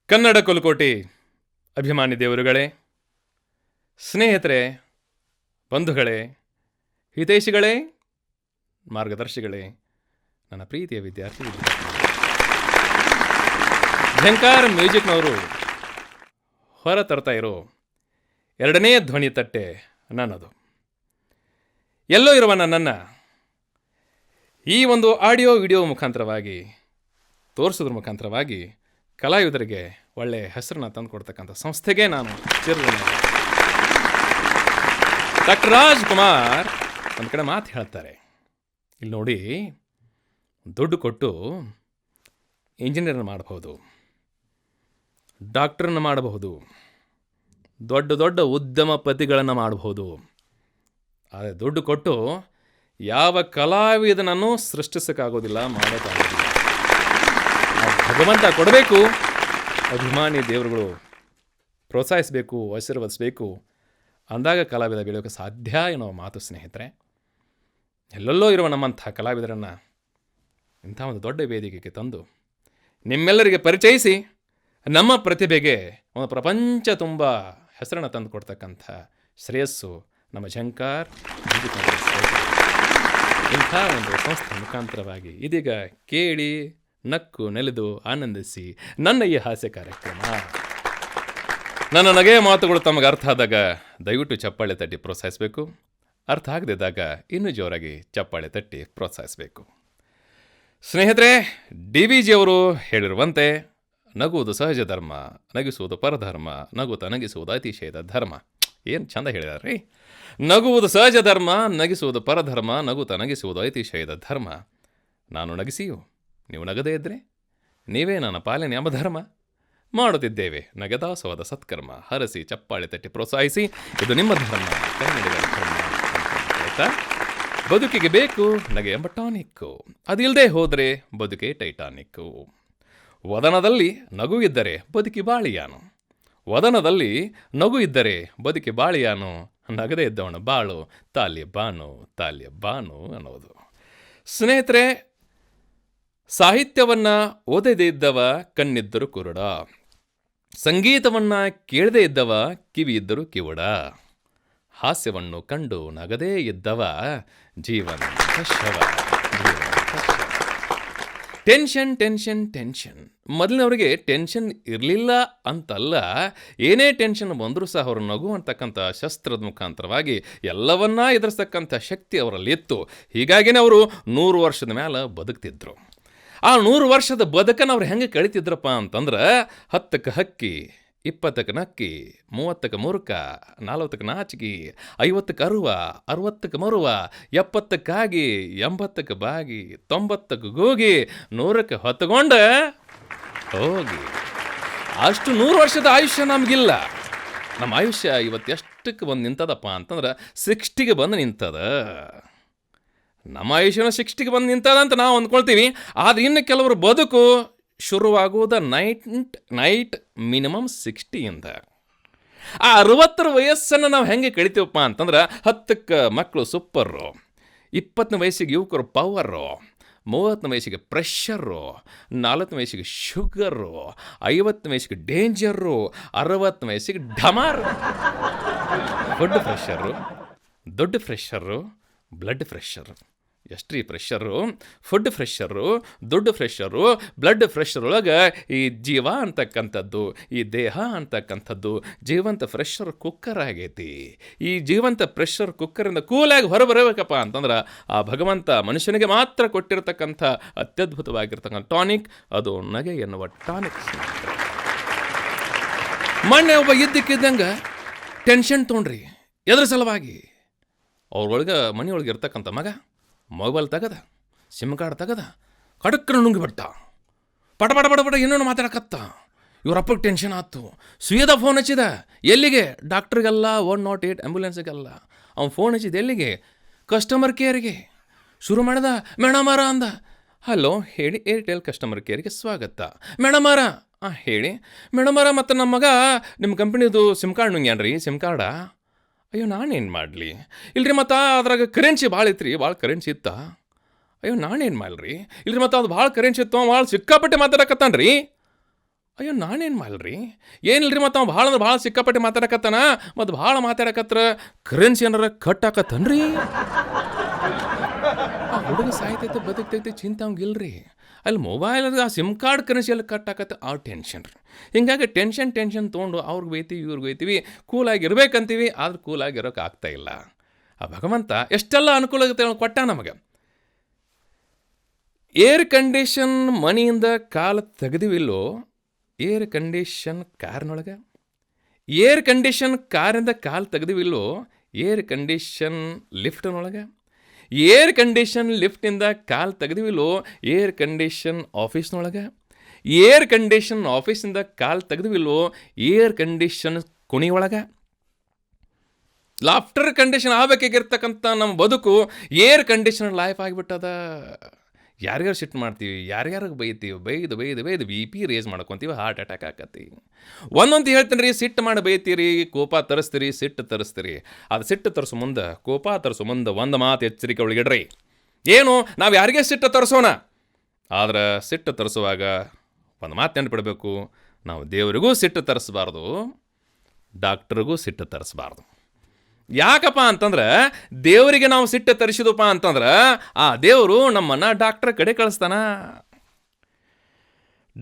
ಕನ್ನಡ ಕುಲಕೋಟಿ ಅಭಿಮಾನಿ ದೇವರುಗಳೇ, ಸ್ನೇಹಿತರೆ, ಬಂಧುಗಳೇ, ಹಿತೈಷಿಗಳೇ, ಮಾರ್ಗದರ್ಶಿಗಳೇ, ನನ್ನ ಪ್ರೀತಿಯ ವಿದ್ಯಾರ್ಥಿ ಝಂಕಾರ್ ಮ್ಯೂಸಿಕ್ನವರು ಹೊರ ತರ್ತಾ ಇರೋ ಎರಡನೇ ಧ್ವನಿ ತಟ್ಟೆ ನನ್ನದು. ಎಲ್ಲೋ ಇರುವ ನನ್ನನ್ನು ಈ ಒಂದು ಆಡಿಯೋ ವಿಡಿಯೋ ಮುಖಾಂತರವಾಗಿ ತೋರಿಸೋದ್ರ ಮುಖಾಂತರವಾಗಿ ಕಲಾವಿದರಿಗೆ ಒಳ್ಳೆಯ ಹೆಸರನ್ನ ತಂದು ಕೊಡ್ತಕ್ಕಂಥ ಸಂಸ್ಥೆಗೆ ನಾನು ಚಿರಋಣಿ. ಡಾಕ್ಟರ್ ರಾಜ್ಕುಮಾರ್ ಒಂದು ಕಡೆ ಮಾತು ಹೇಳ್ತಾರೆ, ಇಲ್ಲಿ ನೋಡಿ, ದುಡ್ಡು ಕೊಟ್ಟು ಇಂಜಿನಿಯರ್ನ ಮಾಡಬಹುದು, ಡಾಕ್ಟ್ರನ್ನ ಮಾಡಬಹುದು, ದೊಡ್ಡ ದೊಡ್ಡ ಉದ್ಯಮಪತಿಗಳನ್ನು ಮಾಡಬಹುದು, ಆದರೆ ದುಡ್ಡು ಕೊಟ್ಟು ಯಾವ ಕಲಾವಿದನನ್ನು ಸೃಷ್ಟಿಸೋಕ್ಕಾಗೋದಿಲ್ಲ, ಮಾಡೋಕ್ಕಾಗೋದಿಲ್ಲ. ಭಗವಂತ ಕೊಡಬೇಕು, ಅಭಿಮಾನಿ ದೇವರುಗಳು ಪ್ರೋತ್ಸಾಹಿಸಬೇಕು, ಆಶೀರ್ವದಿಸಬೇಕು, ಅಂದಾಗ ಕಲಾವಿದ ಬೆಳೆಯೋಕ್ಕೆ ಸಾಧ್ಯ ಏನೋ ಮಾತು. ಸ್ನೇಹಿತರೆ, ಎಲ್ಲೆಲ್ಲೋ ಇರುವ ನಮ್ಮಂಥ ಕಲಾವಿದರನ್ನು ಇಂಥ ಒಂದು ದೊಡ್ಡ ವೇದಿಕೆಗೆ ತಂದು ನಿಮ್ಮೆಲ್ಲರಿಗೆ ಪರಿಚಯಿಸಿ ನಮ್ಮ ಪ್ರತಿಭೆಗೆ ಒಂದು ಪ್ರಪಂಚ ತುಂಬ ಹೆಸರನ್ನು ತಂದು ಕೊಡ್ತಕ್ಕಂಥ ಶ್ರೇಯಸ್ಸು ನಮ್ಮ ಝಂಕಾರ್ ಇಂಥ ಒಂದು ಸಂಸ್ಥೆ ಮುಖಾಂತರವಾಗಿ ಇದೀಗ ಕೇಳಿ ನಕ್ಕು ನೆಲೆದು ಆನಂದಿಸಿ ನನ್ನ ಈ ಹಾಸ್ಯ ಕಾರ್ಯಕ್ರಮ. ನನ್ನ ನಗೆಯ ಮಾತುಗಳು ತಮಗೆ ಅರ್ಥ ಆದಾಗ ದಯವಿಟ್ಟು ಚಪ್ಪಾಳೆ ತಟ್ಟಿ ಪ್ರೋತ್ಸಾಹಿಸಬೇಕು. ಅರ್ಥ ಆಗದಿದ್ದಾಗ ಇನ್ನೂ ಜೋರಾಗಿ ಚಪ್ಪಾಳೆ ತಟ್ಟಿ ಪ್ರೋತ್ಸಾಹಿಸಬೇಕು. ಸ್ನೇಹಿತರೆ, DVG ಅವರು ಹೇಳಿರುವಂತೆ ನಗುವುದು ಸಹಜ ಧರ್ಮ, ನಗಿಸುವುದು ಪರಧರ್ಮ, ನಗುತ್ತ ನಗಿಸುವುದು ಅತಿಶಯದ ಧರ್ಮ. ಏನು ಚಂದ ಹೇಳಿದಾರೆ ರೀ. ನಗುವುದು ಸಹಜ ಧರ್ಮ, ನಗಿಸುವುದು ಪರಧರ್ಮ, ನಗುತ್ತ ನಗಿಸುವುದು ಅತಿಶಯದ ಧರ್ಮ. ನಾನು ನಗಿಸಿಯು ನೀವು ನಗದೇ ಇದ್ದರೆ ನೀವೇ ನನ್ನ ಪಾಲನೆ ಎಂಬ ಧರ್ಮ. ಮಾಡುತ್ತಿದ್ದೇವೆ ನಗದಾಸವಾದ ಸತ್ಕರ್ಮ, ಹರಸಿ ಚಪ್ಪಾಳೆ ತಟ್ಟಿ ಪ್ರೋತ್ಸಾಹಿಸಿ, ಇದು ನಿಮ್ಮ ಧರ್ಮ, ಕನ್ನಡಿಗರ ಧರ್ಮ ಆಯ್ತಾ. ಬದುಕಿಗೆ ಬೇಕು ನಗೆ ಎಂಬ ಟಾನಿಕ್ಕು, ಅದಿಲ್ಲದೆ ಹೋದರೆ ಬದುಕೆ ಟೈಟಾನಿಕ್ಕು. ವದನದಲ್ಲಿ ನಗು ಇದ್ದರೆ ಬದುಕಿ ಬಾಳಿಯಾನು, ವದನದಲ್ಲಿ ನಗು ಇದ್ದರೆ ಬದುಕಿ ಬಾಳಿಯಾನು, ನಗದೇ ಇದ್ದವನು ಬಾಳು ತಾಲ್ಯ ಬಾನು ಅನ್ನೋದು. ಸ್ನೇಹಿತರೆ, ಸಾಹಿತ್ಯವನ್ನು ಓದದೇ ಇದ್ದವ ಕಣ್ಣಿದ್ದರೂ ಕುರುಡ, ಸಂಗೀತವನ್ನು ಕೇಳದೇ ಇದ್ದವ ಕಿವಿ ಇದ್ದರೂ ಕಿವುಡ, ಹಾಸ್ಯವನ್ನು ಕಂಡು ನಗದೇ ಇದ್ದವ ಜೀವನ ಶವ. Tension tension tension. ಮೊದಲಿನವರಿಗೆ ಟೆನ್ಷನ್ ಇರಲಿಲ್ಲ ಅಂತಲ್ಲ, ಏನೇ ಟೆನ್ಷನ್ ಬಂದರೂ ಸಹ ಅವರು ನಗು ಅಂತಕ್ಕಂಥ ಶಸ್ತ್ರದ ಮುಖಾಂತರವಾಗಿ ಎಲ್ಲವನ್ನ ಎದುರಿಸ್ತಕ್ಕಂಥ ಶಕ್ತಿ ಅವರಲ್ಲಿ ಇತ್ತು. ಹೀಗಾಗಿನೇ ಅವರು 100 ವರ್ಷದ ಮೇಲೆ ಬದುಕ್ತಿದ್ರು. ಆ 100 ವರ್ಷದ ಬದುಕನ್ನು ಅವ್ರು ಹೆಂಗೆ ಕಳಿತಿದ್ರಪ್ಪ ಅಂತಂದ್ರೆ, 10ಕ್ಕೆ ಹಕ್ಕಿ, 20ಕ್ಕೆ ನಕ್ಕಿ, 30ಕ್ಕೆ ಮುರುಕ, 40ಕ್ಕೆ ನಾಚಿಕಿ, 50ಕ್ಕೆ ಅರುವ, 60ಕ್ಕೆ ಮರುವ, 70ಕ್ಕಾಗಿ, 80ಕ್ಕೆ ಬಾಗಿ, 90ಕ್ಕೆ ಗೋಗಿ, 100ಕ್ಕೆ ಹೊತ್ತುಕೊಂಡ ಹೋಗಿ. ಅಷ್ಟು 100 ವರ್ಷದ ಆಯುಷ್ಯ ನಮಗಿಲ್ಲ. ನಮ್ಮ ಆಯುಷ್ಯ ಇವತ್ತು ಎಷ್ಟಕ್ಕೆ ಬಂದು ನಿಂತದಪ್ಪ ಅಂತಂದ್ರೆ 60ಗೆ ಬಂದು ನಿಂತದ. ನಮ್ಮ ಆಯುಷ್ಯನ 60ಗೆ ಬಂದು ನಿಂತದ ಅಂತ ನಾವು ಅಂದ್ಕೊಳ್ತೀವಿ. ಆದರೆ ಇನ್ನು ಕೆಲವರು ಬದುಕು ಶುರುವಾಗುವುದು ನೈಟ್ ಮಿನಿಮಮ್ 60ಇಂದ. ಆ 60ರ ವಯಸ್ಸನ್ನು ನಾವು ಹೆಂಗೆ ಕಳಿತೀವಪ್ಪ ಅಂತಂದ್ರೆ, 10ಕ್ಕೆ ಮಕ್ಕಳು ಸೂಪರು, 20ನೇ ವಯಸ್ಸಿಗೆ ಯುವಕರು ಪವರು, 30ನೇ ವಯಸ್ಸಿಗೆ ಪ್ರೆಷರು, 40ನೇ ವಯಸ್ಸಿಗೆ ಶುಗರು, 50ನೇ ವಯಸ್ಸಿಗೆ ಡೇಂಜರು, 60ನೇ ವಯಸ್ಸಿಗೆ ಡಮಾರು. ದೊಡ್ಡ ಫ್ರೆಷರು, ಬ್ಲಡ್ ಫ್ರೆಷರು. ಎಷ್ಟ್ರೀ ಪ್ರೆಷರು, ಫುಡ್ ಫ್ರೆಷರು, ದುಡ್ಡು ಫ್ರೆಷರು, ಬ್ಲಡ್ ಫ್ರೆಷರ್ ಒಳಗೆ ಈ ಜೀವ ಅಂತಕ್ಕಂಥದ್ದು, ಈ ದೇಹ ಅಂತಕ್ಕಂಥದ್ದು ಜೀವಂತ ಫ್ರೆಷರ್ ಕುಕ್ಕರ್ ಆಗೈತಿ. ಈ ಜೀವಂತ ಪ್ರೆಷರ್ ಕುಕ್ಕರಿಂದ ಕೂಲಾಗಿ ಹೊರಬರಬೇಕಪ್ಪ ಅಂತಂದ್ರೆ ಆ ಭಗವಂತ ಮನುಷ್ಯನಿಗೆ ಮಾತ್ರ ಕೊಟ್ಟಿರತಕ್ಕಂಥ ಅತ್ಯದ್ಭುತವಾಗಿರ್ತಕ್ಕಂಥ ಟಾನಿಕ್, ಅದು ನಗೆ ಎನ್ನುವ ಟಾನಿಕ್. ಮೊನ್ನೆ ಒಬ್ಬ ಇದ್ದಕ್ಕಿದ್ದಂಗೆ ಟೆನ್ಷನ್ ತೊಗೊಂಡ್ರಿ. ಎದ್ರ ಸಲುವಾಗಿ? ಅವ್ರೊಳಗೆ ಮನೆಯೊಳಗೆ ಇರ್ತಕ್ಕಂಥ ಮಗ ಮೊಬೈಲ್ ತೆಗದ, ಸಿಮ್ ಕಾರ್ಡ್ ತೆಗದ, ಕಡಕ್ಕನ ನುಂಗಿಬಿಟ್ಟ. ಪಟ ಏನೇನು ಮಾತಾಡಕತ್ತ. ಇವರಪ್ಪಗೆ ಟೆನ್ಷನ್ ಆಯ್ತು. ಸುಯದ ಫೋನ್ ಹಚ್ಚಿದ. ಎಲ್ಲಿಗೆ? ಡಾಕ್ಟ್ರಿಗೆಲ್ಲ, 108 ಆ್ಯಂಬುಲೆನ್ಸಿಗೆಲ್ಲ. ಅವ್ನು ಫೋನ್ ಹಚ್ಚಿದ ಎಲ್ಲಿಗೆ? ಕಸ್ಟಮರ್ ಕೇರಿಗೆ. ಶುರು ಮಾಡ್ದ, ಮೇಡಮರ ಅಂದ. ಹಲೋ ಹೇಳಿ, ಏರ್ಟೆಲ್ ಕಸ್ಟಮರ್ ಕೇರಿಗೆ ಸ್ವಾಗತ. ಮೇಡಮರ ಹೇಳಿ ಮೇಡಮರ, ಮತ್ತು ನಮ್ಮ ಮಗ ನಿಮ್ಮ ಕಂಪ್ನಿದು ಸಿಮ್ ಕಾರ್ಡ್ ನುಂಗ್ಯಾನ್ರಿ, ಸಿಮ್ ಕಾರ್ಡ. ಅಯ್ಯೋ ನಾನೇನು ಮಾಡಲಿ? ಇಲ್ರಿ ಮತ್ತು ಅದ್ರಾಗ ಕರೆನ್ಸಿ ಭಾಳ ಇತ್ತು, ಭಾಳ ಕರೆನ್ಸಿ ಇತ್ತ. ಅಯ್ಯೋ ನಾನೇನು ಮಾಡಲ್ರಿ? ಇಲ್ರಿ ಮತ್ತು ಅದು ಭಾಳ ಕರೆನ್ಸಿ ಇತ್ತು, ಭಾಳ ಸಿಕ್ಕಾಪಟ್ಟೆ ಮಾತಾಡಕತ್ತಾನ ರೀ. ಅಯ್ಯೋ ನಾನೇನು ಮಾಡಲ್ರಿ? ಏನಿಲ್ರಿ ಮತ್ತು ಭಾಳ ಅಂದ್ರೆ ಭಾಳ ಸಿಕ್ಕಾಪಟ್ಟೆ ಮಾತಾಡಕತ್ತಾನ, ಮತ್ತು ಭಾಳ ಮಾತಾಡಕತ್ರ ಕರೆನ್ಸಿ ಏನಾರ ಕಟ್ ಆಕತ್ತನ್ರಿ. ಆ ಹುಡುಗ ಸಾಯ್ತೈತೆ ಬದುಕ್ತೈತೆ ಚಿಂತೆ ಅವ್ಗಿಲ್ರಿ. ಅಲ್ಲಿ ಮೊಬೈಲ್ ಆ ಸಿಮ್ ಕಾರ್ಡ್ ಕರೆನ್ಸಿ ಎಲ್ಲ ಕಟ್ ಆಕತ್ತೆ, ಆ ಟೆನ್ಷನ್ ರೀ. ಹಿಂಗಾಗಿ ಟೆನ್ಷನ್ ತೊಗೊಂಡು ಅವ್ರಿಗೆ ಬೈತೀವಿ, ಇವ್ರಿಗೆ ಬೈತೀವಿ, ಕೂಲಾಗಿರ್ಬೇಕಂತೀವಿ, ಆದ್ರೆ ಕೂಲಾಗಿರೋಕೆ ಆಗ್ತಾಯಿಲ್ಲ. ಆ ಭಗವಂತ ಎಷ್ಟೆಲ್ಲ ಅನುಕೂಲತೆ ಕೊಟ್ಟ ನಮಗೆ. ಏರ್ ಕಂಡೀಷನ್ ಮನೆಯಿಂದ ಕಾಲು ತೆಗೆದಿವಿಲ್ಲೋ, ಏರ್ ಕಂಡೀಷನ್ ಕಾರ್ನೊಳಗೆ, ಏರ್ ಕಂಡೀಷನ್ ಕಾರಿಂದ ಕಾಲು ತೆಗೆದಿವಿಲ್ಲೋ, ಏರ್ ಕಂಡೀಷನ್ ಲಿಫ್ಟ್ನೊಳಗೆ, ಏರ್ ಕಂಡೀಷನ್ ಲಿಫ್ಟಿಂದ ಕಾಲು ತೆಗೆದಿವಿಲ್ಲೋ, ಏರ್ ಕಂಡೀಷನ್ ಆಫೀಸ್ನೊಳಗೆ, ಏರ್ ಕಂಡೀಷನ್ ಆಫೀಸಿಂದ ಕಾಲು ತೆಗೆದಿವಿಲ್ಲೋ, ಏರ್ ಕಂಡೀಷನ್ ಕುಣಿಯೊಳಗೆ. ಲಾಫ್ಟರ್ ಕಂಡೀಷನ್ ಆಗಬೇಕಾಗಿರ್ತಕ್ಕಂಥ ನಮ್ಮ ಬದುಕು ಏರ್ ಕಂಡೀಷನ್ ಲೈಫ್ ಆಗಿಬಿಟ್ಟದ. ಯಾರ್ಯಾರು ಸಿಟ್ಟು ಮಾಡ್ತೀವಿ, ಯಾರ್ಯಾರಿಗೆ ಬೈತೀವಿ, ಬೈದು ಬಿ ಪಿ ರೇಸ್ ಮಾಡ್ಕೊತೀವಿ, ಹಾರ್ಟ್ ಅಟ್ಯಾಕ್ ಆಕತಿ. ಒಂದೊಂದು ಹೇಳ್ತೀನಿ ರೀ, ಸಿಟ್ಟು ಮಾಡಿ ಬೈತೀರಿ, ಕೋಪ ತರಿಸ್ತೀರಿ, ಸಿಟ್ಟು ತರಿಸ್ತೀರಿ. ಅದು ಸಿಟ್ಟು ತರಿಸೋ ಮುಂದೆ, ಕೋಪ ತರಿಸೋ ಮುಂದೆ ಒಂದು ಮಾತು ಎಚ್ಚರಿಕೆ ಒಳಗಿಡ್ರಿ. ಏನು, ನಾವು ಯಾರಿಗೆ ಸಿಟ್ಟು ತರಿಸೋಣ, ಆದ್ರೆ ಸಿಟ್ಟು ತರಿಸುವಾಗ ಒಂದು ಮಾತು ನೆನಪಿಡಬೇಕು, ನಾವು ದೇವರಿಗೂ ಸಿಟ್ಟು ತರಿಸ್ಬಾರ್ದು, ಡಾಕ್ಟ್ರಿಗೂ ಸಿಟ್ಟು ತರಿಸ್ಬಾರ್ದು. ಯಾಕಪ್ಪ ಅಂತಂದ್ರೆ, ದೇವರಿಗೆ ನಾವು ಸಿಟ್ಟು ತರಿಸಿದಪ್ಪ ಅಂತಂದ್ರೆ ಆ ದೇವರು ನಮ್ಮನ್ನು ಡಾಕ್ಟರ್ ಕಡೆ ಕಳಿಸ್ತಾನ.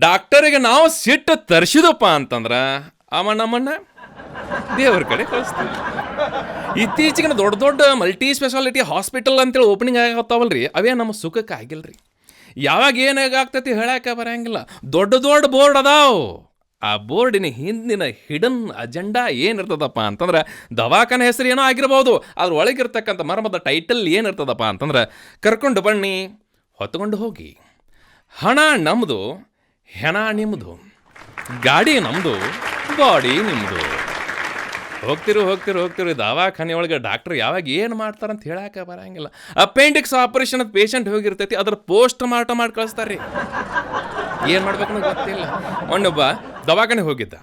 ಡಾಕ್ಟರಿಗೆ ನಾವು ಸಿಟ್ಟು ತರಿಸಿದಪ್ಪ ಅಂತಂದ್ರೆ ಅವ ನಮ್ಮನ್ನು ದೇವ್ರ ಕಡೆ ಕಳಿಸ್ತಾನೆ. ಇತ್ತೀಚೆಗಿನ ದೊಡ್ಡ ದೊಡ್ಡ ಮಲ್ಟಿ ಸ್ಪೆಷಾಲಿಟಿ ಹಾಸ್ಪಿಟಲ್ ಅಂತೇಳಿ ಓಪನಿಂಗ್ ಆಗತ್ತಾವಲ್ರಿ, ಅವೇ ನಮ್ಮ ಸುಖಕ್ಕೆ ಆಗಿಲ್ರಿ. ಯಾವಾಗ ಏನಾಗ್ತೈತಿ ಹೇಳಕ್ಕೆ ಬರೋಂಗಿಲ್ಲ. ದೊಡ್ಡ ದೊಡ್ಡ ಬೋರ್ಡ್ ಅದಾವು, ಆ ಬೋರ್ಡಿನ ಹಿಂದಿನ ಹಿಡನ್ ಅಜೆಂಡಾ ಏನಿರ್ತದಪ್ಪ ಅಂತಂದ್ರೆ, ದವಾಖಾನೆ ಹೆಸರು ಏನೋ ಆಗಿರ್ಬೋದು, ಅದ್ರ ಒಳಗಿರ್ತಕ್ಕಂಥ ಮರ್ಮದ ಟೈಟಲ್ ಏನಿರ್ತದಪ್ಪ ಅಂತಂದ್ರೆ, ಕರ್ಕೊಂಡು ಬನ್ನಿ, ಹೊತ್ಕೊಂಡು ಹೋಗಿ, ಹಣ ನಮ್ಮದು, ಹೆಣ ನಿಮ್ಮದು, ಗಾಡಿ ನಮ್ಮದು, ಬಾಡಿ ನಿಮ್ಮದು. ಹೋಗ್ತಿರು ದವಾಖಾನೆ ಒಳಗೆ ಡಾಕ್ಟ್ರ್ ಯಾವಾಗ ಏನು ಮಾಡ್ತಾರಂತ ಹೇಳಕ್ಕೆ ಬರೋಂಗಿಲ್ಲ. ಅಪೆಂಡಿಕ್ಸ್ ಆಪರೇಷನ್ ಪೇಷಂಟ್ ಹೋಗಿರ್ತೈತಿ, ಅದ್ರ ಪೋಸ್ಟ್ ಮಾರ್ಟಮ್ ಮಾಡಿ ಕಳಿಸ್ತಾರೆ ರೀ. ಏನು ಮಾಡ್ಬೇಕನ್ನೋ ಗೊತ್ತಿಲ್ಲ. ಒಬ್ಬ ದವಾಖಾನೆ ಹೋಗಿದ್ದ,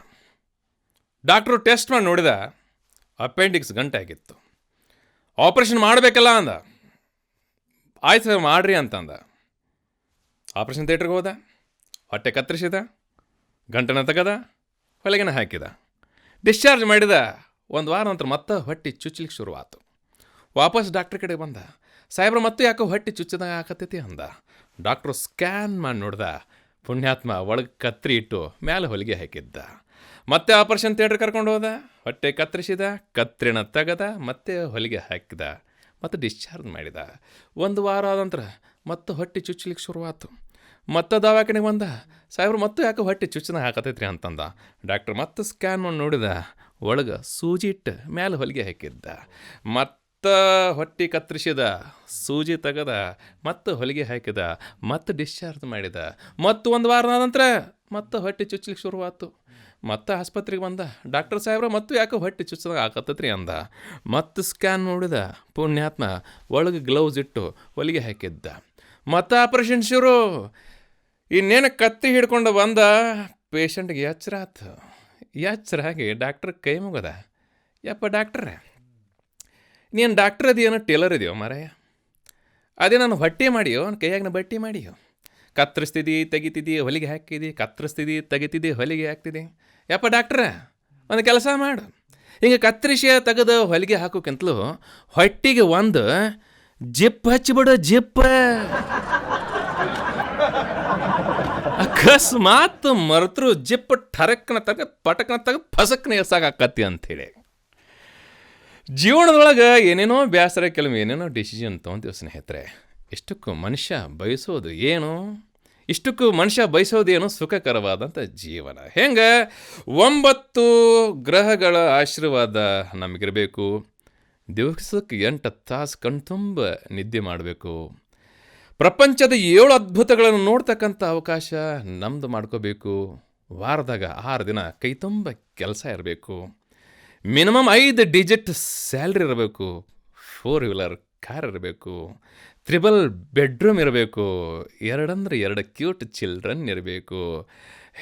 ಡಾಕ್ಟ್ರು ಟೆಸ್ಟ್ ಮಾಡಿ ನೋಡಿದ, ಅಪೆಂಡಿಕ್ಸ್ ಗಂಟೆ ಆಗಿತ್ತು. ಆಪ್ರೇಷನ್ ಮಾಡಬೇಕಲ್ಲ ಅಂದ. ಆಯ್ತು ಸರ್ ಮಾಡ್ರಿ ಅಂತಂದ. ಆಪ್ರೇಷನ್ ಥಿಯೇಟ್ರಿಗೆ ಹೋದ, ಹೊಟ್ಟೆ ಕತ್ತರಿಸಿದ, ಗಂಟನ ತೆಗದ, ಹೊಲಿಗೆನ ಹಾಕಿದ, ಡಿಸ್ಚಾರ್ಜ್ ಮಾಡಿದ. ಒಂದು ವಾರ ನಂತರ ಮತ್ತೆ ಹೊಟ್ಟೆ ಚುಚ್ಚಲಿಕ್ಕೆ ಶುರುವಾತು. ವಾಪಸ್ ಡಾಕ್ಟ್ರ್ ಕಡೆ ಬಂದ, ಸಾಹೇಬ್ರ ಮತ್ತೆ ಯಾಕೋ ಹೊಟ್ಟೆ ಚುಚ್ಚದಾಗ ಆಕತ್ತೈತಿ ಅಂದ. ಡಾಕ್ಟ್ರು ಸ್ಕ್ಯಾನ್ ಮಾಡಿ ನೋಡ್ದ, ಪುಣ್ಯಾತ್ಮ ಒಳಗೆ ಕತ್ರಿ ಇಟ್ಟು ಮೇಲೆ ಹೊಲಿಗೆ ಹಾಕಿದ್ದ. ಮತ್ತೆ ಆಪರೇಷನ್ ಥಿಯೇಟ್ರ್ ಕರ್ಕೊಂಡು ಹೋದ, ಹೊಟ್ಟೆ ಕತ್ತರಿಸಿದ, ಕತ್ರಿನ ತೆಗದ, ಮತ್ತೆ ಹೊಲಿಗೆ ಹಾಕಿದ, ಮತ್ತು ಡಿಸ್ಚಾರ್ಜ್ ಮಾಡಿದ. ಒಂದು ವಾರ ಆದ ನಂತರ ಮತ್ತೆ ಹೊಟ್ಟೆ ಚುಚ್ಚಲಿಕ್ಕೆ ಶುರುವಾತು. ಮತ್ತೆ ದವಾಖಾನೆಗೆ ಬಂದ, ಸಾಹೇಬ್ರು ಮತ್ತೆ ಯಾಕೆ ಹೊಟ್ಟೆ ಚುಚ್ಚನ ಹಾಕತೈತ್ರಿ ಅಂತಂದ. ಡಾಕ್ಟ್ರ್ ಮತ್ತೆ ಸ್ಕ್ಯಾನ್ ಮಾಡಿ ನೋಡಿದ, ಒಳಗೆ ಸೂಜಿ ಇಟ್ಟು ಮೇಲೆ ಹೊಲಿಗೆ ಹಾಕಿದ್ದ. ಮತ್ತು ಹೊಟ್ಟೆ ಕತ್ತರಿಸಿದ, ಸೂಜಿ ತೆಗದ, ಮತ್ತೆ ಹೊಲಿಗೆ ಹಾಕಿದ, ಮತ್ತೆ ಡಿಸ್ಚಾರ್ಜ್ ಮಾಡಿದ. ಮತ್ತು ಒಂದು ವಾರದ ನಂತರ ಮತ್ತೆ ಹೊಟ್ಟೆ ಚುಚ್ಚಲಿಕ್ಕೆ ಶುರುವಾತು. ಮತ್ತೆ ಆಸ್ಪತ್ರೆಗೆ ಬಂದ, ಡಾಕ್ಟರ್ ಸಾಹೇಬ್ರ ಮತ್ತು ಯಾಕೆ ಹೊಟ್ಟೆ ಚುಚ್ಚದಾಗ ಹಾಕತ್ತೈತ್ರಿ ಅಂದ. ಮತ್ತೆ ಸ್ಕ್ಯಾನ್ ನೋಡಿದ, ಪುಣ್ಯಾತ್ಮ ಒಳಗೆ ಗ್ಲೌಸ್ ಇಟ್ಟು ಹೊಲಿಗೆ ಹಾಕಿದ್ದ. ಮತ್ತೆ ಆಪ್ರೇಷನ್ ಶುರು. ಇನ್ನೇನು ಕತ್ತಿ ಹಿಡ್ಕೊಂಡು ಬಂದ, ಪೇಷಂಟ್ಗೆ ಎಚ್ಚರ ಆತು. ಎಚ್ಚರಾಗಿ ಡಾಕ್ಟ್ರ್ ಕೈ ಮುಗದ, ಯಪ್ಪ ಡಾಕ್ಟ್ರ, ನೀನು ಡಾಕ್ಟ್ರ್ ಅದೇನೋ ಟೇಲರ್ ಇದೆಯೋ ಮಾರಾಯ, ಅದೇ ನಾನು ಹೊಟ್ಟೆ ಮಾಡಿಯೋ, ನನ್ನ ಕೈಯಾಗ ಬಟ್ಟೆ ಮಾಡಿಯೋ, ಕತ್ತರಿಸ್ತಿದ್ದಿ ತೆಗಿತಿದ್ದಿ ಹೊಲಿಗೆ ಹಾಕಿದಿ, ಕತ್ತರಿಸ್ತಿದ್ದಿ ತೆಗಿತಿದ್ದಿ ಹೊಲಿಗೆ ಹಾಕ್ತಿದ್ದಿ. ಯಪ್ಪ ಡಾಕ್ಟ್ರ, ಒಂದು ಕೆಲಸ ಮಾಡು, ಹಿಂಗೆ ಕತ್ತರಿಸಿ ತೆಗೆದು ಹೊಲಿಗೆ ಹಾಕೋಕ್ಕಿಂತಲೂ ಹೊಟ್ಟಿಗೆ ಒಂದು ಜಿಪ್ ಹಚ್ಚಿಬಿಡು, ಜಿಪ್. ಅಕಸ್ಮಾತ್ ಮರೆತರು ಜಿಪ್ ಠರಕ್ನ ತೆಗೆದು ಪಟಕ್ನ ತೆಗೆದು ಫಸಕ್ನ ಎಸಾಕತ್ತಿ ಅಂಥೇಳಿ. ಜೀವನದೊಳಗೆ ಏನೇನೋ ಬೇಸರ, ಕೆಲವು ಏನೇನೋ ಡಿಸಿಷನ್ ತೊಗೊಂತೀವಿ ಸ್ನೇಹಿತರೆ. ಇಷ್ಟಕ್ಕೂ ಮನುಷ್ಯ ಬಯಸೋದು ಏನು, ಇಷ್ಟಕ್ಕೂ ಮನುಷ್ಯ ಬಯಸೋದೇನು ಸುಖಕರವಾದಂಥ ಜೀವನ. ಹೆಂಗೆ 9 ಗ್ರಹಗಳ ಆಶೀರ್ವಾದ ನಮಗಿರಬೇಕು, ದಿವಸಕ್ಕೆ 8 ತಾಸು ಕಣ್ತುಂಬ ನಿದ್ದೆ ಮಾಡಬೇಕು, ಪ್ರಪಂಚದ 7 ಅದ್ಭುತಗಳನ್ನು ನೋಡ್ತಕ್ಕಂಥ ಅವಕಾಶ ನಮ್ಮದು ಮಾಡ್ಕೋಬೇಕು, ವಾರದಾಗ 6 ದಿನ ಕೈ ತುಂಬ ಕೆಲಸ ಇರಬೇಕು, ಮಿನಿಮಮ್ 5 ಡಿಜಿಟ್ ಸ್ಯಾಲ್ರಿ ಇರಬೇಕು, 4 ವೀಲರ್ ಕಾರ್ ಇರಬೇಕು, ತ್ರಿಬಲ್ ಬೆಡ್ರೂಮ್ ಇರಬೇಕು, ಎರಡಂದ್ರೆ ಎರಡು ಕ್ಯೂಟ್ ಚಿಲ್ಡ್ರನ್ ಇರಬೇಕು,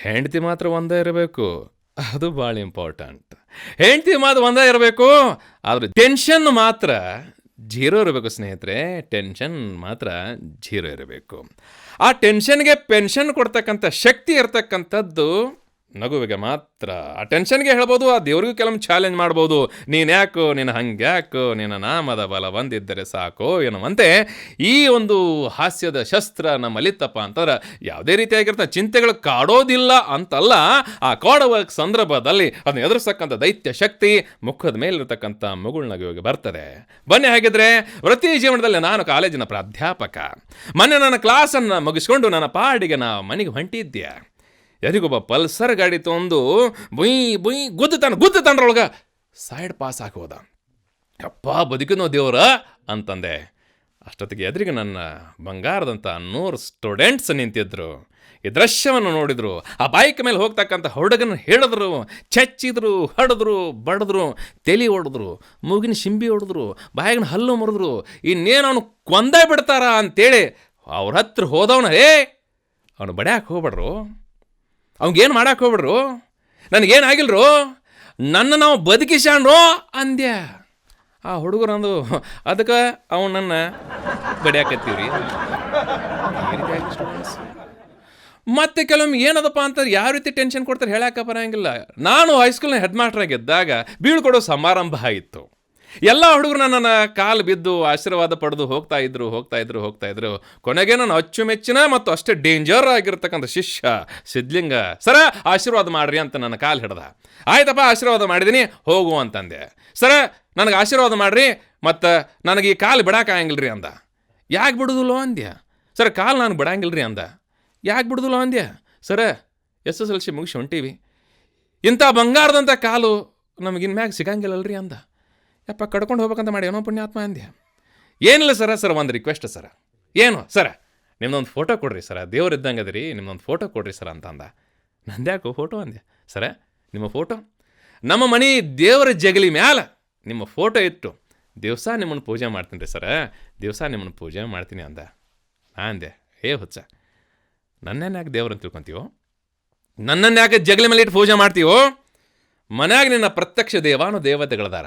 ಹೆಂಡತಿ ಮಾತ್ರ ಒಂದೇ ಇರಬೇಕು, ಅದು ಭಾಳ ಇಂಪಾರ್ಟೆಂಟ್. ಹೆಂಡತಿ ಮಾತ್ರ ಒಂದೇ ಇರಬೇಕು, ಆದರೆ ಟೆನ್ಷನ್ ಮಾತ್ರ ಜೀರೋ ಇರಬೇಕು ಸ್ನೇಹಿತರೆ, ಟೆನ್ಷನ್ ಮಾತ್ರ ಜೀರೋ ಇರಬೇಕು. ಆ ಟೆನ್ಷನ್ಗೆ ಪೆನ್ಷನ್ ಕೊಡ್ತಕ್ಕಂಥ ಶಕ್ತಿ ಇರ್ತಕ್ಕಂಥದ್ದು ನಗುವಿಗೆ ಮಾತ್ರ. ಆ ಟೆನ್ಷನ್ಗೆ ಹೇಳ್ಬೋದು, ಆ ದೇವ್ರಿಗೂ ಕೆಲವೊಮ್ಮೆ ಚಾಲೆಂಜ್ ಮಾಡ್ಬೋದು, ನೀನು ಯಾಕೋ, ನೀನು ಹಂಗ್ಯಾಕೋ, ನಿನ್ನ ನಾಮದ ಬಲ ಬಂದಿದ್ದರೆ ಸಾಕೋ ಎನ್ನುವಂತೆ ಈ ಒಂದು ಹಾಸ್ಯದ ಶಸ್ತ್ರ ನಮ್ಮಲ್ಲಿತ್ತಪ್ಪ ಅಂತಂದ್ರೆ ಯಾವುದೇ ರೀತಿಯಾಗಿರ್ತ ಚಿಂತೆಗಳು ಕಾಡೋದಿಲ್ಲ ಅಂತಲ್ಲ, ಆ ಕಾಡುವ ಸಂದರ್ಭದಲ್ಲಿ ಅದನ್ನ ಎದುರಿಸ್ತಕ್ಕಂಥ ದೈತ್ಯ ಶಕ್ತಿ ಮುಖದ ಮೇಲಿರ್ತಕ್ಕಂಥ ಮಗುಳ್ ನಗುವಿಗೆ ಬರ್ತದೆ. ಬನ್ನಿ ಹಾಗಿದ್ರೆ, ವೃತ್ತಿ ಜೀವನದಲ್ಲಿ ನಾನು ಕಾಲೇಜಿನ ಪ್ರಾಧ್ಯಾಪಕ. ಮೊನ್ನೆ ನನ್ನ ಕ್ಲಾಸನ್ನು ಮುಗಿಸ್ಕೊಂಡು ನನ್ನ ಪಾಡಿಗೆ ನಾ ಮನೆಗೆ ಹೊಂಟಿದ್ದೆ. ಯಾರಿಗೊಬ್ಬ ಪಲ್ಸರ್ ಗಾಡಿ ತೊಗೊಂಡು ಬುಯ್ ಗುದ್ದುತ್ತಾನ್ರೊಳಗೆ ಸೈಡ್ ಪಾಸ್ ಹಾಕೋದ. ಅಪ್ಪ ಬದುಕಿನೋ ದೇವ್ರ ಅಂತಂದೆ. ಅಷ್ಟೊತ್ತಿಗೆ ಎದುರಿಗೆ ನನ್ನ ಬಂಗಾರದಂಥ 100 ಸ್ಟೂಡೆಂಟ್ಸ್ ನಿಂತಿದ್ರು. ಈ ದೃಶ್ಯವನ್ನು ನೋಡಿದ್ರು. ಆ ಬೈಕ್ ಮೇಲೆ ಹೋಗ್ತಕ್ಕಂಥ ಹುಡುಗನ ಹೇಳಿದ್ರು, ಚಚ್ಚಿದ್ರು, ಹಡಿದ್ರು, ಬಡಿದ್ರು, ತಲೆ ಹೊಡೆದ್ರು, ಮೂಗಿನ ಶಿಂಬಿ ಹೊಡೆದ್ರು, ಬಾಯಿಗಿನ ಹಲ್ಲು ಮುರಿದ್ರು. ಇನ್ನೇನು ಅವನು ಕೊಂದೇ ಬಿಡ್ತಾರ ಅಂತೇಳಿ ಅವ್ರ ಹತ್ರ ಹೋದವನ, ಅವನು ಬಡ್ಯಾಕೆ ಹೋಗ್ಬೇಡ್ರು, ಅವ್ಗೇನು ಮಾಡಕ್ಕೆ ಹೋಗ್ಬಿಡ್ರು, ನನಗೇನಾಗಿಲ್ರು, ನನ್ನ ನಾವು ಬದುಕಿಸ್ಯಾಣ್ರು ಅಂದ್ಯ. ಆ ಹುಡುಗರಂದು ಅದಕ್ಕೆ ಅವನನ್ನು ಬಡಿಯಾಕತ್ತೀವ್ರಿ. ಮತ್ತೆ ಕೆಲವೊಮ್ಮೆ ಏನದಪ್ಪ ಅಂತ ಯಾವ ರೀತಿ ಟೆನ್ಷನ್ ಕೊಡ್ತಾರೆ ಹೇಳಕ್ಕೆ ಬರೋಂಗಿಲ್ಲ. ನಾನು ಹೈಸ್ಕೂಲ್ನ ಹೆಡ್ ಮಾಸ್ಟರ್ ಆಗಿದ್ದಾಗ ಬೀಳ್ಕೊಡೋ ಸಮಾರಂಭ ಆಯಿತು. ಎಲ್ಲ ಹುಡುಗರು ನನ್ನನ್ನು ಕಾಲು ಬಿದ್ದು ಆಶೀರ್ವಾದ ಪಡೆದು ಹೋಗ್ತಾ ಇದ್ರು. ಕೊನೆಗೆ ನಾನು ಅಚ್ಚುಮೆಚ್ಚಿನ ಮತ್ತು ಅಷ್ಟೇ ಡೇಂಜರ್ ಆಗಿರ್ತಕ್ಕಂಥ ಶಿಷ್ಯ ಸಿದ್ಲಿಂಗ ಸರ ಆಶೀರ್ವಾದ ಮಾಡ್ರಿ ಅಂತ ನನ್ನ ಕಾಲು ಹಿಡ್ದ. ಆಯ್ತಪ್ಪ ಆಶೀರ್ವಾದ ಮಾಡಿದ್ದೀನಿ ಹೋಗು ಅಂತಂದೆ. ಸರ ನನಗೆ ಆಶೀರ್ವಾದ ಮಾಡ್ರಿ ಮತ್ತು ನನಗೆ ಈ ಕಾಲು ಬಿಡೋಕ್ಕಾಗಂಗಿಲ್ರಿ ಅಂದ. ಯಾಕೆ ಬಿಡುದಿಲ್ಲೋ ಅಂದ್ಯ. ಸರ್ ಕಾಲು ನಾನು ಬಿಡಂಗಿಲ್ರಿ ಅಂದ. ಯಾಕೆ ಬಿಡುದಿಲ್ಲೋ ಅಂದ್ಯ. ಸರ SSLC ಮುಗಿಸಿ ಹೊಂಟೀವಿ, ಇಂಥ ಬಂಗಾರದಂಥ ಕಾಲು ನಮಗಿನ್ ಮ್ಯಾಗ ಸಿಗಂಗಿಲ್ಲಲ್ರಿ ಅಂದ. ಯಪ್ಪ ಕಡ್ಕೊಂಡು ಹೋಗ್ಬೇಕಂತ ಮಾಡಿ ಏನೋ ಪುಣ್ಯಾತ್ಮ ಅಂದ್ಯ. ಏನಿಲ್ಲ ಸರ ಒಂದು ರಿಕ್ವೆಸ್ಟ್ ಸರ. ಏನು ಸರ, ನಿಮ್ದೊಂದು ಫೋಟೋ ಕೊಡ್ರಿ ಸರ, ದೇವ್ರು ಇದ್ದಂಗೆ ಅದ ರೀ, ನಿಮ್ದೊಂದು ಫೋಟೋ ಕೊಡ್ರಿ ಸರ ಅಂತ ಅಂದ. ನಂದ್ಯಾಕೋ ಫೋಟೋ ಅಂದೆ. ಸರ ನಿಮ್ಮ ಫೋಟೋ ನಮ್ಮ ಮನೆ ದೇವರ ಜಗಲಿ ಮ್ಯಾಲ ನಿಮ್ಮ ಫೋಟೋ ಇಟ್ಟು ದಿವಸ ನಿಮ್ಮನ್ನು ಪೂಜೆ ಮಾಡ್ತೀನಿ ರೀ ಸರ, ದಿವಸ ನಿಮ್ಮನ್ನು ಪೂಜೆ ಮಾಡ್ತೀನಿ ಅಂದ. ನಾ ಅಂದೆ, ಹುಚ್ಚ, ನನ್ನೇನು ಯಾಕೆ ದೇವ್ರಂತ ತಿಳ್ಕೊತೀವೋ, ನನ್ನನ್ನು ಯಾಕೆ ಜಗಲಿ ಮೇಲೆ ಇಟ್ಟು ಪೂಜೆ ಮಾಡ್ತೀವೋ? ಮನ್ಯಾಗ ನಿನ್ನ ಪ್ರತ್ಯಕ್ಷ ದೇವಾನು ದೇವತೆಗಳದಾರ.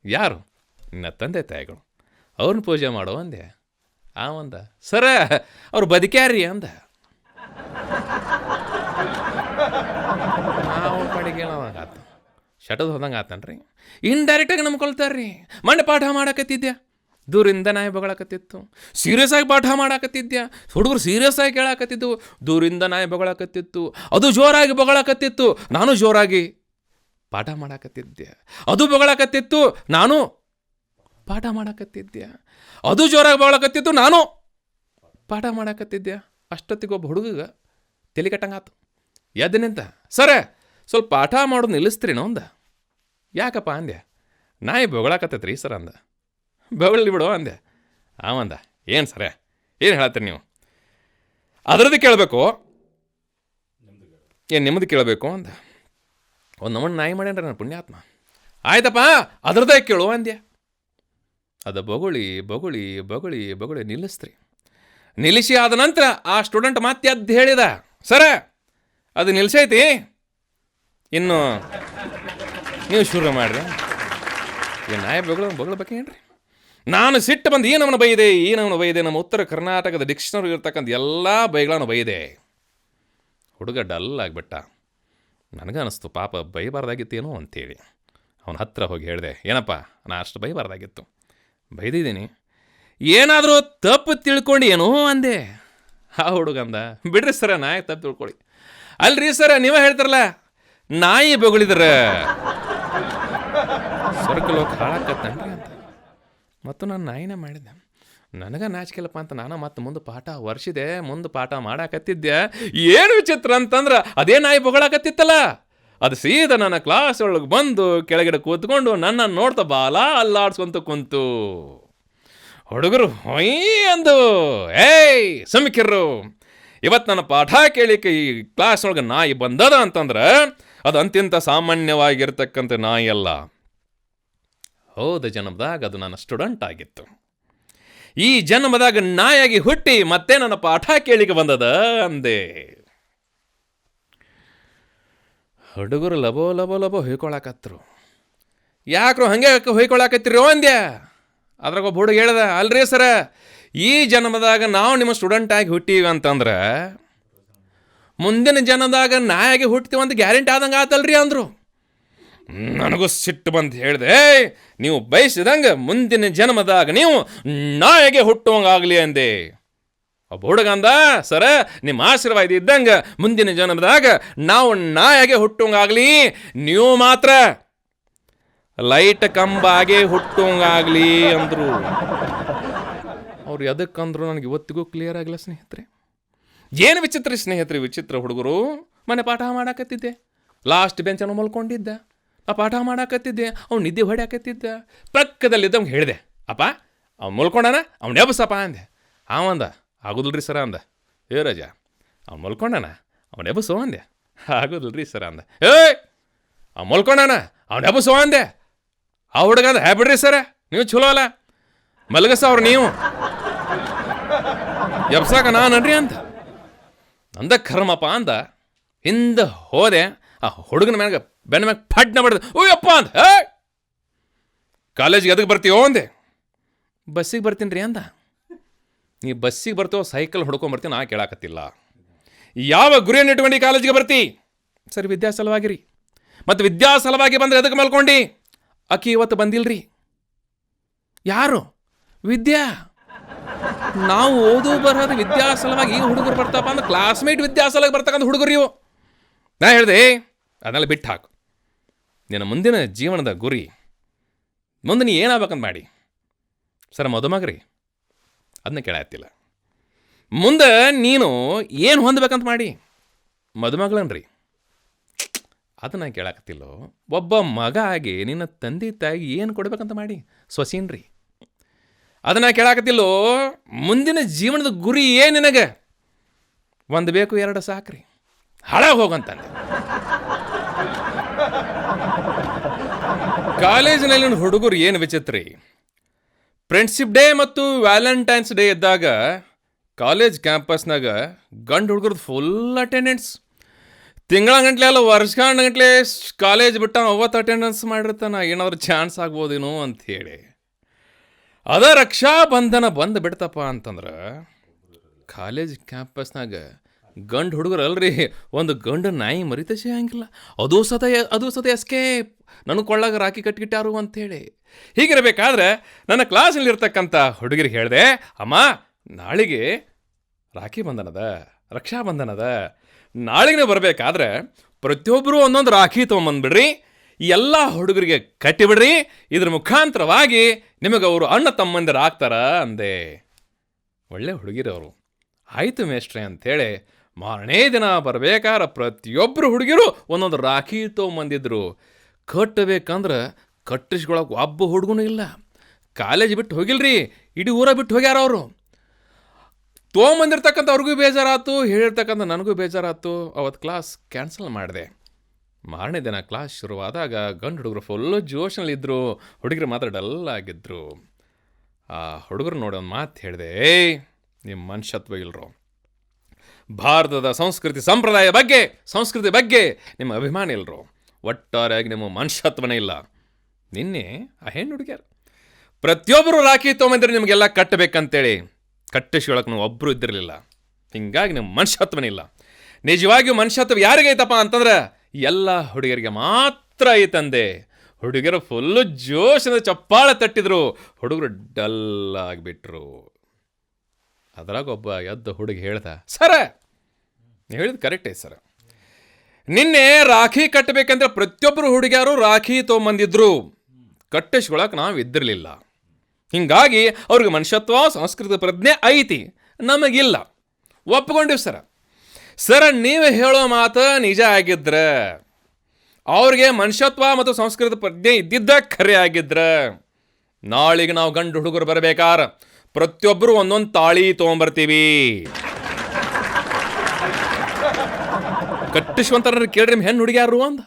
ಯಾರು? ನಿನ್ನ ತಂದೆ ತಾಯಿಗಳು, ಅವ್ರನ್ನ ಪೂಜೆ ಮಾಡೋ ಅಂದೆ. ಒಂದ ಸರ ಅವ್ರು ಬದುಕ್ಯಾರ್ರಿ ಅಂದ. ಆತ ಶಟದ್ ಹೋದಂಗೆ ಆತನ್ರಿ. ಇಂಡೈರೆಕ್ಟಾಗಿ ನಂಬ್ಕೊಳ್ತಾರ್ರಿ. ಮಂಡೆ ಪಾಠ ಮಾಡಕತ್ತಿದ್ದೆ, ದೂರಿಂದ ನಾಯಿ ಬೊಗಳಕತ್ತಿತ್ತು. ಸೀರಿಯಸ್ ಆಗಿ ಪಾಠ ಮಾಡಾಕತ್ತಿದ್ದೆ, ಹುಡುಗರು ಸೀರಿಯಸ್ ಆಗಿ ಕೇಳಾಕತ್ತಿದ್ದು. ದೂರಿಂದ ನಾಯಿ ಬೊಗಳಕತ್ತಿತ್ತು, ಅದು ಜೋರಾಗಿ ಬೊಗಳಕತ್ತಿತ್ತು, ನಾನು ಜೋರಾಗಿ ಪಾಠ ಮಾಡಾಕತ್ತಿದ್ದೆ. ಅದು ಬೊಗಳಕತ್ತಿತ್ತು, ನಾನು ಪಾಠ ಮಾಡಾಕತ್ತಿದ್ದೆ. ಅದು ಜೋರಾಗಿ ಬೊಗಳಕತ್ತಿತ್ತು, ನಾನು ಪಾಠ ಮಾಡಾಕತ್ತಿದ್ದೆ. ಅಷ್ಟೊತ್ತಿಗೊಬ್ಬ ಹುಡುಗ ತಲೆ ಕಟ್ಟಂಗಾತು. ಎದ್ದು ನಿಂತ, ಸರ ಸ್ವಲ್ಪ ಪಾಠ ಮಾಡೋದು ನಿಲ್ಲಿಸ್ತೀರಿನೋ ಅಂದ. ಯಾಕಪ್ಪ ಅಂದೆ. ನಾಯಿ ಬೊಗಳಕತ್ತೈತ್ರಿ ಸರ್ ಅಂದ. ಬೊಗಳಿ ಬಿಡು ಅಂದೆ. ಅವಂದ, ಏನು ಸರ ಏನು ಹೇಳತ್ತೀರಿ ನೀವು, ಅದರದ್ದು ಕೇಳಬೇಕು ಏನು ನಿಮ್ಮದು ಕೇಳಬೇಕು ಅಂದ. ಒಂದು ನಮ್ಮನ್ನು ನಾಯಿ ಮಾಡ್ಯಾನ್ರಿ ನನ್ನ ಪುಣ್ಯಾತ್ಮ. ಆಯ್ತಪ್ಪ ಅದರದ್ದೇ ಕೇಳು ಅಂದ್ಯ. ಅದು ಬೊಗಳಿ ಬೊಗಳಿ ಬೊಗಳಿ ಬೊಗಳಿ ನಿಲ್ಲಿಸ್ತ್ರಿ. ನಿಲ್ಲಿಸಿ ಆದ ನಂತರ ಆ ಸ್ಟೂಡೆಂಟ್ ಮತ್ತೆ ಅದ್ದು ಹೇಳಿದ, ಸರ ಅದು ನಿಲ್ಸೈತಿ, ಇನ್ನು ನೀವು ಶುರು ಮಾಡ್ರಿ. ಈ ನಾಯಿ ಬೊಗಳಬೇಕೇನ್ರಿ. ನಾನು ಸಿಟ್ಟು ಬಂದು ಏನವನು ಬೈದೆ, ನಮ್ಮ ಉತ್ತರ ಕರ್ನಾಟಕದ ಡಿಕ್ಷನರಿ ಇರ್ತಕ್ಕಂಥ ಎಲ್ಲ ಬೈಗಳನ್ನು ಬೈದೆ. ಹುಡುಗ ಡಲ್ ಆಗಿಬಿಟ್ಟ. ನನಗನ್ನಿಸ್ತು ಪಾಪ ಬೈಬಾರ್ದಾಗಿತ್ತೇನೋ ಅಂಥೇಳಿ ಅವನ ಹತ್ರ ಹೋಗಿ ಹೇಳಿದೆ, ಏನಪ್ಪ ನಾ ಅಷ್ಟು ಬೈಬಾರ್ದಾಗಿತ್ತು, ಬೈದಿದ್ದೀನಿ, ಏನಾದರೂ ತಪ್ಪು ತಿಳ್ಕೊಂಡು ಏನೋ ಅಂದೆ. ಆ ಹುಡುಗಂದ, ಬಿಡ್ರಿ ಸರ ನಾಯಿ ತಪ್ಪು ತಿಳ್ಕೊಳ್ಳಿ. ಅಲ್ರಿ ಸರ ನೀವೇ ಹೇಳ್ತಾರಲ್ಲ ನಾಯಿ ಬೊಗಳಿದ್ರೆ ಸ್ವರ್ಗಲೋಕ ಹಾಳಾಕತ್ತನ್ರಿ ಅಂತ. ಮತ್ತು ನಾನು ನಾಯಿನೇ ಮಾಡಿದ್ದೆ. ನನಗೆ ನಾಚಿಕೆಲ್ಲಪ್ಪ ಅಂತ ನಾನು ಮತ್ತೆ ಮುಂದೆ ಪಾಠ ವರ್ಷಿದೆ, ಮುಂದೆ ಪಾಠ ಮಾಡಾಕತ್ತಿದ್ದೆ. ಏನು ವಿಚಿತ್ರ ಅಂತಂದ್ರೆ ಅದೇ ನಾಯಿ ಬೊಗಳಾಕತ್ತಿತ್ತಲ್ಲ, ಅದು ಸೀದಾ ನನ್ನ ಕ್ಲಾಸ್ ಒಳಗೆ ಬಂದು ಕೆಳಗಡೆ ಕೂತ್ಕೊಂಡು ನನ್ನ ನೋಡ್ತಾ ಬಾಲ ಅಲ್ಲಾಡ್ಸ್ಕೊಂತ ಕುಂತು. ಹುಡುಗರು ಹೊಯ್ ಅಂದು, ಸುಮ್ಕಿರ್ರು, ಇವತ್ತು ನನ್ನ ಪಾಠ ಕೇಳಿಕೆ ಈ ಕ್ಲಾಸ್ ಒಳಗೆ ನಾಯಿ ಬಂದದ ಅಂತಂದ್ರೆ ಅದು ಅಂತ್ಯಂತ ಸಾಮಾನ್ಯವಾಗಿರ್ತಕ್ಕಂಥ ನಾಯಿ ಅಲ್ಲ. ಹೌದು, ಜನ್ಮದಾಗ ಅದು ನನ್ನ ಸ್ಟೂಡೆಂಟ್ ಆಗಿತ್ತು. ಈ ಜನ್ಮದಾಗ ನಾಯಾಗಿ ಹುಟ್ಟಿ ಮತ್ತೆ ನನ್ನ ಪಾಠ ಕೇಳಿಗೆ ಬಂದದ ಅಂದೆ. ಹುಡುಗರು ಲಬೋ ಲಬೋ ಲಬೋ ಹೊಯ್ಕೊಳಕತ್ರು. ಯಾಕ್ರು ಹಂಗೆ ಹೊಯ್ಕೊಳಕತ್ತಿರೋ ಅಂದ್ಯ. ಅದ್ರಾಗ ಒಬ್ಬ ಹುಡುಗ ಹೇಳ್ದ, ಅಲ್ರಿ ಸರ, ಈ ಜನ್ಮದಾಗ ನಾವು ನಿಮ್ಮ ಸ್ಟೂಡೆಂಟಾಗಿ ಹುಟ್ಟೀವಿ ಅಂತಂದ್ರೆ ಮುಂದಿನ ಜನ್ಮದಾಗ ನಾಯಾಗಿ ಹುಟ್ತೀವಿ ಅಂತ ಗ್ಯಾರಂಟಿ ಆದಂಗೆ ಆತಲ್ರಿ ಅಂದರು. ನನಗೂ ಸಿಟ್ಟು ಬಂದು ಹೇಳಿದೆ, ನೀವು ಬಯಸಿದಂಗೆ ಮುಂದಿನ ಜನ್ಮದಾಗ ನೀವು ನಾಯಿಗೆ ಹುಟ್ಟುವಂಗಾಗಲಿ ಅಂದೆ. ಒಬ್ಬ ಹುಡುಗ ಅಂದ, ಸರ ನಿಮ್ಮ ಆಶೀರ್ವಾದ ಇದ್ದಂಗೆ ಮುಂದಿನ ಜನ್ಮದಾಗ ನಾವು ನಾಯಿಗೆ ಹುಟ್ಟುವಂಗಾಗಲಿ, ನೀವು ಮಾತ್ರ ಲೈಟ್ ಕಂಬಾಗೆ ಹುಟ್ಟುವಂಗಾಗಲಿ ಅಂದರು. ಅವ್ರು ಎದಕ್ಕಂದ್ರು ನನಗೆ ಇವತ್ತಿಗೂ ಕ್ಲಿಯರ್ ಆಗಿಲ್ಲ ಸ್ನೇಹಿತರೆ. ಏನು ವಿಚಿತ್ರ ಸ್ನೇಹಿತರೆ, ವಿಚಿತ್ರ ಹುಡುಗರು. ಮನೆ ಪಾಠ ಮಾಡಾಕತ್ತಿದ್ದೆ, ಲಾಸ್ಟ್ ಬೆಂಚನ್ನು ಮಲ್ಕೊಂಡಿದ್ದ, ಆ ಪಾಠ ಮಾಡಾಕತ್ತಿದ್ದೆ, ಅವ್ನು ನಿದ್ದೆ ಹೊಡ್ಯಾಕತ್ತಿದ್ದ. ಪಕ್ಕದಲ್ಲಿದ್ದವ್ಗೆ ಹೇಳಿದೆ, ಅಪ್ಪ ಅವ್ನು ಮಲ್ಕೊಂಡಾನ, ಅವ್ನು ಎಬ್ಸಪ್ಪ ಅಂದೆ. ಅವಂದ, ಆಗೋದಿಲ್ರಿ ಸರ ಅಂದ. ಏ ರಜ, ಅವ್ನು ಮಲ್ಕೊಂಡಾನ, ಅವ್ನು ಎಬ್ಸೋ ಅಂದೆ. ಆಗೋದಿಲ್ರಿ ಸರ ಅಂದ. ಅವ್ನು ಮಲ್ಕೊಂಡಾನ, ಅವ್ನು ಎಬ್ಸೋ ಅಂದೆ. ಆ ಹುಡುಗ ಅಂದ, ಬಿಡ್ರಿ ಸರ, ನೀವು ಚಲೋ ಅಲ್ಲ, ಮಲಗಸ ಅವ್ರು ನೀವು ಎಬ್ಸಾಕ ನಾನನ್ರಿ ಅಂತ ಅಂದ. ಕರ್ಮಪ್ಪ ಅಂದ. ಹಿಂದೆ ಹೋದೆ, ಆ ಹುಡುಗನ ಮ್ಯಾಗ ಬೆನ್ನ ಮ್ಯಾಗ ಫಡ್ನ ಮಾಡಿದೆ. ಓಯಪ್ಪ ಅಂದ. ಕಾಲೇಜಿಗೆ ಅದಕ್ಕೆ ಬರ್ತೀವೋ ಅಂದೆ. ಬಸ್ಸಿಗೆ ಬರ್ತೀನಿ ರೀ ಅಂದ. ನೀ ಬಸ್ಸಿಗೆ ಬರ್ತೀವೋ ಸೈಕಲ್ ಹುಡ್ಕೊಂಬರ್ತೀನಿ, ನಾ ಕೇಳಾಕತ್ತಿಲ್ಲ. ಯಾವ ಗುರಿಯನ್ನು ಇಟ್ಕೊಂಡು ಕಾಲೇಜಿಗೆ ಬರ್ತಿ? ಸರಿ, ವಿದ್ಯಾಸಲವಾಗಿರಿ. ಮತ್ತು ವಿದ್ಯಾಸಲವಾಗಿ ಬಂದರೆ ಅದಕ್ಕೆ ಮಲ್ಕೊಂಡು. ಅಕ್ಕಿ ಇವತ್ತು ಬಂದಿಲ್ರಿ. ಯಾರು? ವಿದ್ಯಾ. ನಾವು ಓದು ಬರೋದು ವಿದ್ಯಾಸಲವಾಗಿ ಈಗ ಹುಡುಗರು ಬರ್ತಾಪ ಅಂದ್ರೆ ಕ್ಲಾಸ್ಮೇಟ್ ವಿದ್ಯಾಸಲವಾಗಿ ಬರ್ತಕ್ಕಂಥ ಹುಡುಗರು ಇವು. ನಾ ಹೇಳಿದೆ, ಅದನ್ನೆಲ್ಲ ಬಿಟ್ಟು ಹಾಕು. ನಿನ್ನ ಮುಂದಿನ ಜೀವನದ ಗುರಿ ಮುಂದೆ ನೀ ಏನಾಗಬೇಕಂತ ಮಾಡಿ. ಸರ್ ಮದುಮಗ್ರಿ, ಅದನ್ನ ಕೇಳತ್ತಿಲ್ಲ. ಮುಂದೆ ನೀನು ಏನು ಹೊಂದಬೇಕಂತ ಮಾಡಿ. ಮದುಮಗಳನ್ರಿ, ಅದನ್ನ ಕೇಳಾಕತ್ತಿಲ್ಲೋ. ಒಬ್ಬ ಮಗ ಆಗಿ ನಿನ್ನ ತಂದೆ ತಾಯಿ ಏನು ಕೊಡ್ಬೇಕಂತ ಮಾಡಿ. ಸೊಸೀನ್ರಿ, ಅದನ್ನ ಕೇಳಾಕತ್ತಿಲ್ಲೋ. ಮುಂದಿನ ಜೀವನದ ಗುರಿ ಏನು ನಿನಗೆ? ಒಂದು ಬೇಕು, ಎರಡು ಸಾಕ್ರಿ, ಹಾಳಾಗಿ ಹೋಗಂತಂದೆ. ಕಾಲೇಜಿನಲ್ಲಿ ಹುಡುಗರು ಏನು ವಿಚಿತ್ರಿ. ಫ್ರೆಂಡ್ಶಿಪ್ ಡೇ ಮತ್ತು ವ್ಯಾಲೆಂಟೈನ್ಸ್ ಡೇ ಇದ್ದಾಗ ಕಾಲೇಜ್ ಕ್ಯಾಂಪಸ್ನಾಗ ಗಂಡು ಹುಡುಗರದ್ದು ಫುಲ್ ಅಟೆಂಡೆನ್ಸ್. ತಿಂಗಳಗಂಟ್ಲೆ ಅಲ್ಲ, ವರ್ಷಗಂಟ್ಲೆ ಕಾಲೇಜ್ ಬಿಟ್ಟ 50 ಅಟೆಂಡೆನ್ಸ್ ಮಾಡಿರ್ತಾನೆ. ಏನಾದ್ರು ಚಾನ್ಸ್ ಆಗ್ಬೋದೇನೋ ಅಂಥೇಳಿ. ಅದ ರಕ್ಷಾಬಂಧನ ಬಂದು ಬಿಡ್ತಪ್ಪ ಅಂತಂದ್ರೆ ಕಾಲೇಜ್ ಕ್ಯಾಂಪಸ್ನಾಗ ಗಂಡು ಹುಡುಗರು ಅಲ್ರಿ, ಒಂದು ಗಂಡು ನಾಯಿ ಮರಿತ ಸಿಗಂಗಿಲ್ಲ. ಅದು ಸತ ಎಸ್ಕೇಪ್, ನನಗೆ ಕೊಳ್ಳಾಗ ರಾಖಿ ಕಟ್ಟಿಗಿಟ್ಟಾರು ಅಂಥೇಳಿ. ಹೀಗಿರಬೇಕಾದ್ರೆ ನನ್ನ ಕ್ಲಾಸಲ್ಲಿರ್ತಕ್ಕಂಥ ಹುಡುಗರಿಗೆ ಹೇಳಿದೆ, ಅಮ್ಮ ನಾಳೆಗೆ ರಾಖಿ ಬಂಧನದ, ರಕ್ಷಾಬಂಧನದ, ನಾಳೆಗೆ ಬರಬೇಕಾದ್ರೆ ಪ್ರತಿಯೊಬ್ಬರು ಒಂದೊಂದು ರಾಖಿ ತೊಗೊಂಬಂದ್ಬಿಡ್ರಿ, ಎಲ್ಲ ಹುಡುಗರಿಗೆ ಕಟ್ಟಿಬಿಡ್ರಿ. ಇದ್ರ ಮುಖಾಂತರವಾಗಿ ನಿಮಗೆ ಅವರು ಅಣ್ಣ ತಮ್ಮಂದಿರು ಆಗ್ತಾರ ಅಂದೆ. ಒಳ್ಳೆ ಹುಡುಗಿರವರು. ಆಯಿತು ಮೇಷ್ಟ್ರೆ ಅಂಥೇಳಿ ಮಾರನೇ ದಿನ ಬರಬೇಕಾದ್ರೆ ಪ್ರತಿಯೊಬ್ಬರು ಹುಡುಗಿರು ಒಂದೊಂದು ರಾಖಿ ತೊಗೊಂಬಂದಿದ್ರು. ಕಟ್ಟಬೇಕಂದ್ರೆ ಕಟ್ಟಿಸ್ಕೊಳಕ್ಕೆ ಒಬ್ಬ ಹುಡುಗನೂ ಇಲ್ಲ. ಕಾಲೇಜ್ ಬಿಟ್ಟು ಹೋಗಿಲ್ರಿ, ಇಡೀ ಊರ ಬಿಟ್ಟು ಹೋಗ್ಯಾರ ಅವರು. ತೊಗೊಂಬಂದಿರ್ತಕ್ಕಂಥ ಅವ್ರಿಗೂ ಬೇಜಾರಾಯ್ತು, ಹೇಳಿರ್ತಕ್ಕಂಥ ನನಗೂ ಬೇಜಾರಾಯ್ತು. ಅವತ್ತು ಕ್ಲಾಸ್ ಕ್ಯಾನ್ಸಲ್ ಮಾಡಿದೆ. ಮಾರನೇ ದಿನ ಕ್ಲಾಸ್ ಶುರುವಾದಾಗ ಗಂಡು ಹುಡುಗರು ಫುಲ್ಲು ಜೋಶನಲ್ಲಿದ್ದರು, ಹುಡುಗರು ಮಾತ್ರ ಡಲ್ ಆಗಿದ್ರು. ಆ ಹುಡುಗರು ನೋಡಿ ಒಂದು ಮಾತು ಹೇಳಿದೆ, ನಿಮ್ಮ ಮನುಷ್ಯತ್ವ ಇಲ್ಲರು, ಭಾರತದ ಸಂಸ್ಕೃತಿ ಬಗ್ಗೆ ನಿಮ್ಮ ಅಭಿಮಾನ ಇಲ್ಲರು, ಒಟ್ಟಾರೆಯಾಗಿ ನಿಮ್ಮ ಮನುಷ್ಯತ್ವನೇ ಇಲ್ಲ. ನಿನ್ನೆ ಆ ಹೆಣ್ಣು ಹುಡುಗ್ಯಾರ ಪ್ರತಿಯೊಬ್ಬರು ರಾಖಿ ತೊಗೊಂಬಂದ್ರೆ ನಿಮಗೆಲ್ಲ ಕಟ್ಟಬೇಕಂತೇಳಿ ಕಟ್ಟಿಸ್ಕೊಳಕ್ಕೆ ನೀವು ಒಬ್ಬರು ಇದ್ದಿರಲಿಲ್ಲ. ಹಿಂಗಾಗಿ ನಿಮ್ಮ ಮನುಷ್ಯತ್ವನೇ ಇಲ್ಲ. ನಿಜವಾಗಿಯೂ ಮನುಷ್ಯತ್ವ ಯಾರಿಗೈತಪ್ಪ ಅಂತಂದ್ರೆ ಎಲ್ಲ ಹುಡುಗರಿಗೆ ಮಾತ್ರ ಐತಂದೆ. ಹುಡುಗರು ಫುಲ್ಲು ಜೋಶದ ಚಪ್ಪಾಳೆ ತಟ್ಟಿದ್ರು, ಹುಡುಗರು ಡಲ್ ಆಗಿಬಿಟ್ರು. ಅದ್ರಾಗ ಒಬ್ಬ ಎದ್ದ ಹುಡುಗಿ ಹೇಳ್ದ, ಸರ ನೀವು ಹೇಳಿದ್ದು ಕರೆಕ್ಟ್ ಐತೆ ಸರ್, ನಿನ್ನೆ ರಾಖಿ ಕಟ್ಟಬೇಕಂದ್ರೆ ಪ್ರತಿಯೊಬ್ಬರು ಹುಡುಗಿಯರು ರಾಖಿ ತೊಗೊಂಬಂದಿದ್ರು, ಕಟ್ಟಿಸ್ಕೊಳಕ್ಕೆ ನಾವು ಇದ್ದಿರಲಿಲ್ಲ. ಹಿಂಗಾಗಿ ಅವ್ರಿಗೆ ಮನುಷ್ಯತ್ವ ಸಂಸ್ಕೃತಿ ಪ್ರಜ್ಞೆ ಐತಿ, ನಮಗಿಲ್ಲ. ಒಪ್ಕೊಂಡಿವಿ ಸರ, ನೀವು ಹೇಳೋ ಮಾತು ನಿಜ ಆಗಿದ್ರೆ, ಅವ್ರಿಗೆ ಮನುಷ್ಯತ್ವ ಮತ್ತು ಸಂಸ್ಕೃತಿ ಪ್ರಜ್ಞೆ ಇದ್ದಿದ್ದ ಖರೆ ಆಗಿದ್ರೆ, ನಾಳೆಗೆ ನಾವು ಗಂಡು ಹುಡುಗರು ಬರಬೇಕಾರ ಪ್ರತಿಯೊಬ್ಬರು ಒಂದೊಂದು ತಾಳಿ ತೊಗೊಂಬರ್ತೀವಿ. ಕಟ್ಟಿಸುವಂತ ಕೇಳ್ರಿ ಹೆಣ್ಣು ಹುಡುಗ್ಯಾರು ಅಂದ.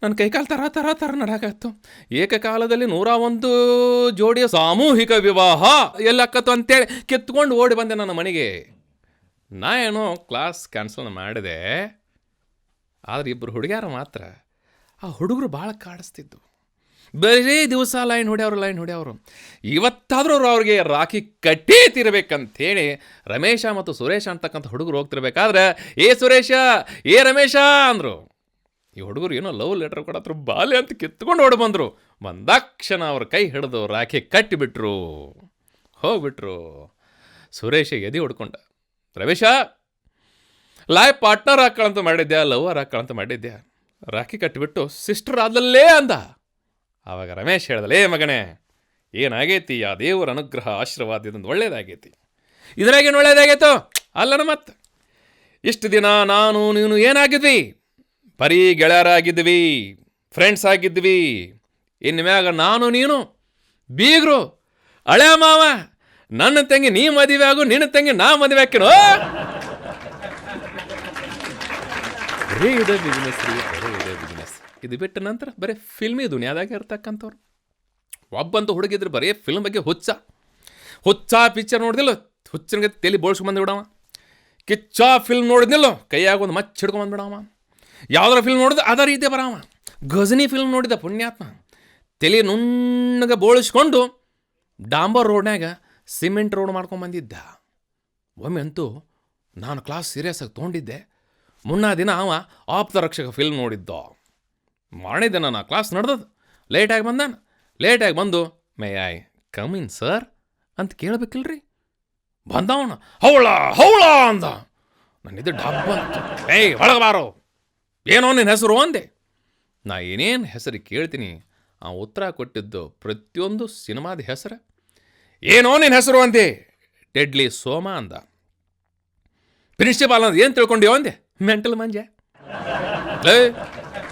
ನನ್ನ ಕೈಕಾಲು ತರ ತರ ತರ ನಡಾಕತ್ತು. ಏಕಕಾಲದಲ್ಲಿ 101 ಜೋಡಿಯ ಸಾಮೂಹಿಕ ವಿವಾಹ ಎಲ್ಲಕ್ಕತ್ತು ಅಂತೇಳಿ ಕಿತ್ಕೊಂಡು ಓಡಿ ಬಂದೆ ನನ್ನ ಮನೆಗೆ. ನಾ ಏನೋ ಕ್ಲಾಸ್ ಕ್ಯಾನ್ಸಲ್ ಮಾಡಿದೆ. ಆದರೆ ಇಬ್ಬರು ಹುಡುಗ್ಯಾರ ಮಾತ್ರ ಆ ಹುಡುಗರು ಭಾಳ ಕಾಡಿಸ್ತಿದ್ದು. ಬರೀ ದಿವಸ ಲೈನ್ ಹೊಡ್ಯವರು. ಇವತ್ತಾದರೂ ಅವ್ರಿಗೆ ರಾಖಿ ಕಟ್ಟೇ ತಿರ್ಬೇಕಂತೇಳಿ ರಮೇಶ ಮತ್ತು ಸುರೇಶ ಅಂತಕ್ಕಂಥ ಹುಡುಗರು ಹೋಗ್ತಿರ್ಬೇಕಾದ್ರೆ, ಏ ಸುರೇಶ, ಏ ರಮೇಶ ಅಂದರು. ಈ ಹುಡುಗರು ಏನೋ ಲವ್ ಲೆಟರ್ ಕೊಡತ್ರ ಬಾಲೆ ಅಂತ ಕಿತ್ಕೊಂಡು ಓಡಿ ಬಂದರು. ಬಂದಾಕ್ಷಣ ಅವ್ರ ಕೈ ಹಿಡಿದು ರಾಖಿ ಕಟ್ಟಿಬಿಟ್ರು, ಹೋಗ್ಬಿಟ್ರು. ಸುರೇಶ ಎದೆ ಹೊಡ್ಕೊಂಡ, ರಮೇಶ ಲೈಫ್ ಪಾರ್ಟ್ನರ್ ಹಾಕೊಳ್ಳಂತ ಮಾಡಿದ್ದೆ, ಲವರ್ ಹಾಕೊಳ್ಳಂತ ಮಾಡಿದ್ದೆ, ರಾಖಿ ಕಟ್ಟಿಬಿಟ್ಟು ಸಿಸ್ಟರ್ ಆದಲ್ಲೇ ಅಂದ. ಆವಾಗ ರಮೇಶ್ ಹೇಳ್ದಲೇ ಮಗನೇ, ಏನಾಗೈತಿ, ಆ ದೇವರ ಅನುಗ್ರಹ ಆಶೀರ್ವಾದ ಇದೊಂದು ಒಳ್ಳೇದಾಗೈತಿ. ಇದ್ರಾಗೇನು ಒಳ್ಳೇದಾಗೈತೋ ಅಲ್ಲನ. ಮತ್ತೆ ಇಷ್ಟು ದಿನ ನಾನು ನೀನು ಏನಾಗಿದ್ವಿ, ಬರೀ ಗೆಳೆಯರಾಗಿದ್ವಿ, ಫ್ರೆಂಡ್ಸ್ ಆಗಿದ್ವಿ. ಇನ್ನು ಮ್ಯಾಗ ನಾನು ನೀನು ಬೀಗರು, ಹಳೆ ಮಾವ, ನನ್ನ ತಂಗಿ ನೀ ಮದುವೆ ಆಗು, ನಿನ್ನ ತಂಗಿ ನಾ ಮದುವೆ ಹಾಕಿನೋ. ಬರೇ ಇದೆ ಬಿಸ್ನೆಸ್ ರೀ, ಬರೇ ಇದೆ ಬಿಸ್ನೆಸ್. ಇದು ಬಿಟ್ಟ ನಂತರ ಬರೀ ಫಿಲ್ಮಿ ದುನಿಯಾದಾಗೆ ಇರ್ತಕ್ಕಂಥವ್ರು. ಒಬ್ಬಂತೂ ಹುಡುಗಿದ್ರೆ ಬರೀ ಫಿಲ್ಮ್ ಬಗ್ಗೆ ಹುಚ್ಚ ಪಿಕ್ಚರ್ ನೋಡಿದಿಲ್ಲ, ಹುಚ್ಚನಿಗೆ ತಲೆ ಬೋಳ್ಸ್ಕೊಂಬಂದು ಬಿಡವ. ಕಿಚ್ಚ ಫಿಲ್ಮ್ ನೋಡಿದ್ನಿಲ್ಲ, ಕೈಯಾಗ ಒಂದು ಮಚ್ಚ ಹಿಡ್ಕೊಂಬಂದ್ಬಿಡವ. ಯಾವ್ದಾರ ಫಿಲ್ಮ್ ನೋಡಿದ ಅದ ರೀತಿ ಬರವ. ಗಜನಿ ಫಿಲ್ಮ್ ನೋಡಿದ ಪುಣ್ಯಾತ್ಮ, ತಲೆ ನುಣ್ಣಗೆ ಬೋಳಿಸ್ಕೊಂಡು ಡಾಂಬರ್ ರೋಡ್ನಾಗ ಸಿಮೆಂಟ್ ರೋಡ್ ಮಾಡ್ಕೊಂಬಂದಿದ್ದ. ಒಮ್ಮೆ ಅಂತೂ ನಾನು ಕ್ಲಾಸ್ ಸೀರಿಯಸ್ಸಾಗಿ ತೊಗೊಂಡಿದ್ದೆ. ಮುನ್ನಾ ದಿನ ಅವ ಆಪ್ತ ರಕ್ಷಕ ಫಿಲ್ಮ್ ನೋಡಿದ್ದ. ಮಾರನೇ ದಿನ ನಾ ಕ್ಲಾಸ್ ನಡೆದದು, ಲೇಟಾಗಿ ಬಂದು may I come in sir ಅಂತ ಕೇಳಬೇಕಿಲ್ರಿ. ಬಂದವನ ಹೌಳ ಅಂದ. ನನ್ನಿದ್ದು ಡಬ್ಬ ಅಂತ, ಏಯ್ ಒಳಗಬಾರೋ, ಏನೋ ನಿನ್ನ ಹೆಸರು ಅಂದೆ. ನಾ ಏನೇನು ಹೆಸರು ಕೇಳ್ತೀನಿ ಆ ಉತ್ತರ ಕೊಟ್ಟಿದ್ದು ಪ್ರತಿಯೊಂದು ಸಿನಿಮಾದ ಹೆಸರು. ಏನೋ ನಿನ್ನ ಹೆಸರು ಅಂದೆ. ಡೆಡ್ಲಿ ಸೋಮ ಅಂದ. ಪ್ರಿನ್ಸಿಪಾಲ್ ಅಂದ, ಏನು ತಿಳ್ಕೊಂಡ್ಯೋ ಅಂದೆ. ಮೆಂಟಲ್ ಮಂಜೆ,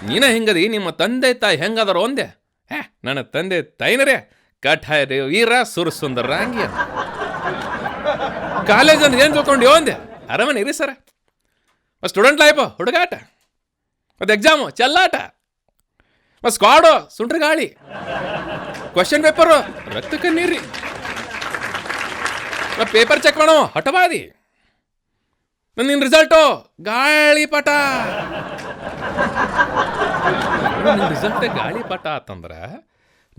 ನೀನ ಹೆಂಗದಿ, ನಿಮ್ಮ ತಂದೆ ತಾಯಿ ಹೆಂಗದಾರೋ ಅಂದೆ. ನನ್ನ ತಂದೆ ತಾಯಿನರೇ ಕಠಾಯರಿ ವೀರ ಸುರಸುಂದರ ಹಂಗೆ. ಕಾಲೇಜ್ ಅಂದ್ರೆ ಏನು ತಿಳ್ಕೊಂಡ್ಯೋ ಅಂದೆ. ಅರಮನೆ ಇರಿ ಸರ, ಸ್ಟೂಡೆಂಟ್ ಲೈಫ್ ಹುಡುಗಾಟ, ಮತ್ತು ಎಕ್ಸಾಮು ಚೆಲ್ಲಾಟ, ಮತ್ತು ಸ್ಕ್ವಾಡು ಸುಂಟ್ರ ಗಾಳಿ, ಕ್ವಶನ್ ಪೇಪರು ರಕ್ತ ಕಣ್ಣೀರಿ, ಪೇಪರ್ ಚೆಕ್ ಮಾಡೋ ಹಠವಾದಿ, ನಿನ್ನ ರಿಸಲ್ಟು ಗಾಳಿಪಟ. ರಿಸಲ್ಟ್ ಗಾಳಿಪಟ ಆತಂದ್ರೆ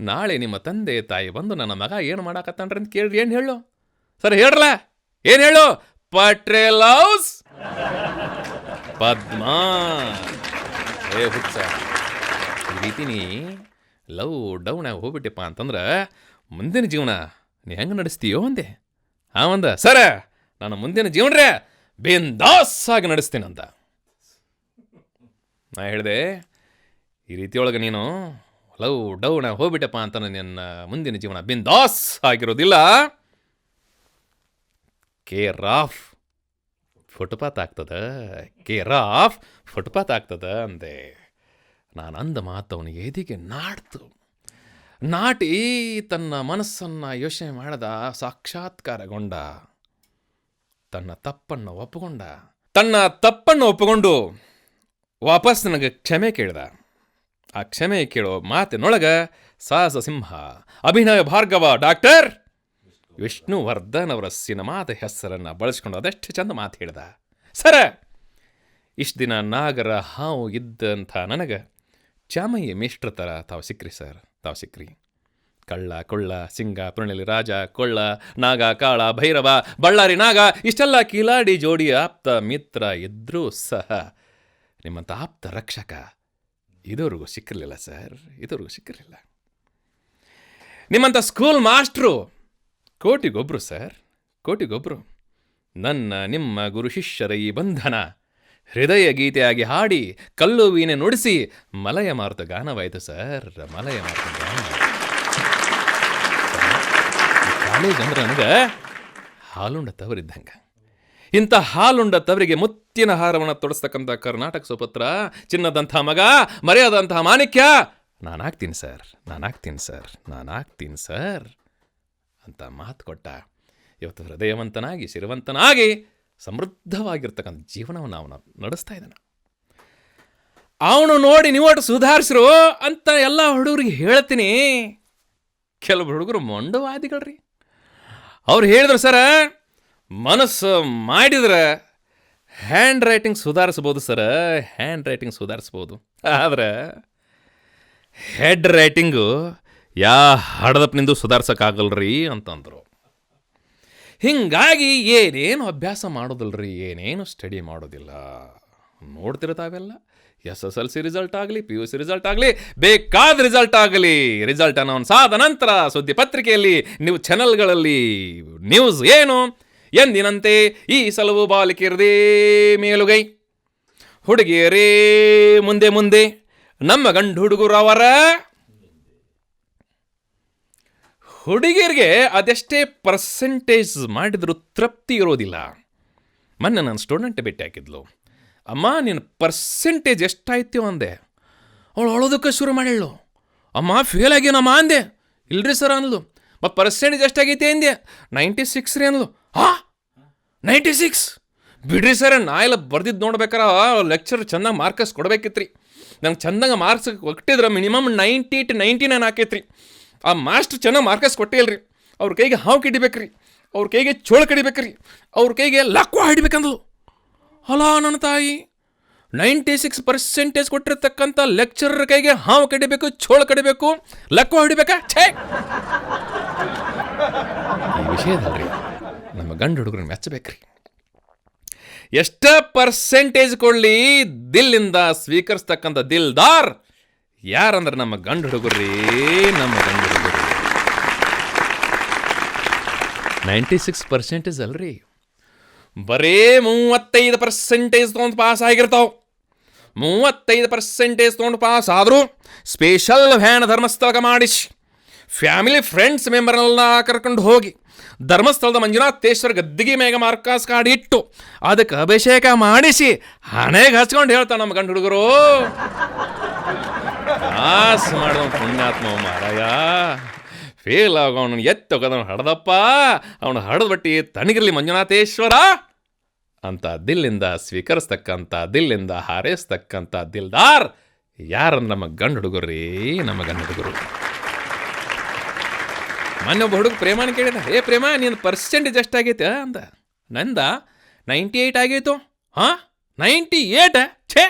ನಾಳೆ ನಿಮ್ಮ ತಂದೆ ತಾಯಿ ಬಂದು ನನ್ನ ಮಗ ಏನು ಮಾಡಾಕತ್ತಾನ್ರಿ ಅಂತ ಕೇಳ್ರಿ, ಏನು ಹೇಳು ಸರ್, ಹೇಳ್ರಲ್ಲ, ಏನು ಹೇಳು, ಪಟ್ರೆ ಲವ್ಸ್ ಪದ್ಮಾ. ಏ ಹುಚ್ಚ, ಈ ರೀತಿ ನೀ ಲವ್ ಡೌನಾಗ ಹೋಗ್ಬಿಟ್ಟಿಪ್ಪ ಅಂತಂದ್ರೆ ಮುಂದಿನ ಜೀವನ ನೀ ಹೆಂಗೆ ನಡೆಸ್ತೀಯೋ ಅಂದೆ. ಒಂದ ಸರ, ನಾನು ಮುಂದಿನ ಜೀವನ ಬಿಂದಾಸ್ ಆಗಿ ನಡೆಸ್ತೀನಂತ. ನಾ ಹೇಳಿದೆ, ಈ ರೀತಿಯೊಳಗೆ ನೀನು ಲವ್ ಡೌನ ಹೋಗ್ಬಿಟ್ಟಪ್ಪ ಅಂತ ನನ್ನ ಮುಂದಿನ ಜೀವನ ಬಿಂದಾಸ್ ಆಗಿರೋದಿಲ್ಲ, ಕೇರಾಫ್ ಫುಟ್ಪಾತ್ ಆಗ್ತದ ಅಂದೆ. ನಾನು ಅಂದ ಮಾತು ಅವನಿಗೆ ಎದಿಗೆ ನಾಟಿ ತನ್ನ ಮನಸ್ಸನ್ನು ಯೋಚನೆ ಮಾಡದ, ಸಾಕ್ಷಾತ್ಕಾರಗೊಂಡ, ತನ್ನ ತಪ್ಪನ್ನು ಒಪ್ಪಿಕೊಂಡು ವಾಪಸ್ ನನಗೆ ಕ್ಷಮೆ ಕೇಳ್ದ. ಆ ಕ್ಷಮೆ ಕೇಳೋ ಮಾತಿನೊಳಗ ಸಾಹಸ ಸಿಂಹ, ಅಭಿನಯ ಭಾರ್ಗವ, ಡಾಕ್ಟರ್ ವಿಷ್ಣುವರ್ಧನ್ ಅವರ ಸಿನಿಮಾದ ಹೆಸರನ್ನು ಬಳಸ್ಕೊಂಡು ಅದಷ್ಟು ಚಂದ ಮಾತು ಹೇಳ್ದ. ಸರ, ಇಷ್ಟು ದಿನ ನಾಗರ ಹಾವು ಇದ್ದಂಥ ನನಗೆ ಚಾಮಯ್ಯ ಮೇಷ್ಟ್ರ ಥರ ತಾವು ಸಿಕ್ಕ್ರಿ. ಕಳ್ಳ, ಕೊಳ್ಳ, ಸಿಂಗ, ಪುಣೆಲಿ ರಾಜ, ಕೊಳ್ಳ, ನಾಗ, ಕಾಳ, ಭೈರವ, ಬಳ್ಳಾರಿ ನಾಗ, ಇಷ್ಟೆಲ್ಲ ಕಿಲಾಡಿ ಜೋಡಿ ಆಪ್ತ ಮಿತ್ರ ಇದ್ರೂ ಸಹ ನಿಮ್ಮಂಥ ಆಪ್ತ ರಕ್ಷಕ ಇದುವರೆಗೂ ಸಿಕ್ಕಿರಲಿಲ್ಲ ಸರ್, ಸಿಕ್ಕಿರಲಿಲ್ಲ. ನಿಮ್ಮಂಥ ಸ್ಕೂಲ್ ಮಾಸ್ಟ್ರು ಕೋಟಿಗೊಬ್ರು ಸರ್, ಕೋಟಿಗೊಬ್ರು. ನಿಮ್ಮ ಗುರು ಶಿಷ್ಯರ ಈ ಬಂಧನ ಹೃದಯ ಗೀತೆಯಾಗಿ ಹಾಡಿ ಕಲ್ಲು ವೀಣೆ ನುಡಿಸಿ ಮಲಯ ಮಾರುತ ಗಾನವಾಯಿತು ಸರ್, ಮಲಯ ಮಾರುತ ಗಾನ. ಕಾಲೇಜ್ ಅಂದ್ರೆ ನನಗೆ ಹಾಲುಂಡ ತವರಿದ್ದಂಗೆ. ಇಂಥ ಹಾಲುಂಡ ತವರಿಗೆ ಮುತ್ತಿನ ಹಾರವನ್ನು ತೊಡಸ್ತಕ್ಕಂಥ ಕರ್ನಾಟಕ ಸುಪುತ್ರ, ಚಿನ್ನದಂಥ ಮಗ, ಮರೆಯಾದಂತಹ ಮಾಣಿಕ್ಯ ನಾನಾಗ್ತೀನಿ ಸರ್ ಅಂತ ಮಾತು ಕೊಟ್ಟ. ಇವತ್ತು ಹೃದಯವಂತನಾಗಿ, ಸಿರಿವಂತನಾಗಿ, ಸಮೃದ್ಧವಾಗಿರ್ತಕ್ಕಂಥ ಜೀವನವನ್ನು ಅವನು ನಡೆಸ್ತಾ ಇದ್ದಾನೆ. ಅವನು ನೋಡಿ ನೀವು ಒಟ್ಟು ಸುಧಾರಿಸ್ರು ಅಂತ ಎಲ್ಲ ಹುಡುಗರಿಗೆ ಹೇಳ್ತೀನಿ. ಕೆಲವು ಹುಡುಗರು ಮೊಂಡವಾದಿಗಳ್ರಿ. ಅವ್ರು ಹೇಳಿದ್ರು, ಸರ ಮನಸ್ಸು ಮಾಡಿದ್ರೆ ಹ್ಯಾಂಡ್ ರೈಟಿಂಗ್ ಸುಧಾರಿಸ್ಬೋದು ಸರ, ಹ್ಯಾಂಡ್ ರೈಟಿಂಗ್ ಸುಧಾರಿಸ್ಬೋದು. ಆದ್ರೆ ಹೆಡ್ ರೈಟಿಂಗು ಹಡದಪ್ಪನಿಂದು ಸುಧಾರ್ಸೋಕ್ಕಾಗಲ್ರಿ ಅಂತಂದರು. ಹೀಗಾಗಿ ಏನೇನು ಅಭ್ಯಾಸ ಮಾಡೋದಿಲ್ರಿ, ಏನೇನು ಸ್ಟಡಿ ಮಾಡೋದಿಲ್ಲ. ನೋಡ್ತಿರ್ತಾವೆಲ್ಲ SSLC ರಿಸಲ್ಟ್ ಆಗಲಿ, PUC ರಿಸಲ್ಟ್ ಆಗಲಿ, ಬೇಕಾದ ರಿಸಲ್ಟ್ ಆಗಲಿ, ರಿಸಲ್ಟ್ ಅನೌನ್ಸ್ ಆದ ನಂತರ ಸುದ್ದಿ ಪತ್ರಿಕೆಯಲ್ಲಿ, ನೀವು ಚಾನಲ್ಗಳಲ್ಲಿ ನ್ಯೂಸ್ ಏನು ಎಂದಿನಂತೆ ಈ ಸಲವು ಬಾಲಿಕೆಯರದೇ ಮೇಲುಗೈ, ಹುಡುಗಿಯರೇ ಮುಂದೆ ಮುಂದೆ, ನಮ್ಮ ಗಂಡು ಹುಡುಗರವರ. ಹುಡುಗಿಯರಿಗೆ ಅದೆಷ್ಟೇ ಪರ್ಸೆಂಟೇಜ್ ಮಾಡಿದರೂ ತೃಪ್ತಿ ಇರೋದಿಲ್ಲ. ಮೊನ್ನೆ ನಾನು ಸ್ಟೂಡೆಂಟ್ ಭೇಟಿ ಹಾಕಿದ್ಲು. ಅಮ್ಮ ನಿನ್ನ ಪರ್ಸೆಂಟೇಜ್ ಎಷ್ಟಾಯ್ತು ಅಂದೆ. ಅವಳು ಅಳೋದಕ್ಕೆ ಶುರು ಮಾಡಿಳು. ಅಮ್ಮ ಫೇಲ್ ಆಗ್ಯಾನಮ್ಮ ಅಂದೆ. ಇಲ್ರಿ ಸರ್ ಅಂದ್ಲು. ಮತ್ತು ಪರ್ಸೆಂಟೇಜ್ ಎಷ್ಟಾಗೈತೆ ಅಂದೆ. 96 ರೀ ಅಂದ್ಲು. 96 ಬಿಡ್ರಿ ಸರ್, ನಾ ಎಲ್ಲ ಬರ್ದಿದ್ದು ನೋಡ್ಬೇಕಾರ ಲೆಕ್ಚರ್ ಚೆನ್ನಾಗಿ ಮಾರ್ಕ್ಸ್ ಕೊಡ್ಬೇಕಿತ್ತು ರೀ. ನಂಗೆ ಚೆಂದಂಗೆ ಮಾರ್ಕ್ಸ್ ಕೊಟ್ಟಿದ್ರೆ ಮಿನಿಮಮ್ 90 to 99 ಹಾಕೈತ್ರಿ. ಆ ಮಾಸ್ಟ್ರ್ ಚೆನ್ನಾಗಿ ಮಾರ್ಕಸ್ ಕೊಟ್ಟಿಲ್ರಿ. ಅವ್ರ ಕೈಗೆ ಹಾವು ಕಡಿಬೇಕ್ರಿ, ಅವ್ರ ಕೈಗೆ ಚೋಳು ಕಡಿಬೇಕ್ರಿ, ಅವ್ರ ಕೈಗೆ ಲಕ್ವ ಹಿಡಿಬೇಕಂದ್ಲು. ಅಲ್ಲ ನನ್ನ ತಾಯಿ, 96% ಕೊಟ್ಟಿರ್ತಕ್ಕಂಥ ಲೆಕ್ಚರರ್ ಕೈಗೆ ಹಾವು ಕಡಿಬೇಕು, ಚೋಳು ಕಡಿಬೇಕು, ಲಕ್ವ ಹಿಡಿಬೇಕಾ? ಛೇ! ಈ ವಿಷಯದಲ್ರಿ ನಮ್ಮ ಗಂಡು ಹುಡುಗರನ್ನ ಮೆಚ್ಚಬೇಕ್ರಿ. ಎಷ್ಟ ಪರ್ಸೆಂಟೇಜ್ ಕೊಡಲಿ, ದಿಲ್ಲಿಂದ ಸ್ವೀಕರಿಸ್ತಕ್ಕಂಥ ದಿಲ್ದಾರ್ ಯಾರಂದ್ರೆ ನಮ್ಮ ಗಂಡು ಹುಡುಗರ್ರಿ, ನಮ್ಮ ಗಂಡು ಹುಡುಗರು. 96% ಅಲ್ರಿ, ಬರೇ 35% ತೊಗೊಂಡು ಪಾಸ್ ಆಗಿರ್ತಾವ. 35% ತೊಗೊಂಡು ಪಾಸ್ ಆದರೂ ಸ್ಪೆಷಲ್ ವ್ಯಾನ್ ಧರ್ಮಸ್ಥಳಕ್ಕೆ ಮಾಡಿಸಿ ಫ್ಯಾಮಿಲಿ ಫ್ರೆಂಡ್ಸ್ ಮೆಂಬರ್ನೆಲ್ಲ ಕರ್ಕೊಂಡು ಹೋಗಿ ಧರ್ಮಸ್ಥಳದ ಮಂಜುನಾಥೇಶ್ವರ ಗದ್ದಿಗೆ ಮೇಘ ಮಾರ್ಕಾಸ್ ಕಾರ್ಡ್ ಇಟ್ಟು ಅದಕ್ಕೆ ಅಭಿಷೇಕ ಮಾಡಿಸಿ ಹಣೆಗೆ ಹಚ್ಕೊಂಡು ಹೇಳ್ತಾನೆ ನಮ್ಮ ಗಂಡು ಹುಡುಗರು. ಪಾಸ್ ಮಾಡಿದ ಪುಣ್ಯಾತ್ಮ ಮಾರಾಯ, ಫೇಲ್ ಆಗೋ ಅವನು ಎತ್ತೋಗೋದವನು ಹಡ್ದಪ್ಪ, ಅವನು ಹಡದ ಬಟ್ಟಿ ತಣಿಗಿರ್ಲಿ ಮಂಜುನಾಥೇಶ್ವರ ಅಂತ ದಿಲ್ಲಿಂದ ಸ್ವೀಕರಿಸ್ತಕ್ಕಂಥ, ದಿಲ್ಲಿಂದ ಹಾರೈಸ್ತಕ್ಕಂಥ ದಿಲ್ದಾರ್ ಯಾರಂದ್ರೆ ನಮ್ಮ ಗಂಡು ಹುಡುಗರ್ರಿ, ನಮ್ಮ ಗಂಡು ಹುಡುಗರು. ಮೊನ್ನೆ ಒಬ್ಬ ಹುಡುಗ ಪ್ರೇಮಾನ ಕೇಳಿದ, ಏ ಪ್ರೇಮ ನಿನ್ನ ಪರ್ಸೆಂಟೇಜ್ ಎಷ್ಟಾಗೈತೆ ಅಂದ. ನಂದ 98 ಆಗೈತು. 98? ಛೇ,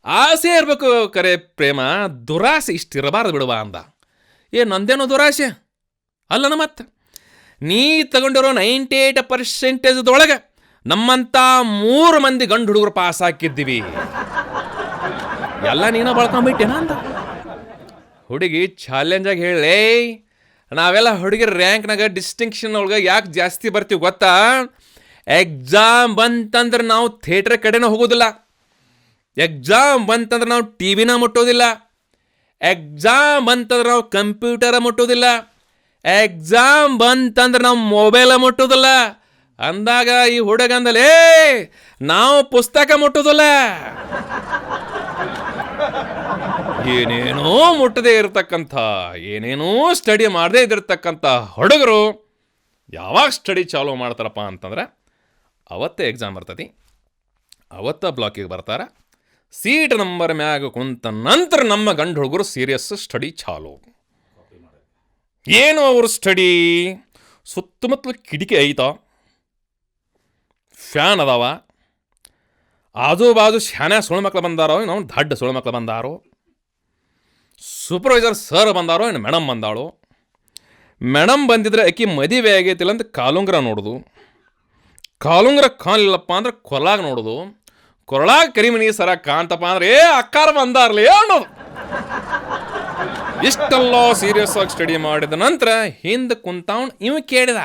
ಆಸೆ ಇರಬೇಕು ಕರೆ ಪ್ರೇಮ, ದುರಾಸೆ ಇಷ್ಟಿರಬಾರ್ದು ಬಿಡುವ ಅಂದ. ನಂದೇನೋ ದುರಾಸೆ ಅಲ್ಲನ. ಮತ್ತೆ ನೀ ತಗೊಂಡಿರೋ 98%ದೊಳಗೆ ನಮ್ಮಂಥ 3 ಮಂದಿ ಗಂಡು ಹುಡುಗರು ಪಾಸ್ ಹಾಕಿದ್ದೀವಿ, ಎಲ್ಲ ನೀನ ಬಳ್ಕೊಂಬಿಟ್ಟೇನ ಅಂದ. ಹುಡುಗಿ ಚಾಲೆಂಜಾಗಿ ಹೇಳೇ, ನಾವೆಲ್ಲ ಹುಡುಗಿರ ರ್ಯಾಂಕ್ನಾಗ ಡಿಸ್ಟಿಂಕ್ಷನ್ ಒಳಗೆ ಯಾಕೆ ಜಾಸ್ತಿ ಬರ್ತೀವಿ ಗೊತ್ತಾ? ಎಕ್ಸಾಮ್ ಬಂತಂದ್ರೆ ನಾವು ಥಿಯೇಟ್ರ್ ಕಡೆನೂ ಹೋಗೋದಿಲ್ಲ, ಎಕ್ಸಾಮ್ ಬಂತಂದ್ರೆ ನಾವು TV ಮುಟ್ಟೋದಿಲ್ಲ, ಎಕ್ಸಾಮ್ ಬಂತಂದ್ರೆ ನಾವು ಕಂಪ್ಯೂಟರ ಮುಟ್ಟೋದಿಲ್ಲ, ಎಕ್ಸಾಮ್ ಬಂತಂದ್ರೆ ನಾವು ಮೊಬೈಲ ಮುಟ್ಟೋದಿಲ್ಲ. ಅಂದಾಗ ಈ ಹುಡುಗಂದಲೇ ನಾವು ಪುಸ್ತಕ ಮುಟ್ಟೋದಿಲ್ಲ. ಏನೇನೋ ಮುಟ್ಟದೇ ಇರತಕ್ಕಂಥ, ಏನೇನೋ ಸ್ಟಡಿ ಮಾಡದೇ ಇದ್ದಿರ್ತಕ್ಕಂಥ ಹುಡುಗರು ಯಾವಾಗ ಸ್ಟಡಿ ಚಾಲೂ ಮಾಡ್ತಾರಪ್ಪ ಅಂತಂದ್ರೆ ಅವತ್ತೇ ಎಕ್ಸಾಮ್ ಬರ್ತೈತಿ, ಅವತ್ತ ಬ್ಲಾಕಿಗೆ ಬರ್ತಾರೆ. ಸೀಟ್ ನಂಬರ್ ಮ್ಯಾಗ ಕುಂತ ನಂತರ ನಮ್ಮ ಗಂಡು ಹುಡುಗರು ಸೀರಿಯಸ್ ಸ್ಟಡಿ ಚಾಲು. ಏನು ಅವ್ರ ಸ್ಟಡಿ? ಸುತ್ತಮುತ್ತಲು ಕಿಟಕಿ ಐತ, ಫ್ಯಾನ್ ಅದಾವ, ಆಜು ಬಾಜು ಶಾನೆ ಸುಳ್ಳು ಮಕ್ಳು ಬಂದಾರೋ, ಇನ್ನೂ ದಡ್ಡ ಸುಳ್ಳು ಮಕ್ಳು ಬಂದಾರೋ, ಸೂಪರ್ವೈಸರ್ ಸರ್ ಬಂದಾರೋ, ಇನ್ನು ಮೇಡಮ್ ಬಂದಾಳು. ಮೇಡಮ್ ಬಂದಿದ್ರೆ ಆಕಿ ಮದುವೆ ಆಗೈತಿಲ್ಲ ಅಂತ ಕಾಲುಂಗ್ರ ನೋಡೋದು, ಕಾಲುಂಗ್ರ ಕಾಣಲಿಲ್ಲಪ್ಪ ಅಂದ್ರೆ ಕೊಲಾಗ ನೋಡೋದು, ಕೊರಳಾಗ ಕರಿಮನಿ ಸರ ಕಾಂತಪ್ಪ ಅಂದ್ರೆ ಅಕ್ಕಾರ ಬಂದಾರ್ಲಿ ಅನ್ನೋದು. ಇಷ್ಟೆಲ್ಲ ಸೀರಿಯಸ್ ಆಗಿ ಸ್ಟಡಿ ಮಾಡಿದ ನಂತರ ಹಿಂದೆ ಕುಂತವನು ಇವ ಕೇಳಿದ,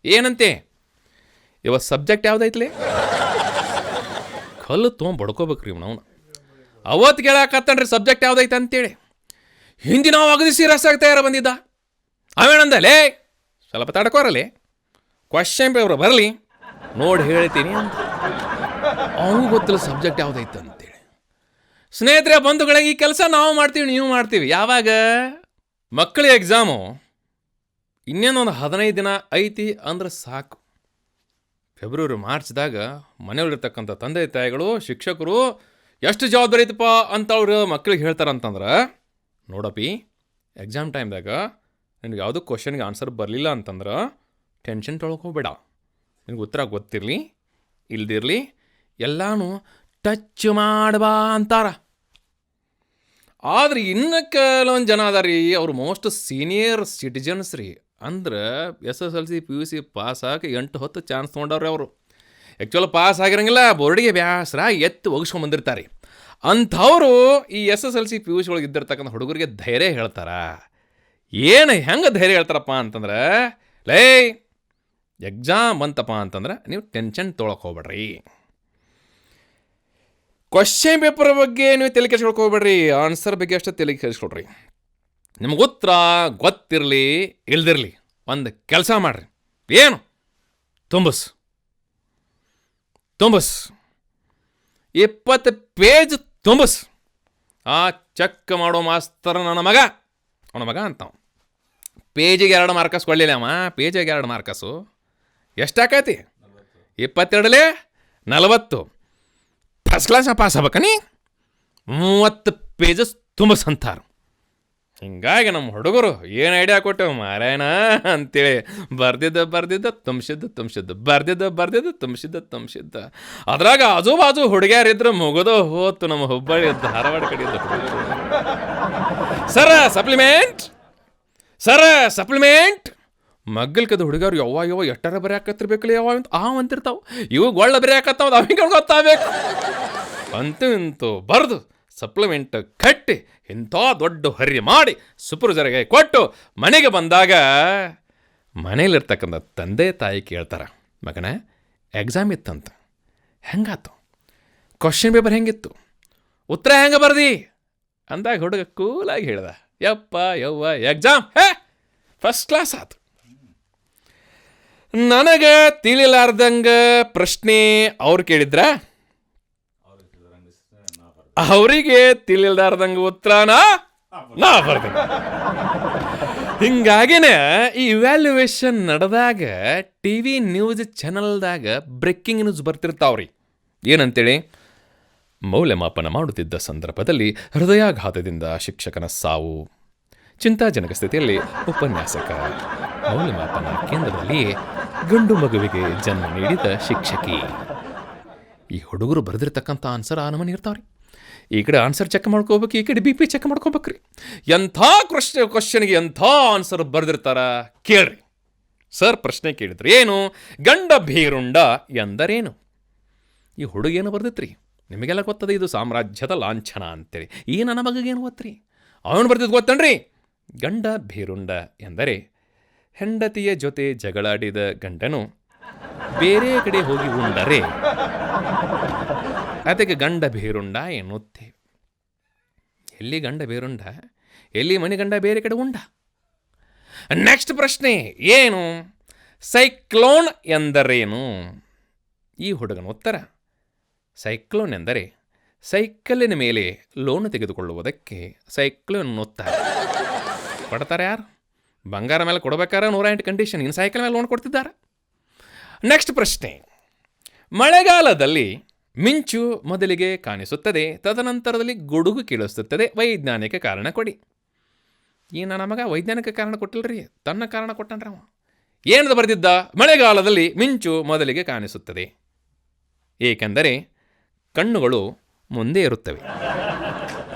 ಏನಂತೆ ಇವತ್ತು ಸಬ್ಜೆಕ್ಟ್ ಯಾವ್ದೈತ್ಲಿ? ಕಲ್ಲು ತೊಗೊಂಡು ಬಡ್ಕೋಬೇಕ್ರಿ ಇವನವನು. ಅವತ್ತು ಕೇಳಾಕತ್ತನ್ರಿ ಸಬ್ಜೆಕ್ಟ್ ಯಾವ್ದೈತೆ ಅಂತೇಳಿ. ಹಿಂದಿನ ಅಗದಿ ಸೀರಿಯಸ್ ಆಗ್ತಾ ಯಾರ ಬಂದಿದ್ದ. ಅವೇನಂದಲೇ ಸ್ವಲ್ಪ ತಡ್ಕೋರಲಿ, ಕ್ವಶನ್ ಪೇಪರ್ ಬರಲಿ ನೋಡಿ ಹೇಳ್ತೀನಿ ಅಂತ. ಅವನು ಗೊತ್ತಿಲ್ಲ ಸಬ್ಜೆಕ್ಟ್ ಯಾವ್ದೈತೆ ಅಂತೇಳಿ. ಸ್ನೇಹಿತರೆ, ಬಂಧುಗಳಿಗೆ, ಈ ಕೆಲಸ ನಾವು ಮಾಡ್ತೀವಿ, ನೀವು ಮಾಡ್ತೀವಿ. ಯಾವಾಗ ಮಕ್ಕಳ ಎಕ್ಸಾಮು ಇನ್ನೇನೊಂದು 15 ದಿನ ಐತಿ ಅಂದ್ರೆ ಸಾಕು. ಫೆಬ್ರವರಿ ಮಾರ್ಚ್ದಾಗ ಮನೆಯಲ್ಲಿರ್ತಕ್ಕಂಥ ತಂದೆ ತಾಯಿಗಳು, ಶಿಕ್ಷಕರು ಎಷ್ಟು ಜವಾಬ್ದಾರಿ ಐತಪ್ಪ ಅಂತ ಅವ್ರು ಮಕ್ಳಿಗೆ ಹೇಳ್ತಾರಂತಂದ್ರೆ, ನೋಡಪ್ಪಿ ಎಕ್ಸಾಮ್ ಟೈಮ್ದಾಗ ನಿನಗೆ ಯಾವುದೋ ಕ್ವಶನ್ಗೆ ಆನ್ಸರ್ ಬರಲಿಲ್ಲ ಅಂತಂದ್ರೆ ಟೆನ್ಷನ್ ತೊಳ್ಕೊಬೇಡ. ನಿನಗೆ ಉತ್ತರ ಗೊತ್ತಿರಲಿ ಇಲ್ದಿರಲಿ ಎಲ್ಲನೂ ಟಚ್ ಮಾಡಬಾ ಅಂತಾರ. ಆದ್ರೆ ಇನ್ನು ಕೆಲವೊಂದು ಜನ ಅದ ರೀ, ಅವ್ರು ಮೋಸ್ಟ್ ಸೀನಿಯರ್ ಸಿಟಿಜನ್ಸ್ ರೀ. ಅಂದ್ರೆ SSLC PUC ಪಾಸ್ ಆಗಿ 8-10 ಚಾನ್ಸ್ ತೊಗೊಂಡವ್ರಿ ಅವರು. ಆ್ಯಕ್ಚುಲಿ ಪಾಸ್ ಆಗಿರಂಗಿಲ್ಲ, ಬೋರ್ಡಿಗೆ ಬ್ಯಾಸರ ಎತ್ತು ಒಗಿಸ್ಕೊಂಬಂದಿರ್ತಾರೆ. ಅಂಥವರು ಈ SSLC PUC ಒಳಗೆ ಇದ್ದಿರ್ತಕ್ಕಂಥ ಹುಡುಗರಿಗೆ ಧೈರ್ಯ ಹೇಳ್ತಾರ. ಹೆಂಗೆ ಧೈರ್ಯ ಹೇಳ್ತಾರಪ್ಪ ಅಂತಂದ್ರೆ, ಲೇ ಎಕ್ಸಾಮ್ ಬಂತಪ್ಪ ಅಂತಂದ್ರೆ ನೀವು ಟೆನ್ಷನ್ ತೊಗೊಳಕ್ಕೆ ಹೋಗ್ಬೇಡ್ರಿ, ಕ್ವಶನ್ ಪೇಪರ್ ಬಗ್ಗೆ ನೀವು ತಲೆ ಕೆಡಿಸ್ಕೊಳಕ್ಕೆ ಹೋಗ್ಬೇಡ್ರಿ, ಆನ್ಸರ್ ಬಗ್ಗೆ ಅಷ್ಟೇ ತಲೆ ಕೆಡಿಸ್ಕೊಳ್ರಿ. ನಿಮ್ಗೆ ಉತ್ತರ ಗೊತ್ತಿರಲಿ ಇಲ್ದಿರಲಿ ಒಂದು ಕೆಲಸ ಮಾಡಿರಿ, ಏನು ತುಂಬಿಸ್ 20 ಪೇಜ್ ತುಂಬಿಸ್. ಆ ಚೆಕ್ ಮಾಡೋ ಮಾಸ್ತರ್ ನನ್ನ ಮಗ ಅಂತಾವ. ಪೇಜಿಗೆ 2 ಮಾರ್ಕಸ್ ಕೊಡಲಿಲ್ಲ ಅವ, ಪೇಜಿಗೆ 2 ಮಾರ್ಕಸ್ಸು ಎಷ್ಟಾಕೈತಿ? 22 40. ಫಸ್ಟ್ ಕ್ಲಾಸ್ ಪಾಸ್ ಆಗ್ಬೇಕನಿ 30 ಪೇಜಸ್ ತುಂಬಿಸ್ ಅಂತಾರೆ. ಹಿಂಗಾಗಿ ನಮ್ಮ ಹುಡುಗರು ಏನು ಐಡಿಯಾ ಕೊಟ್ಟೆವು ಮಾರಾಯಣ ಅಂತೇಳಿ ಬರ್ದಿದ್ದ ತುಂಬಿಸಿದ್ದ. ಅದ್ರಾಗ ಆಜು ಬಾಜು ಹುಡುಗ್ಯಾರಿದ್ರೆ ಮುಗಿದೋ ಹೋತು ನಮ್ಮ ಹುಬ್ಬಳ್ಳಿ ಧಾರವಾಡ ಕಡೆಯಿಂದ ಹುಡುಗರು. ಸರ ಸಪ್ಲಿಮೆಂಟ್ ಮಗ್ಗಲ್ಕದ ಹುಡುಗರು ಯವ್ವ ಎಷ್ಟರ ಬರೀ ಹಾಕತ್ತಿರ್ಬೇಕಲ್ಲ ಯಾವ ಅಂತ ಅಂತಿರ್ತಾವೆ. ಇವು ಗೊಳ್ಳ ಬರೀ ಹಾಕತ್ತಾವ, ಅವಿಗೆ ಗೊತ್ತಾಗಬೇಕು ಅಂತೂ ಇಂತೂ ಬರ್ದು ಸಪ್ಲಿಮೆಂಟ್ ಕಟ್ಟಿ ಇಂಥ ದೊಡ್ಡ ಹರಿ ಮಾಡಿ ಸುಪುರುಜರಿಗೆ ಕೊಟ್ಟು ಮನೆಗೆ ಬಂದಾಗ ಮನೇಲಿರ್ತಕ್ಕಂಥ ತಂದೆ ತಾಯಿ ಕೇಳ್ತಾರೆ, ಮಗನ ಎಕ್ಸಾಮ್ ಇತ್ತಂತ, ಹೆಂಗಾತು? ಕ್ವಶನ್ ಪೇಪರ್ ಹೆಂಗಿತ್ತು? ಉತ್ತರ ಹೆಂಗೆ ಬರ್ದಿ ಅಂದಾಗ ಹುಡುಗ ಕೂಲಾಗಿ ಹೇಳ್ದ, ಯವ್ವ ಎಕ್ಸಾಮ್ ಫಸ್ಟ್ ಕ್ಲಾಸ್ ಆತು. ನನಗೆ ತಿಳಿಲಾರ್ದಂಗೆ ಪ್ರಶ್ನೆ ಅವ್ರು ಕೇಳಿದ್ರ, ಅವರಿಗೆ ತಿಳಿಲಾರ್ದಂಗೆ ಉತ್ತರನ ನಾ ಬರ್ತೀನಿ. ಹಿಂಗಾಗಿನೇ ಈ ಇವ್ಯಾಲ್ಯುವೇಷನ್ ನಡೆದಾಗ TV ನ್ಯೂಸ್ ಚಾನಲ್ದಾಗ ಬ್ರೇಕಿಂಗ್ ನ್ಯೂಸ್ ಬರ್ತಿರ್ತಾವ್ರಿ. ಏನಂತೇಳಿ, ಮೌಲ್ಯಮಾಪನ ಮಾಡುತ್ತಿದ್ದ ಸಂದರ್ಭದಲ್ಲಿ ಹೃದಯಾಘಾತದಿಂದ ಶಿಕ್ಷಕನ ಸಾವು, ಚಿಂತಾಜನಕ ಸ್ಥಿತಿಯಲ್ಲಿ ಉಪನ್ಯಾಸಕ, ಮೌಲ್ಯಮಾಪನ ಕೇಂದ್ರದಲ್ಲಿ ಗಂಡು ಮಗುವಿಗೆ ಜನ್ಮ ನೀಡಿದ ಶಿಕ್ಷಕಿ. ಈ ಹುಡುಗರು ಬರೆದಿರ್ತಕ್ಕಂಥ ಆನ್ಸರ್ ಆ ನಮೂನಿ ಇರ್ತಾವ್ರಿ. ಈ ಕಡೆ ಆನ್ಸರ್ ಚೆಕ್ ಮಾಡ್ಕೋಬೇಕು, ಈ ಕಡೆ BP ಚೆಕ್ ಮಾಡ್ಕೋಬೇಕ್ರಿ. ಎಂಥ ಕ್ವಶನ್ಗೆ ಎಂಥ ಆನ್ಸರ್ ಬರೆದಿರ್ತಾರ ಕೇಳ್ರಿ. ಸರ್ ಪ್ರಶ್ನೆ ಕೇಳಿದ್ರಿ, ಏನು ಗಂಡ ಭೀರುಂಡ ಎಂದರೇನು? ಈ ಹುಡುಗೇನು ಬರ್ದಿತ್ರಿ? ನಿಮಗೆಲ್ಲ ಗೊತ್ತದೆ, ಇದು ಸಾಮ್ರಾಜ್ಯದ ಲಾಂಛನ ಅಂತೇಳಿ. ಈ ನನ್ನ ಮಗಗೇನು ಗೊತ್ತ್ರಿ? ಅವನು ಬರ್ದಿದ್ದು ಗೊತ್ತನ್ರಿ, ಗಂಡ ಭೀರುಂಡ ಎಂದರೆ ಹೆಂಡತಿಯ ಜೊತೆ ಜಗಳಾಡಿದ ಗಂಡನು ಬೇರೆ ಕಡೆ ಹೋಗಿ ಉಂಡರೆ ಅದಕ್ಕೆ ಗಂಡ ಭೀರುಂಡ ಎನ್ನುತ್ತೇವೆ. ಎಲ್ಲಿ ಗಂಡ ಭೀರುಂಡ, ಎಲ್ಲಿ ಮನೆ ಗಂಡ ಬೇರೆ ಕಡೆ ಉಂಡ. ನೆಕ್ಸ್ಟ್ ಪ್ರಶ್ನೆ ಏನು, ಸೈಕ್ಲೋನ್ ಎಂದರೇನು? ಈ ಹುಡುಗನ ಉತ್ತರ, ಸೈಕ್ಲೋನ್ ಎಂದರೆ ಸೈಕಲ್ಲಿನ ಮೇಲೆ ಲೋನ್ ತೆಗೆದುಕೊಳ್ಳುವುದಕ್ಕೆ ಸೈಕ್ಲೋನ್ ಅನ್ನುತ್ತಾರೆ. ಕೊಡ್ತಾರೆ ಯಾರು? ಬಂಗಾರ ಮೇಲೆ ಕೊಡಬೇಕಾದ್ರೆ 108 ಕಂಡೀಷನ್, ಇನ್ನು ಸೈಕಲ್ ಮೇಲೆ ಲೋನ್ ಕೊಡ್ತಿದ್ದಾರೆ. ನೆಕ್ಸ್ಟ್ ಪ್ರಶ್ನೆ, ಮಳೆಗಾಲದಲ್ಲಿ ಮಿಂಚು ಮೊದಲಿಗೆ ಕಾಣಿಸುತ್ತದೆ, ತದನಂತರದಲ್ಲಿ ಗುಡುಗು ಕೇಳಿಸುತ್ತದೆ, ವೈಜ್ಞಾನಿಕ ಕಾರಣ ಕೊಡಿ. ಈ ನನ್ನ ಮಗ ವೈಜ್ಞಾನಿಕ ಕಾರಣ ಕೊಟ್ಟಿಲ್ರಿ, ತನ್ನ ಕಾರಣ ಕೊಟ್ಟನ್ರಿ ಅವ. ಏನದು ಬರೆದಿದ್ದ? ಮಳೆಗಾಲದಲ್ಲಿ ಮಿಂಚು ಮೊದಲಿಗೆ ಕಾಣಿಸುತ್ತದೆ ಏಕೆಂದರೆ ಕಣ್ಣುಗಳು ಮುಂದೆ ಇರುತ್ತವೆ,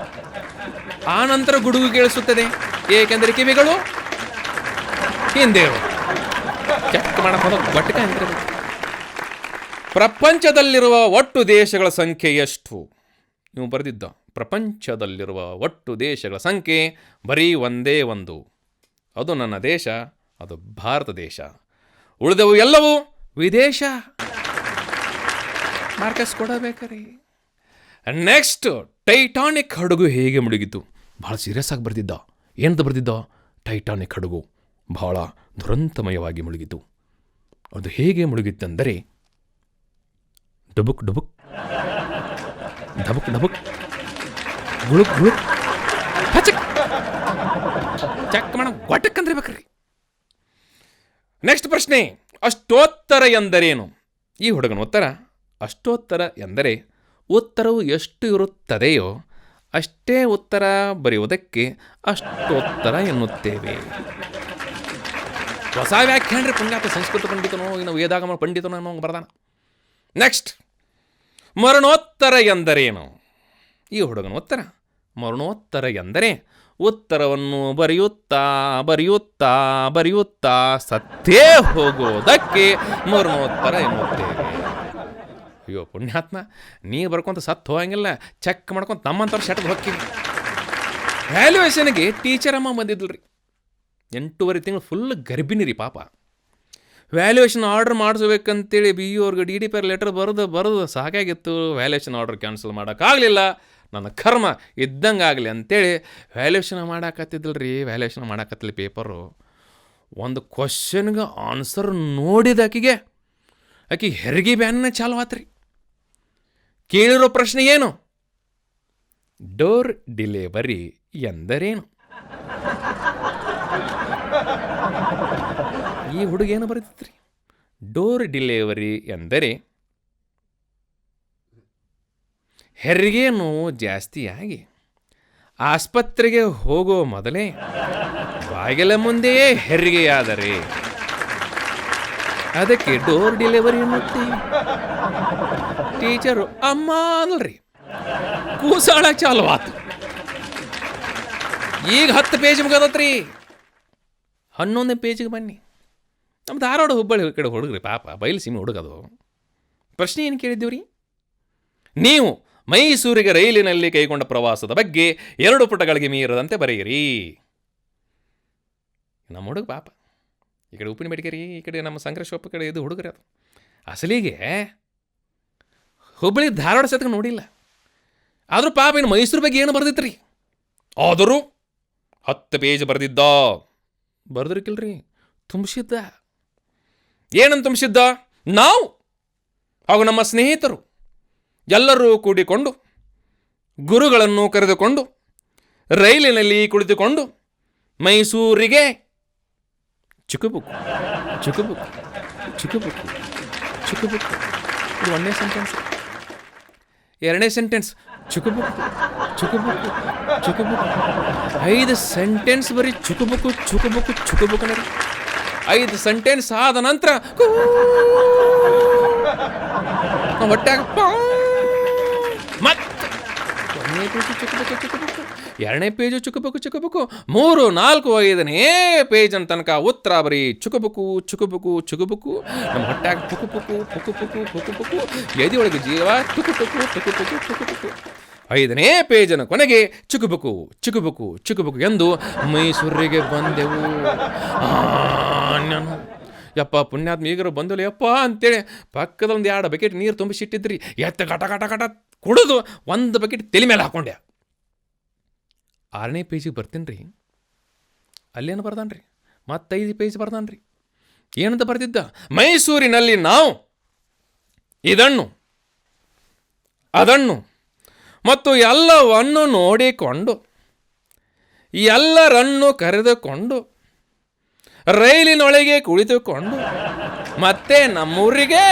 ಆ ನಂತರ ಗುಡುಗು ಕೇಳಿಸುತ್ತದೆ ಏಕೆಂದರೆ ಕಿವಿಗಳು ಹಿಂದೆ ಇರುತ್ತವೆ. ಚೆಕ್ ಮಾಡಕ್ಕೆ ಬಟ್ಟಕ ಅಂತ. ಪ್ರಪಂಚದಲ್ಲಿರುವ ಒಟ್ಟು ದೇಶಗಳ ಸಂಖ್ಯೆ ಎಷ್ಟು? ನೀವು ಬರೆದಿದ್ದ ಪ್ರಪಂಚದಲ್ಲಿರುವ ಒಟ್ಟು ದೇಶಗಳ ಸಂಖ್ಯೆ ಬರೀ ಒಂದೇ ಒಂದು, ಅದು ನನ್ನ ದೇಶ, ಅದು ಭಾರತ ದೇಶ. ಉಳಿದವು ಎಲ್ಲವೂ ವಿದೇಶ. ಮಾರ್ಕಸ್ ಕೊಡಬೇಕ್ರಿ. ನೆಕ್ಸ್ಟ್, ಟೈಟಾನಿಕ್ ಹಡಗು ಹೇಗೆ ಮುಳುಗಿತು? ಭಾಳ ಸೀರಿಯಸ್ ಆಗಿ ಬರೆದಿದ್ದ. ಏನಂತ ಬರೆದಿದ್ದ? ಟೈಟಾನಿಕ್ ಹಡಗು ಬಹಳ ದುರಂತಮಯವಾಗಿ ಮುಳುಗಿತು. ಅದು ಹೇಗೆ ಮುಳುಗಿತ್ತೆಂದರೆ ಡುಬುಕ್ ಡುಬುಕ್ ಧಬುಕ್ ಧಬುಕ್ ಗುಳುಕ್ ಗುಳುಕ್ ಹಚಕ್ ಚೆಕ್ ಮಾಡ ಗೊಟ್ಟಕ್ ಅಂದಿರ್ಬೇಕ್ರಿ. ನೆಕ್ಸ್ಟ್ ಪ್ರಶ್ನೆ, ಅಷ್ಟೋತ್ತರ ಎಂದರೇನು? ಈ ಹುಡುಗನ ಉತ್ತರ, ಅಷ್ಟೋತ್ತರ ಎಂದರೆ ಉತ್ತರವು ಎಷ್ಟು ಇರುತ್ತದೆಯೋ ಅಷ್ಟೇ ಉತ್ತರ ಬರೆಯುವುದಕ್ಕೆ ಅಷ್ಟು ಉತ್ತರ ಎನ್ನುತ್ತೇವೆ. ಹೊಸ ವ್ಯಾಖ್ಯಾನ ರೀ ಪುಣ್ಯಾತ, ಸಂಸ್ಕೃತ ಪಂಡಿತನೋ ಇನ್ನು ವೇದಾಗಮ ಪಂಡಿತನೋ ಅನ್ನೋ ಬರ್ದಾನ. ನೆಕ್ಸ್ಟ್, ಮರಣೋತ್ತರ ಎಂದರೇನು? ಈ ಹುಡುಗನ ಉತ್ತರ, ಮರಣೋತ್ತರ ಎಂದರೆ ಉತ್ತರವನ್ನು ಬರೆಯುತ್ತಾ ಬರೆಯುತ್ತಾ ಬರೆಯುತ್ತಾ ಸತ್ತೇ ಹೋಗೋದಕ್ಕೆ ಮರಣೋತ್ತರ ಎನ್ನುತ್ತೇವೆ. ಅಯ್ಯೋ ಪುಣ್ಯಾತ್ಮ, ನೀ ಬರ್ಕೊಂತ ಸತ್ತು ಹೋಗಂಗಿಲ್ಲ, ಚೆಕ್ ಮಾಡ್ಕೊಂತ ನಮ್ಮಂಥವ್ರು ಶೆಟ್ದು ಹೋಗ್ತೀವಿ. ವ್ಯಾಲ್ಯೂಯೇಷನ್ಗೆ ಟೀಚರ್ ಅಮ್ಮ ಬಂದಿದ್ಲು ರೀ, 8.5 ತಿಂಗಳು ಫುಲ್ ಗರ್ಭಿಣಿ ರೀ ಪಾಪ. ವ್ಯಾಲ್ಯೂಯೇಷನ್ ಆರ್ಡ್ರ್ ಮಾಡಿಸ್ಬೇಕಂತೇಳಿ BE ಅವ್ರಿಗೆ DDP ಲೆಟರ್ ಬರೆದು ಸಾಕಾಗಿತ್ತು. ವ್ಯಾಲ್ಯೂಯೇಷನ್ ಆರ್ಡ್ರ್ ಕ್ಯಾನ್ಸಲ್ ಮಾಡೋಕ್ಕಾಗಲಿಲ್ಲ. ನನ್ನ ಕರ್ಮ ಇದ್ದಂಗೆ ಆಗಲಿ ಅಂತೇಳಿ ವ್ಯಾಲ್ಯೂಯೇಷನ್ ಮಾಡಾಕತ್ತಿದ್ದಿಲ್ಲ ರೀ. ವ್ಯಾಲ್ಯೂಯೇಷನ್ ಮಾಡಾಕತ್ತಿಲ್ಲ ಪೇಪರು. ಒಂದು ಕ್ವಶನ್ಗೆ ಆನ್ಸರ್ ನೋಡಿದಾಕಿಗೆ ಆಕೆ ಹೆರಿಗೆ ಬ್ಯಾನ್ನ ಚಾಲು ಆತ್ರಿ. ಕೇಳಿರೋ ಪ್ರಶ್ನೆ ಏನು? ಡೋರ್ ಡೆಲಿವರಿ ಎಂದರೇನು? ಈ ಹುಡುಗೇನು ಬರೀತಿತ್ರಿ? ಡೋರ್ ಡೆಲಿವರಿ ಎಂದರೆ ಹೆರಿಗೆ ನೋವು ಜಾಸ್ತಿಯಾಗಿ ಆಸ್ಪತ್ರೆಗೆ ಹೋಗೋ ಮೊದಲೇ ಬಾಗಿಲ ಮುಂದೆಯೇ ಹೆರಿಗೆಯಾದರೆ ಅದಕ್ಕೆ ಡೋರ್ ಡೆಲಿವರಿ ಅನ್ನುತ್ತೆ. ಟೀಚರು ಅಮ್ಮ ಅಲ್ರಿ, ಕೂಸಾಳ ಚಾಲು ಆತು. ಈಗ 10 ಪೇಜ್ ಮುಗದತ್ರಿ, 11ನೇ ಪೇಜಿಗೆ ಬನ್ನಿ. ನಮ್ಮ ಧಾರವಾಡ ಹುಬ್ಬಳ್ಳಿ ಕಡೆ ಹುಡುಗ್ರಿ ಪಾಪ, ಬಯಲುಸೀಮೆ ಹುಡುಗದು. ಪ್ರಶ್ನೆ ಏನು ಕೇಳಿದ್ದೀವ್ರಿ? ನೀವು ಮೈಸೂರಿಗೆ ರೈಲಿನಲ್ಲಿ ಕೈಗೊಂಡ ಪ್ರವಾಸದ ಬಗ್ಗೆ 2 ಪುಟಗಳಿಗೆ ಮೀರದಂತೆ ಬರೆಯಿರಿ. ನಮ್ಮ ಹುಡುಗ ಪಾಪ, ಈ ಕಡೆ ಉಪ್ಪಿನ ಬೇಡಿಕೆರಿ, ಈ ಕಡೆ ನಮ್ಮ ಸಂಕ್ರೇಶ್ವಪ್ಪ ಕಡೆ ಇದು ಹುಡುಗರಿ. ಅದು ಅಸಲಿಗೆ ಹುಬ್ಬಳ್ಳಿ ಧಾರವಾಡ ಸತ್ಗೆ ನೋಡಿಲ್ಲ. ಆದರೂ ಪಾಪ ಇನ್ನು ಮೈಸೂರು ಬಗ್ಗೆ ಏನು ಬರ್ದಿತ್ರಿ? ಆದರೂ 10 ಪೇಜ್ ಬರೆದಿದ್ದ. ಬರ್ದಿರ್ಕಿಲ್ರಿ, ತುಂಬಿಸಿದ್ದ. ಏನಂತ ತುಂಬಿಸಿದ್ದ? ನಾವು ಹಾಗೂ ನಮ್ಮ ಸ್ನೇಹಿತರು ಎಲ್ಲರೂ ಕೂಡಿಕೊಂಡು ಗುರುಗಳನ್ನು ಕರೆದುಕೊಂಡು ರೈಲಿನಲ್ಲಿ ಕುಳಿತುಕೊಂಡು ಮೈಸೂರಿಗೆ ಚುಕುಬುಕು ಚುಕುಬುಕು ಚುಕುಬುಕು ಚುಕುಬುಕು. ಇದು 1ನೇ ಸೆಂಟೆನ್ಸ್. 2ನೇ ಸೆಂಟೆನ್ಸ್ ಚುಕುಬುಕು ಚುಕುಬುಕು ಚುಕುಬುಕು. 5 ಸೆಂಟೆನ್ಸ್ ಬರೀ ಚುಕುಬುಕು ಚುಕುಬುಕು ಚುಕುಬುಕು ನರಿ. 5 ಸೆಂಟೆನ್ಸ್ ಆದ ನಂತರ ಹೊಟ್ಟಾಗ ಮತ್ತೆ 1ನೇ ಪೇಜು ಚುಕುಬುಕು ಚುಕುಬುಕು, 2ನೇ ಪೇಜು ಚುಕುಬುಕು ಚುಕುಬುಕು, 3, 4, 5ನೇ ಪೇಜನ್ ತನಕ ಉತ್ತರ ಬರೀ ಚುಕುಬುಕು ಚುಕುಬುಕು ಚುಕುಬುಕು. ನಮ್ಮ ಹೊಟ್ಟಾಗ ಪುಕು ಪುಕು ಪುಕು ಪುಕು ಪುಕು ಪುಕು, ಎದೆಯೊಳಗೆ ಜೀವ ತುಕು ತುಕು ತುಕು ತುಕು ತುಕು ತುಕು. 5ನೇ ಪೇಜನ ಕೊನೆಗೆ ಚುಕುಬುಕು ಚುಕುಬುಕು ಚುಕುಬುಕು ಎಂದು ಮೈಸೂರಿಗೆ ಬಂದೆವು. ನಾನು ಯಪ್ಪ ಪುಣ್ಯಾತ್ಮ ಈಗರು ಬಂದಳು ಯಪ್ಪ ಅಂತೇಳಿ ಪಕ್ಕದೊಂದು 2 ಬಕೆಟ್ ನೀರು ತುಂಬಿಸಿಟ್ಟಿದ್ರಿ. ಎತ್ತ ಕಟ ಕಟ ಕಟ ಕುಡಿದು 1 ಬಕೆಟ್ ತಲೆ ಮೇಲೆ ಹಾಕೊಂಡೆ. 6ನೇ ಪೇಜಿಗೆ ಬರ್ತೀನಿ ರೀ, ಅಲ್ಲೇನು ಬರ್ದಾನ್ರಿ? ಮತ್ತೆ 5 ಪೇಜ್ ಬರ್ದಾನ್ರಿ. ಏನಂತ ಬರ್ತಿದ್ದ? ಮೈಸೂರಿನಲ್ಲಿ ನಾವು ಇದನ್ನು ಅದನ್ನು ಮತ್ತು ಎಲ್ಲವನ್ನು ನೋಡಿಕೊಂಡು ಎಲ್ಲರನ್ನು ಕರೆದುಕೊಂಡು ರೈಲಿನೊಳಗೆ ಕುಳಿತುಕೊಂಡು ಮತ್ತೆ ನಮ್ಮೂರಿಗೆ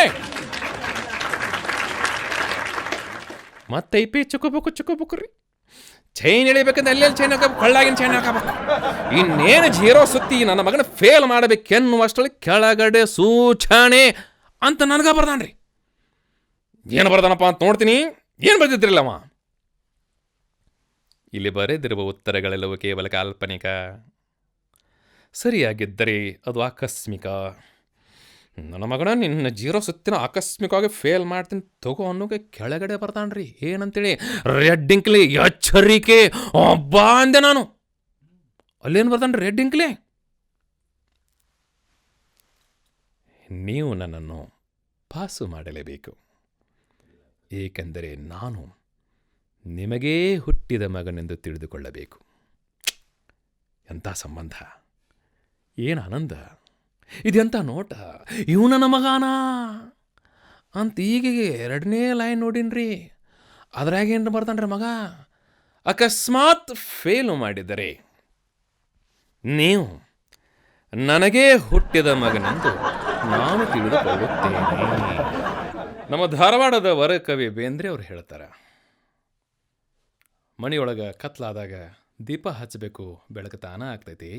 ಮತ್ತೆ ಐಪಿ ಚುಕುಬುಕು ಚುಕುಬುಕು ರೀ. ಚೈನ್ ಎಳಿಬೇಕಂದ್ರೆ ಎಲ್ಲೆಲ್ಲಿ ಚೈನ್ ಹಾಕಬೇಕು, ಕೊಳ್ಳಾಗಿನ ಚೈನ್ ಹಾಕಬೇಕು. ಇನ್ನೇನು 0 ಸುತ್ತಿ ನನ್ನ ಮಗನ ಫೇಲ್ ಮಾಡಬೇಕೆನ್ನುವಷ್ಟರಲ್ಲಿ ಕೆಳಗಡೆ ಸೂಚನೆ ಅಂತ ನನಗೆ ಬರ್ದಾನ್ರಿ. ಏನು ಬರ್ದಾನಪ್ಪ ಅಂತ ನೋಡ್ತೀನಿ. ಏನು ಬರ್ದಿದ್ರಿಲ್ಲಮ್ಮ? ಇಲ್ಲಿ ಬರೆದಿರುವ ಉತ್ತರಗಳೆಲ್ಲವೂ ಕೇವಲ ಕಾಲ್ಪನಿಕ. ಸರಿಯಾಗಿದ್ದರೆ ಅದು ಆಕಸ್ಮಿಕ. ನನ್ನ ಮಗನ ನಿನ್ನ 0 ಸುತ್ತಿನ ಆಕಸ್ಮಿಕವಾಗಿ ಫೇಲ್ ಮಾಡ್ತೀನಿ ತಗೋ ಅನ್ನೋಕೆ ಕೆಳಗಡೆ ಬರ್ತಾನ್ರಿ. ಏನಂತೇಳಿ? ರೆಡ್ ಇಂಕ್ಲಿ ಎಚ್ಚರಿಕೆ ಒಬ್ಬ ಅಂದೆ ನಾನು. ಅಲ್ಲೇನು ಬರ್ತಾನ್ರಿ? ರೆಡ್ ಇಂಕ್ಲಿ. ನೀವು ನನ್ನನ್ನು ಪಾಸು ಮಾಡಲೇಬೇಕು, ಏಕೆಂದರೆ ನಾನು ನಿಮಗೇ ಹುಟ್ಟಿದ ಮಗನೆಂದು ತಿಳಿದುಕೊಳ್ಳಬೇಕು. ಎಂಥ ಸಂಬಂಧ, ಏನು ಆನಂದ, ಇದೆಂಥ ನೋಟ. ಇವು ನನ್ನ ಮಗಾನ ಅಂತ ಈಗ 2ನೇ ಲೈನ್ ನೋಡಿನ್ರಿ. ಅದ್ರಾಗೇನು ಬರ್ತಾನ್ರಿ ಮಗ? ಅಕಸ್ಮಾತ್ ಫೇಲು ಮಾಡಿದರೆ ನೀವು ನನಗೇ ಹುಟ್ಟಿದ ಮಗನೆಂದು ನಾನು ತಿಳಿದುಕೊಳ್ಳುತ್ತೇನೆ. ನಮ್ಮ ಧಾರವಾಡದ ವರಕವಿ ಬೇಂದ್ರೆ ಅವರು ಹೇಳ್ತಾರೆ, ಮನೆಯೊಳಗೆ ಕತ್ಲಾದಾಗ ದೀಪ ಹಚ್ಚಬೇಕು, ಬೆಳಕು ತಾನ ಆಗ್ತೈತಿ.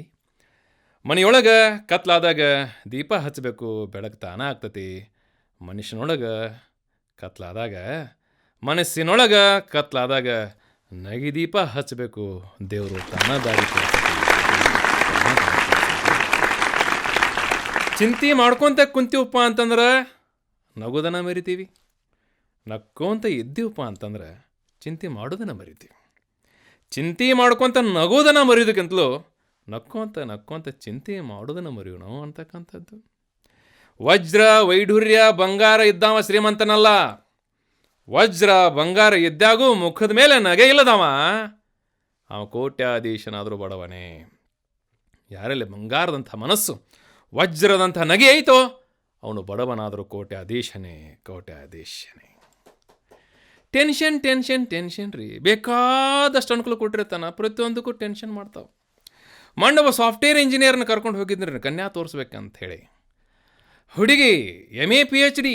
ಮನೆಯೊಳಗೆ ಕತ್ಲಾದಾಗ ದೀಪ ಹಚ್ಚಬೇಕು, ಬೆಳಕು ತಾನ ಆಗ್ತೈತಿ. ಮನುಷ್ಯನೊಳಗೆ ಕತ್ಲಾದಾಗ, ಮನಸ್ಸಿನೊಳಗೆ ಕತ್ಲಾದಾಗ ನಗಿ ದೀಪ ಹಚ್ಚಬೇಕು, ದೇವರು ತಾನ ದಾರಿ ತೋರಿಸ್ತೈತಿ. ಚಿಂತೆ ಮಾಡ್ಕೊತ ಕುಂತೀವಪ್ಪ ಅಂತಂದ್ರೆ ನಗೋದನ್ನ ಮರಿತೀವಿ, ನಕ್ಕೋಂತ ಇದ್ದೀವಪ್ಪ ಅಂತಂದ್ರೆ ಚಿಂತೆ ಮಾಡೋದನ್ನ ಮರಿತೀವಿ. ಚಿಂತೆ ಮಾಡ್ಕೊತ ನಗೋದನ್ನ ಮರೆಯೋದಕ್ಕಿಂತಲೂ ನಕ್ಕೊಂತ ಚಿಂತೆ ಮಾಡೋದನ್ನ ಮರೆಯೋಣ ಅಂತಕ್ಕಂಥದ್ದು. ವಜ್ರ ವೈಢೂರ್ಯ ಬಂಗಾರ ಇದ್ದಾವ ಶ್ರೀಮಂತನಲ್ಲ. ವಜ್ರ ಬಂಗಾರ ಇದ್ದಾಗೂ ಮುಖದ ಮೇಲೆ ನಗೆ ಇಲ್ಲದವ ಅವ ಕೋಟ್ಯಾಧೀಶನಾದರೂ ಬಡವನೇ. ಯಾರಲ್ಲಿ ಬಂಗಾರದಂಥ ಮನಸ್ಸು, ವಜ್ರದಂಥ ನಗೆ ಐತೋ ಅವನು ಬಡವನಾದರೂ ಕೋಟ್ಯಾಧೀಶನೇ. ಟೆನ್ಷನ್ ಟೆನ್ಷನ್ ಟೆನ್ಷನ್ ರೀ, ಬೇಕಾದಷ್ಟು ಅನುಕೂಲ ಕೊಟ್ಟಿರ್ತಾನೆ, ಪ್ರತಿಯೊಂದಕ್ಕೂ ಟೆನ್ಷನ್ ಮಾಡ್ತಾವೆ. ಮಂಡವ ಸಾಫ್ಟ್ವೇರ್ ಇಂಜಿನಿಯರ್ನ ಕರ್ಕೊಂಡು ಹೋಗಿದ್ರಿ ಕನ್ಯಾ ತೋರಿಸ್ಬೇಕಂತ ಹೇಳಿ. ಹುಡುಗಿ MA PhD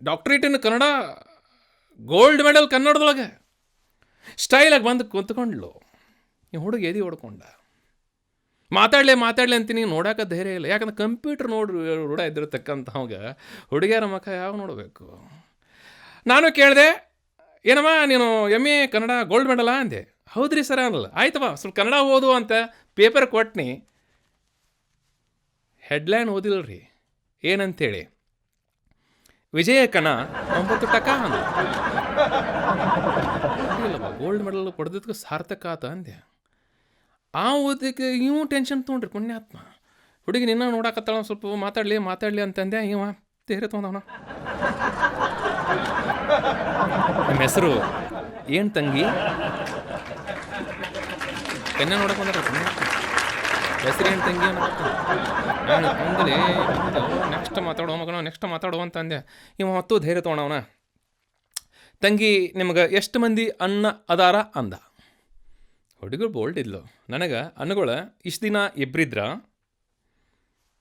ಡಾಕ್ಟ್ರೇಟ್ ಇನ್ ಕನ್ನಡ, ಗೋಲ್ಡ್ ಮೆಡಲ್ ಕನ್ನಡದೊಳಗೆ. ಸ್ಟೈಲಾಗಿ ಬಂದು ಕುಂತ್ಕೊಂಡ್ಲು. ಈ ಹುಡುಗಿ ಎದಿ ಹೊಡ್ಕೊಂಡ. ಮಾತಾಡಲಿ ಅಂತೀನಿ, ನೋಡೋಕೆ ಧೈರ್ಯ ಇಲ್ಲ. ಯಾಕಂದ್ರೆ ಕಂಪ್ಯೂಟರ್ ರೂಢ ಇದ್ದಿರತಕ್ಕಂಥ ಅವಾಗ ಹುಡುಗಿಯರ ಮುಖ ಯಾವ ನೋಡಬೇಕು. ನಾನು ಕೇಳಿದೆ, ಏನಮ್ಮ ನೀನು MA ಕನ್ನಡ ಗೋಲ್ಡ್ ಮೆಡಲಾ ಅಂದೆ. ಹೌದ್ರಿ ಸರ ಅನ್ನಲ್ಲ. ಆಯ್ತವ ಸ್ವಲ್ಪ ಕನ್ನಡ ಓದು ಅಂತ ಪೇಪರ್ ಕೊಟ್ನಿ. ಹೆಡ್ಲೈನ್ ಓದಿಲ್ರಿ, ಏನಂತೇಳಿ, ವಿಜಯ ಕಣ 9 ಟಕ ಅಂದ. ಗೋಲ್ಡ್ ಮೆಡಲ್ ಪಡೆದಕ್ಕೆ ಸಾರ್ಥಕ ಆತ ಅಂದೆ. ಆ ಓದಕ್ಕೆ ಇವು ಟೆನ್ಷನ್ ತೊಗೊಂಡ್ರಿ ಪುಣ್ಯಾತ್ಮ. ಹುಡುಗಿ ನಿನ್ನ ನೋಡಕತ್ತಾಳ, ಸ್ವಲ್ಪ ಮಾತಾಡಲಿ ಅಂತಂದೆ. ಇವ ತೇರೆ ತೊಗೊಂಡವನ. ನಿಮ್ಮ ಹೆಸರು ಏನು ತಂಗಿ? ಕನ್ಯಾ ನೋಡಕ್ಕೆ ಬಂದ್ರೆ ಹೆಸರು ಏನು ತಂಗಿ ನಾನು ಅಂದಲೇ ನೆಕ್ಸ್ಟ್ ಮಾತಾಡೋ ಮಗನ ನೆಕ್ಸ್ಟ್ ಮಾತಾಡೋ ಅಂತಂದೆ. ಇವ ಹೊತ್ತು ಧೈರ್ಯ ತೊಗೊಂಡವನ. ತಂಗಿ ನಿಮ್ಗೆ ಎಷ್ಟು ಮಂದಿ ಅಣ್ಣ ಅದಾರ ಅಂದ. ಹುಡುಗರು ಬೋಲ್ಡ್ ಇದ್ಲು. ನನಗೆ ಅನ್ನಗಳು ಇಷ್ಟು ದಿನ ಇಬ್ಬರಿದ್ರ,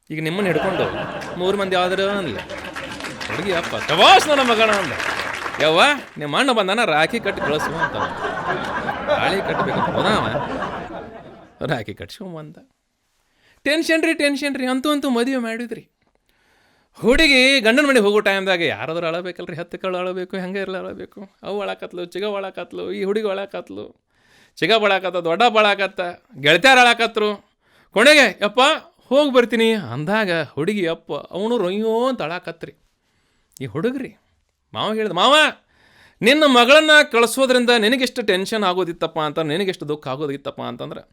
ಈಗ ನಿಮ್ಮನ್ನು ಹಿಡ್ಕೊಂಡು 3 ಮಂದಿ ಆದ್ರೆ ಅನ್ಲಿ. ಹುಡುಗಿ ಅಪ್ಪ ಶವಾಸ್ ನನ್ನ ಮಗನ ಅಂದ. ಯವ್ವ ನಿಮ್ಮ ಅಣ್ಣ ಬಂದಾನ, ರಾಖಿ ಕಟ್ಟಿ ಕಳಿಸು ಅಂತ. ತಾಳಿ ಕಟ್ಟಬೇಕಂತ ಹೋದಾವ, ರಾಖಿ ಕಟ್ಸ್ಕೊಂಬಂದ. ಟೆನ್ಷನ್ ರೀ ಅಂತೂ ಮದುವೆ ಮಾಡಿದ್ರಿ. ಹುಡುಗಿ ಗಂಡನ ಮನೆಗೆ ಹೋಗೋ ಟೈಮ್ದಾಗ ಯಾರಾದ್ರೂ ಅಳಬೇಕಲ್ರಿ, 10 ಕళ్ళు ಅಳಬೇಕು, ಹೆಂಗೆ ಇರಲ್ಲ ಅಳಬೇಕು. ಅವು ಅಳಕತ್ಲು, ಚಿಗ ಒಳಕತ್ಲು, ಈ ಹುಡುಗಿ ಒಳಕತ್ಲು, ಚಿಗ ಬಳಕತ್ತ, ದೊಡ್ಡ ಬಳಕತ್ತ, ಗೆಳತಿಯಾರು ಅಳಕತ್ರು. ಕೊನೆಗೆ ಯಪ್ಪ ಹೋಗಿ ಬರ್ತೀನಿ ಅಂದಾಗ ಹುಡುಗಿ ಅಪ್ಪ ಅವನು ರೊಯ್ಯೋ ಅಂತ ಅಳಕತ್ರಿ. ಈ ಹುಡುಗ್ರಿ ಮಾವ ಹೇಳಿದ, ಮಾವ ನಿನ್ನ ಮಗಳನ್ನು ಕಳಿಸೋದ್ರಿಂದ ನಿನಗೆಷ್ಟು ಟೆನ್ಷನ್ ಆಗೋದಿತ್ತಪ್ಪ ಅಂತ, ನಿನಗೆಷ್ಟು ದುಃಖ ಆಗೋದಿತ್ತಪ್ಪ ಅಂತಂದ್ರೆ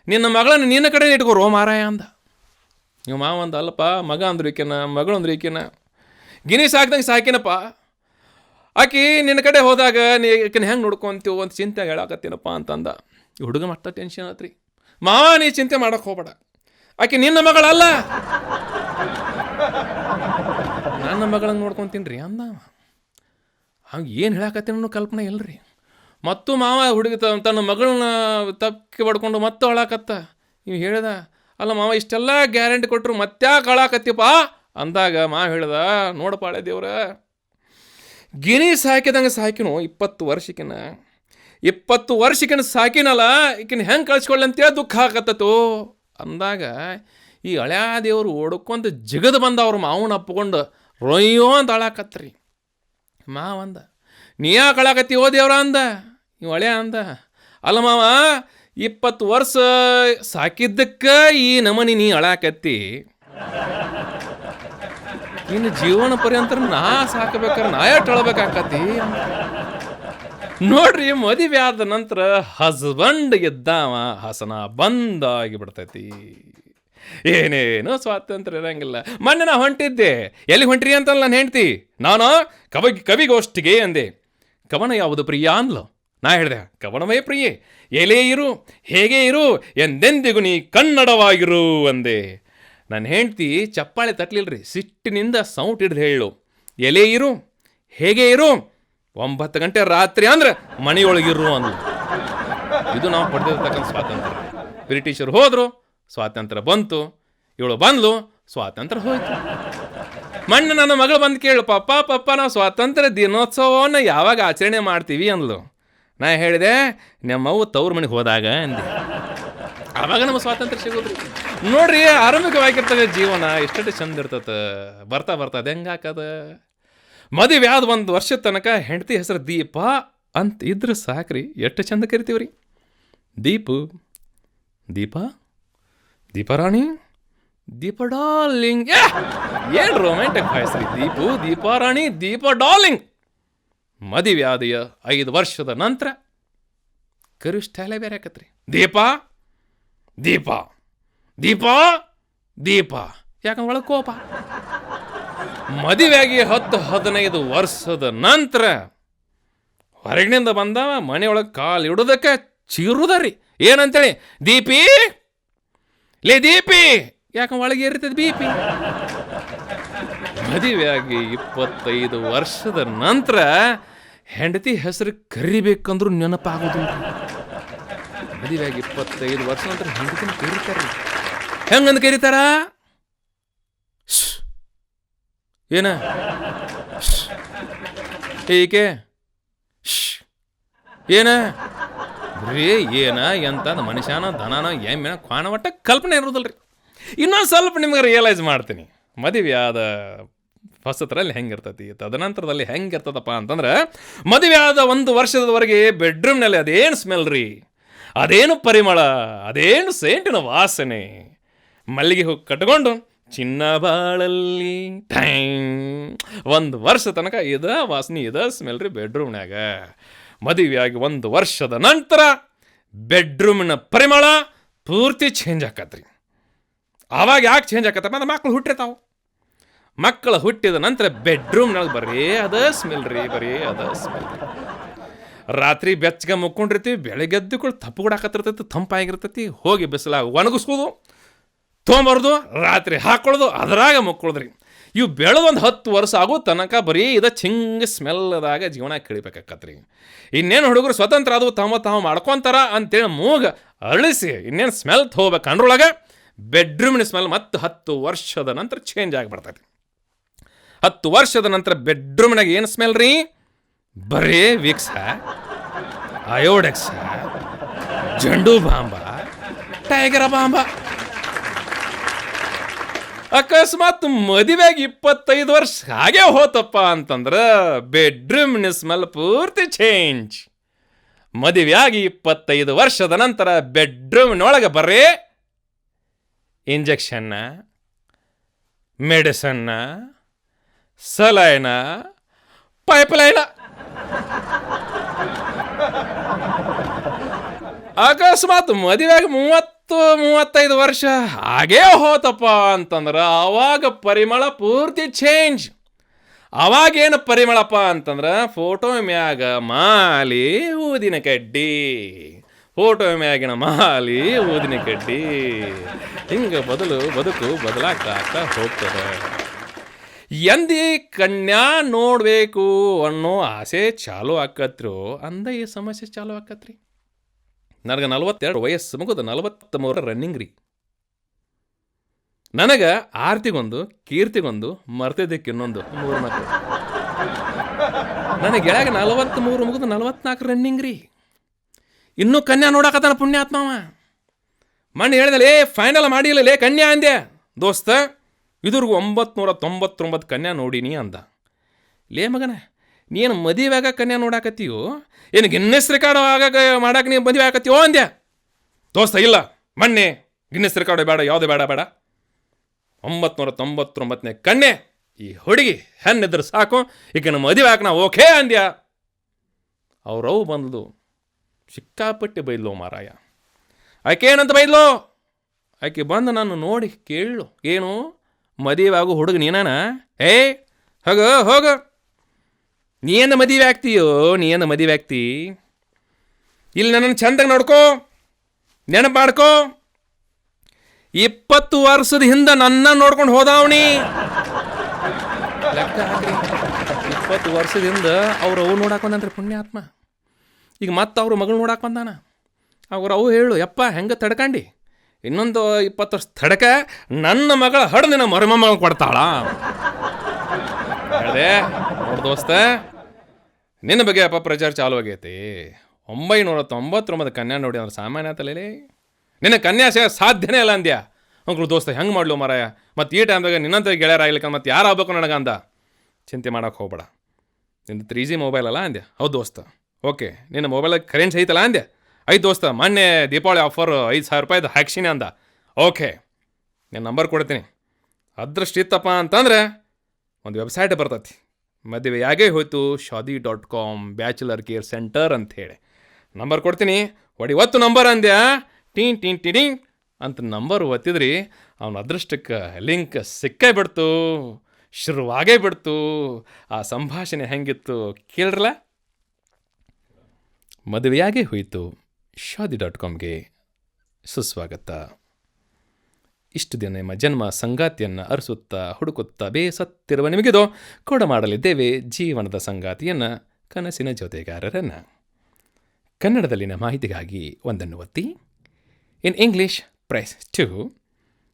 ನಿನ್ನ ಮಗಳನ್ನು ನಿನ್ನ ಕಡೆ ಇಟ್ಕೋ ರೋ ಮಾರಾಯ ಅಂದ. ನೀವು ಮಾವ ಅಂದ, ಅಲ್ಲಪ್ಪ ಮಗ ಅಂದ್ರು ಈಕೆನ, ಮಗಳು ಅಂದ್ರು ಈಕೆನ, ಗಿನಿ ಸಾಕ್ದಂಗೆ ಸಾಕಿನಪ್ಪ. ಆಕಿ ನಿನ್ನ ಕಡೆ ಹೋದಾಗ ನೀ ಈಕೆನ ಹೆಂಗೆ ನೋಡ್ಕೊಂತೀವೋ ಅಂತ ಚಿಂತೆ ಹೇಳಾಕತ್ತೀನಪ್ಪ ಅಂತಂದ. ಈ ಹುಡುಗ ಮಟ್ಟ ಟೆನ್ಷನ್ ಆತ್ರಿ. ಮಾವ ನೀ ಚಿಂತೆ ಮಾಡೋಕೆ ಹೋಗ್ಬೇಡ, ಆಕೆ ನಿನ್ನ ಮಗಳಲ್ಲ, ನನ್ನ ಮಗಳಂಗೆ ನೋಡ್ಕೊತೀನಿ ರೀ ಅಂದ. ಹಂಗೆ ಏನು ಹೇಳಾಕತ್ತೀನಿ ಕಲ್ಪನೆ ಇಲ್ಲರಿ. ಮತ್ತು ಮಾವ ಹುಡುಗಿ ತನ್ನ ಮಗಳನ್ನ ತಪ್ಪಿ ಬಡ್ಕೊಂಡು ಮತ್ತೆ ಅಳಾಕತ್ತ. ನೀವು ಹೇಳ್ದ, ಅಲ್ಲ ಮಾವ ಇಷ್ಟೆಲ್ಲ ಗ್ಯಾರಂಟಿ ಕೊಟ್ಟರು ಮತ್ತ್ಯಾಕೆ ಅಳಾಕತ್ತಿಪ್ಪ ಅಂದಾಗ ಮಾವ ಹೇಳ್ದ, ನೋಡಪಾಳೆ ದೇವ್ರ, ಗಿನಿ ಸಾಕಿದಂಗೆ ಸಾಕಿನು 20 ವರ್ಷಕ್ಕಿನ 20 ವರ್ಷಕ್ಕಿನ ಸಾಕಿನಲ್ಲ, ಈಕಿನ ಹೆಂಗೆ ಕಳ್ಸ್ಕೊಳ್ಳಿ ಅಂತೇಳಿ ದುಃಖ ಆಗತ್ತೋ ಅಂದಾಗ ಈ ಹಳ್ಯಾ ದೇವರು ಓಡ್ಕೊಂತ ಜಿಗದು ಬಂದ ಅವ್ರು ಮಾವನ ಅಪ್ಕೊಂಡು ರೊಯ್ಯೋ ಅಂತ ಅಳಾಕತ್ರಿ. ಮಾವಂದ, ನೀ ಯಾಕೆ ಅಳಾಕತ್ತಿ ಓ ದೇವ್ರ ಅಂದ. ಇವು ಹಳ್ಯಾ ಅಂದ, ಅಲ್ಲ ಮಾವ 20 ವರ್ಷ ಸಾಕಿದ್ದಕ್ಕೆ ಈ ನಮನಿ ನೀ ಅಳಾಕತ್ತಿ, ಇನ್ನು ಜೀವನ ಪರ್ಯಂತ ನಾ ಸಾಕಬೇಕಾದ್ರೆ ನಾ ಎಷ್ಟು ಅಳಬೇಕಾಕತಿ. ನೋಡ್ರಿ, ಮದುವೆ ಆದ ನಂತರ ಹಸ್ಬೆಂಡ್ ಇದ್ದಾವ ಹಸನ ಬಂದಾಗಿ ಬಿಡ್ತೈತಿ. ಏನೇನೋ ಸ್ವಾತಂತ್ರ್ಯ ಇರಂಗಿಲ್ಲ. ಮೊನ್ನೆ ನಾ ಹೊಂಟಿದ್ದೆ, ಎಲ್ಲಿ ಹೊಂಟ್ರಿ ಅಂತಲ್ಲ ನಾನು ಹೆಂಡ್ತಿ. ನಾನು ಕವಿಗೋಷ್ಠಿಗೆ ಅಂದೆ. ಕವನ ಯಾವುದು ಪ್ರಿಯ ಅಂದ್ಲು. ನಾ ಹೇಳಿದೆ, ಕವನವೇ ಪ್ರಿಯೆ, ಎಲೆ ಇರು ಹೇಗೆ ಇರು ಎಂದೆಂದಿಗೂ ನೀ ಕನ್ನಡವಾಗಿರು ಅಂದೆ. ನನ್ನ ಹೆಂಡ್ತಿ ಚಪ್ಪಾಳೆ ತಟ್ಲಿಲ್ರಿ, ಸಿಟ್ಟಿನಿಂದ ಸೌಂಟ್ ಹಿಡ್ದು ಹೇಳು, ಎಲೆ ಇರು ಹೇಗೆ ಇರು 9 ಗಂಟೆ ರಾತ್ರಿ ಅಂದ್ರೆ ಮನೆಯೊಳಗಿರು ಅಂದ್ಲು. ಇದು ನಾವು ಪಡೆದಿರ್ತಕ್ಕಂಥ ಸ್ವಾತಂತ್ರ್ಯ. ಬ್ರಿಟಿಷರು ಹೋದರು, ಸ್ವಾತಂತ್ರ್ಯ ಬಂತು, ಇವಳು ಬಂದ್ಲು, ಸ್ವಾತಂತ್ರ್ಯ ಹೋಯ್ತು. ಮೊನ್ನೆ ನನ್ನ ಮಗಳು ಬಂದು ಕೇಳು, ಪಪ್ಪ ನಾವು ಸ್ವಾತಂತ್ರ್ಯ ದಿನೋತ್ಸವವನ್ನು ಯಾವಾಗ ಆಚರಣೆ ಮಾಡ್ತೀವಿ ಅಂದ್ಲು. ನಾ ಹೇಳಿದೆ, ನಮ್ಮವ್ವ ತವ್ರ ಮನೆಗೆ ಹೋದಾಗ ಅಂದೆ. ಆವಾಗ ನಮ್ಮ ಸ್ವಾತಂತ್ರ್ಯ ಸಿಗೋದ್ರಿ. ನೋಡ್ರಿ, ಆರಂಭಿಕವಾಗಿರ್ತದೆ ಜೀವನ, ಎಷ್ಟೇ ಚಂದ ಇರ್ತದ. ಬರ್ತಾ ಅದು ಹೆಂಗೆ ಹಾಕದ. ಮದುವೆ ಆದ 1 ವರ್ಷದ ತನಕ ಹೆಂಡತಿ ಹೆಸರು ದೀಪ ಅಂತ ಇದ್ರೆ ಸಾಕ್ರಿ, ಎಷ್ಟು ಚಂದ ಕರಿತೀವ್ರಿ. ದೀಪರಾಣಿ, ದೀಪ ಡಾರ್ಲಿಂಗ್. ಏನು ರೊಮ್ಯಾಂಟಿಕ್ ವಾಯ್ಸ್ರಿ. ದೀಪಾರಾಣಿ, ದೀಪ ಡಾರ್ಲಿಂಗ್. ಮದುವೆ ಆದ 5 ವರ್ಷದ ನಂತರ ಕರು ಸ್ಟೈಲೇ ಬೇರೆ ಆಕತ್ರಿ. ದೀಪ ಯಾಕಂದ್ರೆ ಒಳಗೆ ಕೋಪ. ಮದುವೆಯಾಗಿ 10-15 ವರ್ಷದ ನಂತರ ಹೊರಗಿನಿಂದ ಬಂದವ ಮನೆಯೊಳಗೆ ಕಾಲು ಇಡೋದಕ್ಕೆ ಚೀರುದರಿ. ಏನಂತೇಳಿ, ದೀಪಿ ಯಾಕಂದ್ರೆ ಒಳಗೆ ಇರ್ತದೆ BP. ಮದುವೆಯಾಗಿ 25 ವರ್ಷದ ನಂತರ ಹೆಂಡತಿ ಹೆಸರು ಕರಿಬೇಕಂದ್ರೂ ನೆನಪಾಗೋದಿಲ್ಲ. ಮದುವೆಯಾಗಿ 25 ವರ್ಷ ನಂತರ ಹೆಂಡತಿನ ಕರೀತಾರೆ. ಹೆಂಗಂದು ಕರೀತಾರ? ಏನ ಏಕೆ ಏನ ಬರೀ ಏನ ಎಂತ ಮನುಷ್ಯನ ದನನ ಎಮ್ಮೆನ ಕ್ವಾಣ ಒಟ್ಟ ಕಲ್ಪನೆ ಇರೋದಿಲ್ರಿ. ಇನ್ನೊಂದು ಸ್ವಲ್ಪ ನಿಮ್ಗೆ ರಿಯಲೈಸ್ ಮಾಡ್ತೀನಿ. ಮದುವೆ ಆದ ಹೊಸತ್ರಲ್ಲಿ ಹೆಂಗಿರ್ತತಿ, ತದನಂತರದಲ್ಲಿ ಹೆಂಗಿರ್ತದಪ್ಪ ಅಂತಂದ್ರೆ, ಮದುವೆ ಆದ 1 ವರ್ಷದವರೆಗೆ ಬೆಡ್ರೂಮ್ನಲ್ಲಿ ಅದೇನು ಸ್ಮೆಲ್ ರೀ, ಅದೇನು ಪರಿಮಳ, ಅದೇನು ಸೇಂಟಿನ ವಾಸನೆ. ಮಲ್ಲಿಗೆ ಹೋಗಿ ಕಟ್ಕೊಂಡು ಚಿನ್ನ ಬಾಳಲ್ಲಿ 1 ವರ್ಷ ತನಕ ವಾಸನೆ ಸ್ಮೆಲ್ ರೀ ಬೆಡ್ರೂಮ್ನಾಗ. ಮದುವೆಯಾಗಿ 1 ವರ್ಷದ ನಂತರ ಬೆಡ್ರೂಮಿನ ಪರಿಮಳ ಪೂರ್ತಿ ಚೇಂಜ್ ಆಕತ್ರಿ. ಆವಾಗ ಯಾಕೆ ಚೇಂಜ್ ಆಕತ್ತಪ್ಪ ಅಂದ್ರೆ ಮಕ್ಕಳು ಹುಟ್ಟಿರ್ತಾವೆ. ಮಕ್ಕಳು ಹುಟ್ಟಿದ ನಂತರ ಬೆಡ್ರೂಮ್ನಾಗ ಬರೀ ಸ್ಮೆಲ್ ರೀ. ರಾತ್ರಿ ಬೆಚ್ಚಗೆ ಮುಕ್ಕೊಂಡಿರ್ತೀವಿ, ಬೆಳಗ್ಗೆ ಎದ್ದುಗಳು ತಪ್ಪು ಕೂಡ ಹಾಕತ್ತಿರ್ತೈತಿ, ತಂಪಾಗಿರ್ತೈತಿ. ಹೋಗಿ ಬಿಸಿಲಾಗ ಒಣಗಿಸ್ಬೋದು, ತೊಗೊಂಬರೋದು, ರಾತ್ರಿ ಹಾಕೊಳ್ಳೋದು, ಅದರಾಗ ಮುಕ್ಕೊಳ್ಳೋದ್ರಿ. ಇವು ಬೆಳೆದೊಂದು 10 ವರ್ಷ ಆಗೋ ತನಕ ಬರೀ ಚಿಂಗ್ ಸ್ಮೆಲ್ದಾಗ ಜೀವನ ಕಳಿಬೇಕಾಕತ್ರಿ. ಇನ್ನೇನು ಹುಡುಗರು ಸ್ವತಂತ್ರ ಅದು ತಾವು ಮಾಡ್ಕೊತಾರ ಅಂತೇಳಿ ಮೂಗ ಅಳಿಸಿ ಇನ್ನೇನು ಸ್ಮೆಲ್ ಹೋಗ್ಬೇಕು ಅಂದ್ರೊಳಗೆ ಬೆಡ್ರೂಮಿನ ಸ್ಮೆಲ್ ಮತ್ತೆ 10 ವರ್ಷದ ನಂತರ ಚೇಂಜ್ ಆಗಿಬಿಡ್ತೈತಿ. 10 ವರ್ಷದ ನಂತರ ಬೆಡ್ರೂಮ್ನಾಗ ಏನು ಸ್ಮೆಲ್ ರೀ? ಬರೀ ವಿಕ್ಸ, ಅಯೋಡೆಕ್ಸ, ಜಂಡು ಬಾಂಬ, ಟೈಗರ ಬಾಂಬ. ಅಕಸ್ಮಾತ್ ಮದುವೆಯಾಗಿ 25 ವರ್ಷ ಹಾಗೆ ಹೋತಪ್ಪ ಅಂತಂದ್ರೆ ಬೆಡ್ರೂಮ್ನ ಸ್ಮೆಲ್ ಪೂರ್ತಿ ಚೇಂಜ್. ಮದುವೆಯಾಗಿ 25 ವರ್ಷದ ನಂತರ ಬೆಡ್ರೂಮ್ನೊಳಗೆ ಬರೀ ಇಂಜೆಕ್ಷನ್ನ, ಮೆಡಿಸನ್ನ, ಸಲೈನ, ಪೈಪ್ಲೈನ. ಅಕಸ್ಮಾತ್ ಮದುವೆಯಾಗಿ 30-35 ವರ್ಷ ಹಾಗೇ ಹೋತಪ್ಪ ಅಂತಂದ್ರೆ ಆವಾಗ ಪರಿಮಳ ಪೂರ್ತಿ ಚೇಂಜ್. ಅವಾಗೇನು ಪರಿಮಳಪ್ಪ ಅಂತಂದ್ರೆ ಫೋಟೋ ಮ್ಯಾಗ ಮಾಲಿ ಊದಿನ ಕಡ್ಡಿ, ಫೋಟೋ ಮ್ಯಾಗಿನ ಮಾಲಿ ಊದಿನ ಕಡ್ಡಿ. ಹಿಂಗೆ ಬದುಕು ಬದಲಾಗ್ತಾ ಹೋಗ್ತದೆ. ಎಂದಿ ಕನ್ಯಾ ನೋಡಬೇಕು ಅನ್ನೋ ಆಸೆ ಚಾಲು ಆಕತ್ರು ಅಂದ ಈ ಸಮಸ್ಯೆ ಚಾಲು ಆಕತ್ರಿ. ನನಗೆ 42 ವಯಸ್ಸು ಮುಗಿದು 43 ರನ್ನಿಂಗ್ ರೀ. ನನಗೆ ಆರ್ತಿಗೊಂದು, ಕೀರ್ತಿಗೊಂದು, ಮರ್ತಿದ್ದಕ್ಕೆ ಇನ್ನೊಂದು 3 ಮಕ್ಕಳು. ನನಗೆ ಗೆಳಗ 43 ಮುಗಿದು 44 ರನ್ನಿಂಗ್ ರೀ. ಇನ್ನೂ ಕನ್ಯಾ ನೋಡಕತ್ತಾನ ಪುಣ್ಯಾತ್ಮವ. ಮಣ್ಣು ಹೇಳಿದಲೇ ಫೈನಲ್ ಮಾಡಿಲ್ಲಲೇ ಕನ್ಯಾ ಅಂದೆ. ದೋಸ್ತ ಇದ್ರಿಗೂ 999 ಕನ್ಯಾ ನೋಡೀನಿ ಅಂದ. ಲೇ ಮಗನ, ನೀನು ಮದುವೆಯಾಗ ಕನ್ಯಾ ನೋಡಾಕತ್ತೀಯೋ ಏನು ಗಿನ್ನೆಸ್ ರೆಕಾರ್ಡ್ ಮಾಡಕ್ಕೆ ನೀವು ಮದುವೆ ಆಕತ್ತೀವೋ ಅಂದ್ಯ. ದೋಸ್ತ ಇಲ್ಲ, ಮೊನ್ನೆ ಗಿನ್ನೆಸ್ ರೆಕಾರ್ಡ್ ಬೇಡ, ಯಾವುದೇ ಬೇಡ 999ನೇ ಕನ್ಯೆ ಈ ಹುಡುಗಿ ಹೆಣ್ಣಿದ್ರೆ ಸಾಕು, ಈಗ ಮದುವೆ ಹಾಕಿ ನಾವು ಓಕೆ ಅಂದ್ಯ. ಅವ್ರವು ಬಂದ್ಲು, ಸಿಕ್ಕಾಪಟ್ಟೆ ಬೈದ್ಲು ಮಾರಾಯ. ಆಕೆ ಏನಂತ ಬೈದ್ಲು? ಆಕೆ ಬಂದು ನಾನು ನೋಡಿ ಕೇಳು, ಏನು ಮದುವೆ ಆಗೋ ಹುಡುಗ ನೀನಾನ? ಹೋಗ ನೀನು ಮದುವೆ ಆಗ್ತೀಯೋ, ನೀನು ಮದುವೆ ಆಗ್ತಿ? ಇಲ್ಲಿ ನನ್ನನ್ನು ಚಂದಾಗಿ ನೋಡ್ಕೋ, ನೆನಪು ಮಾಡ್ಕೋ. 20 ವರ್ಷದ ಹಿಂದೆ ನನ್ನ ನೋಡ್ಕೊಂಡು ಹೋದವನಿ. ಲೆಕ್ಕ ಹಾಕ್ರಿ, 20 ವರ್ಷದಿಂದ ಅವ್ರು ಅವು ನೋಡಕ್ಕೆ ಬಂದಂತ್ರಿ ಪುಣ್ಯಾತ್ಮ. ಈಗ ಮತ್ತೆ ಅವ್ರ ಮಗಳು ನೋಡಕ್ಕೆ ಬಂದಾನ. ಅವು ಹೇಳು, ಯಪ್ಪ ಹೆಂಗೆ ತಡ್ಕಂಡು ಇನ್ನೊಂದು 20 ವರ್ಷ ತಡಕ ನನ್ನ ಮಗಳ ಹಡ್ದು ನಿನ್ನ ಮರಮಮ್ಮ ಕೊಡ್ತಾಳ. ಹೇಳಿದೆ ನೋಡು ದೋಸ್ತ, ನಿನ್ನ ಬಗ್ಗೆ ಅಪಪ್ರಚಾರ ಚಾಲು ಆಗೈತಿ. 999 ಕನ್ಯಾ ನೋಡಿ ಅಂದ್ರೆ ಸಾಮಾನ್ಯ ಆತಲೇ. ನಿನ್ನ ಕನ್ಯಾ ಸಾಧ್ಯನೇ ಇಲ್ಲ ಅಂದ್ಯಾ. ಅಂಕಳು ದೋಸ್ತ ಹೆಂಗೆ ಮಾಡ್ಲು ಮಾರಾಯ, ಮತ್ತು ಈ ಟೈಮ್ದಾಗ ನಿನ್ನಂತ ಗೆಳೆಯರ ಆಗ್ಲಿಕ್ಕೆ ಮತ್ತು ಯಾರು ಆಗ್ಬೇಕು ನನಗಂದ. ಚಿಂತೆ ಮಾಡೋಕೆ ಹೋಗ್ಬೇಡ, ನಿಂದು 3G ಮೊಬೈಲ್ ಅಲ್ಲ ಅಂದ್ಯಾ. ಹೌದು ದೋಸ್ತ. ಓಕೆ, ನಿನ್ನ ಮೊಬೈಲಾಗ ಕರೆನ್ಸಿ ಐತಲ್ಲ ಅಂದ್ಯಾ. ಐದು ದೋಸ್ತ, ಮೊನ್ನೆ ದೀಪಾವಳಿ ಆಫರ್ 5,000 ರೂಪಾಯಿದು ಹಾಕ್ಸಿನಿ ಅಂದ. ಓಕೆ, ನಿನ್ನ ನಂಬರ್ ಕೊಡ್ತೀನಿ. ಅದೃಷ್ಟ ಇತ್ತಪ್ಪ ಅಂತಂದ್ರೆ ಒಂದು ವೆಬ್ಸೈಟ್ ಬರ್ತೈತಿ, ಮದುವೆ ಆಗೇ ಹೋಯ್ತು shaadi.com ಬ್ಯಾಚುಲರ್ ಕೇರ್ ಸೆಂಟರ್ ಅಂಥೇಳಿ. ನಂಬರ್ ಕೊಡ್ತೀನಿ, ಒತ್ತು ನಂಬರ್ ಅಂದ್ಯಾ. ಟೀನ್ ಟೀನ್ ಟಿಡಿಂಗ್ ಅಂತ ನಂಬರ್ ಒತ್ತಿದ್ರಿ ಅವನ ಅದೃಷ್ಟಕ್ಕೆ ಲಿಂಕ್ ಸಿಕ್ಕೇ ಬಿಡ್ತು, ಶುರುವಾಗೇ ಬಿಡ್ತು. ಆ ಸಂಭಾಷಣೆ ಹೆಂಗಿತ್ತು ಕೇಳ್ರಲ್ಲ. ಮದುವೆಯಾಗೇ ಹೋಯಿತು shaadi.comಗೆ ಸುಸ್ವಾಗತ. ಇಷ್ಟು ದಿನ ನಿಮ್ಮ ಜನ್ಮ ಸಂಗಾತಿಯನ್ನು ಅರಸುತ್ತಾ ಹುಡುಕುತ್ತಾ ಬೇಸತ್ತಿರುವ ನಿಮಗಿದು ಕೊಡ ಮಾಡಲಿದ್ದೇವೆ ಜೀವನದ ಸಂಗಾತಿಯನ್ನು, ಕನಸಿನ ಜೊತೆಗಾರರನ್ನು. ಕನ್ನಡದಲ್ಲಿನ ಮಾಹಿತಿಗಾಗಿ ಒಂದನ್ನು ಒತ್ತಿ. In English press 2.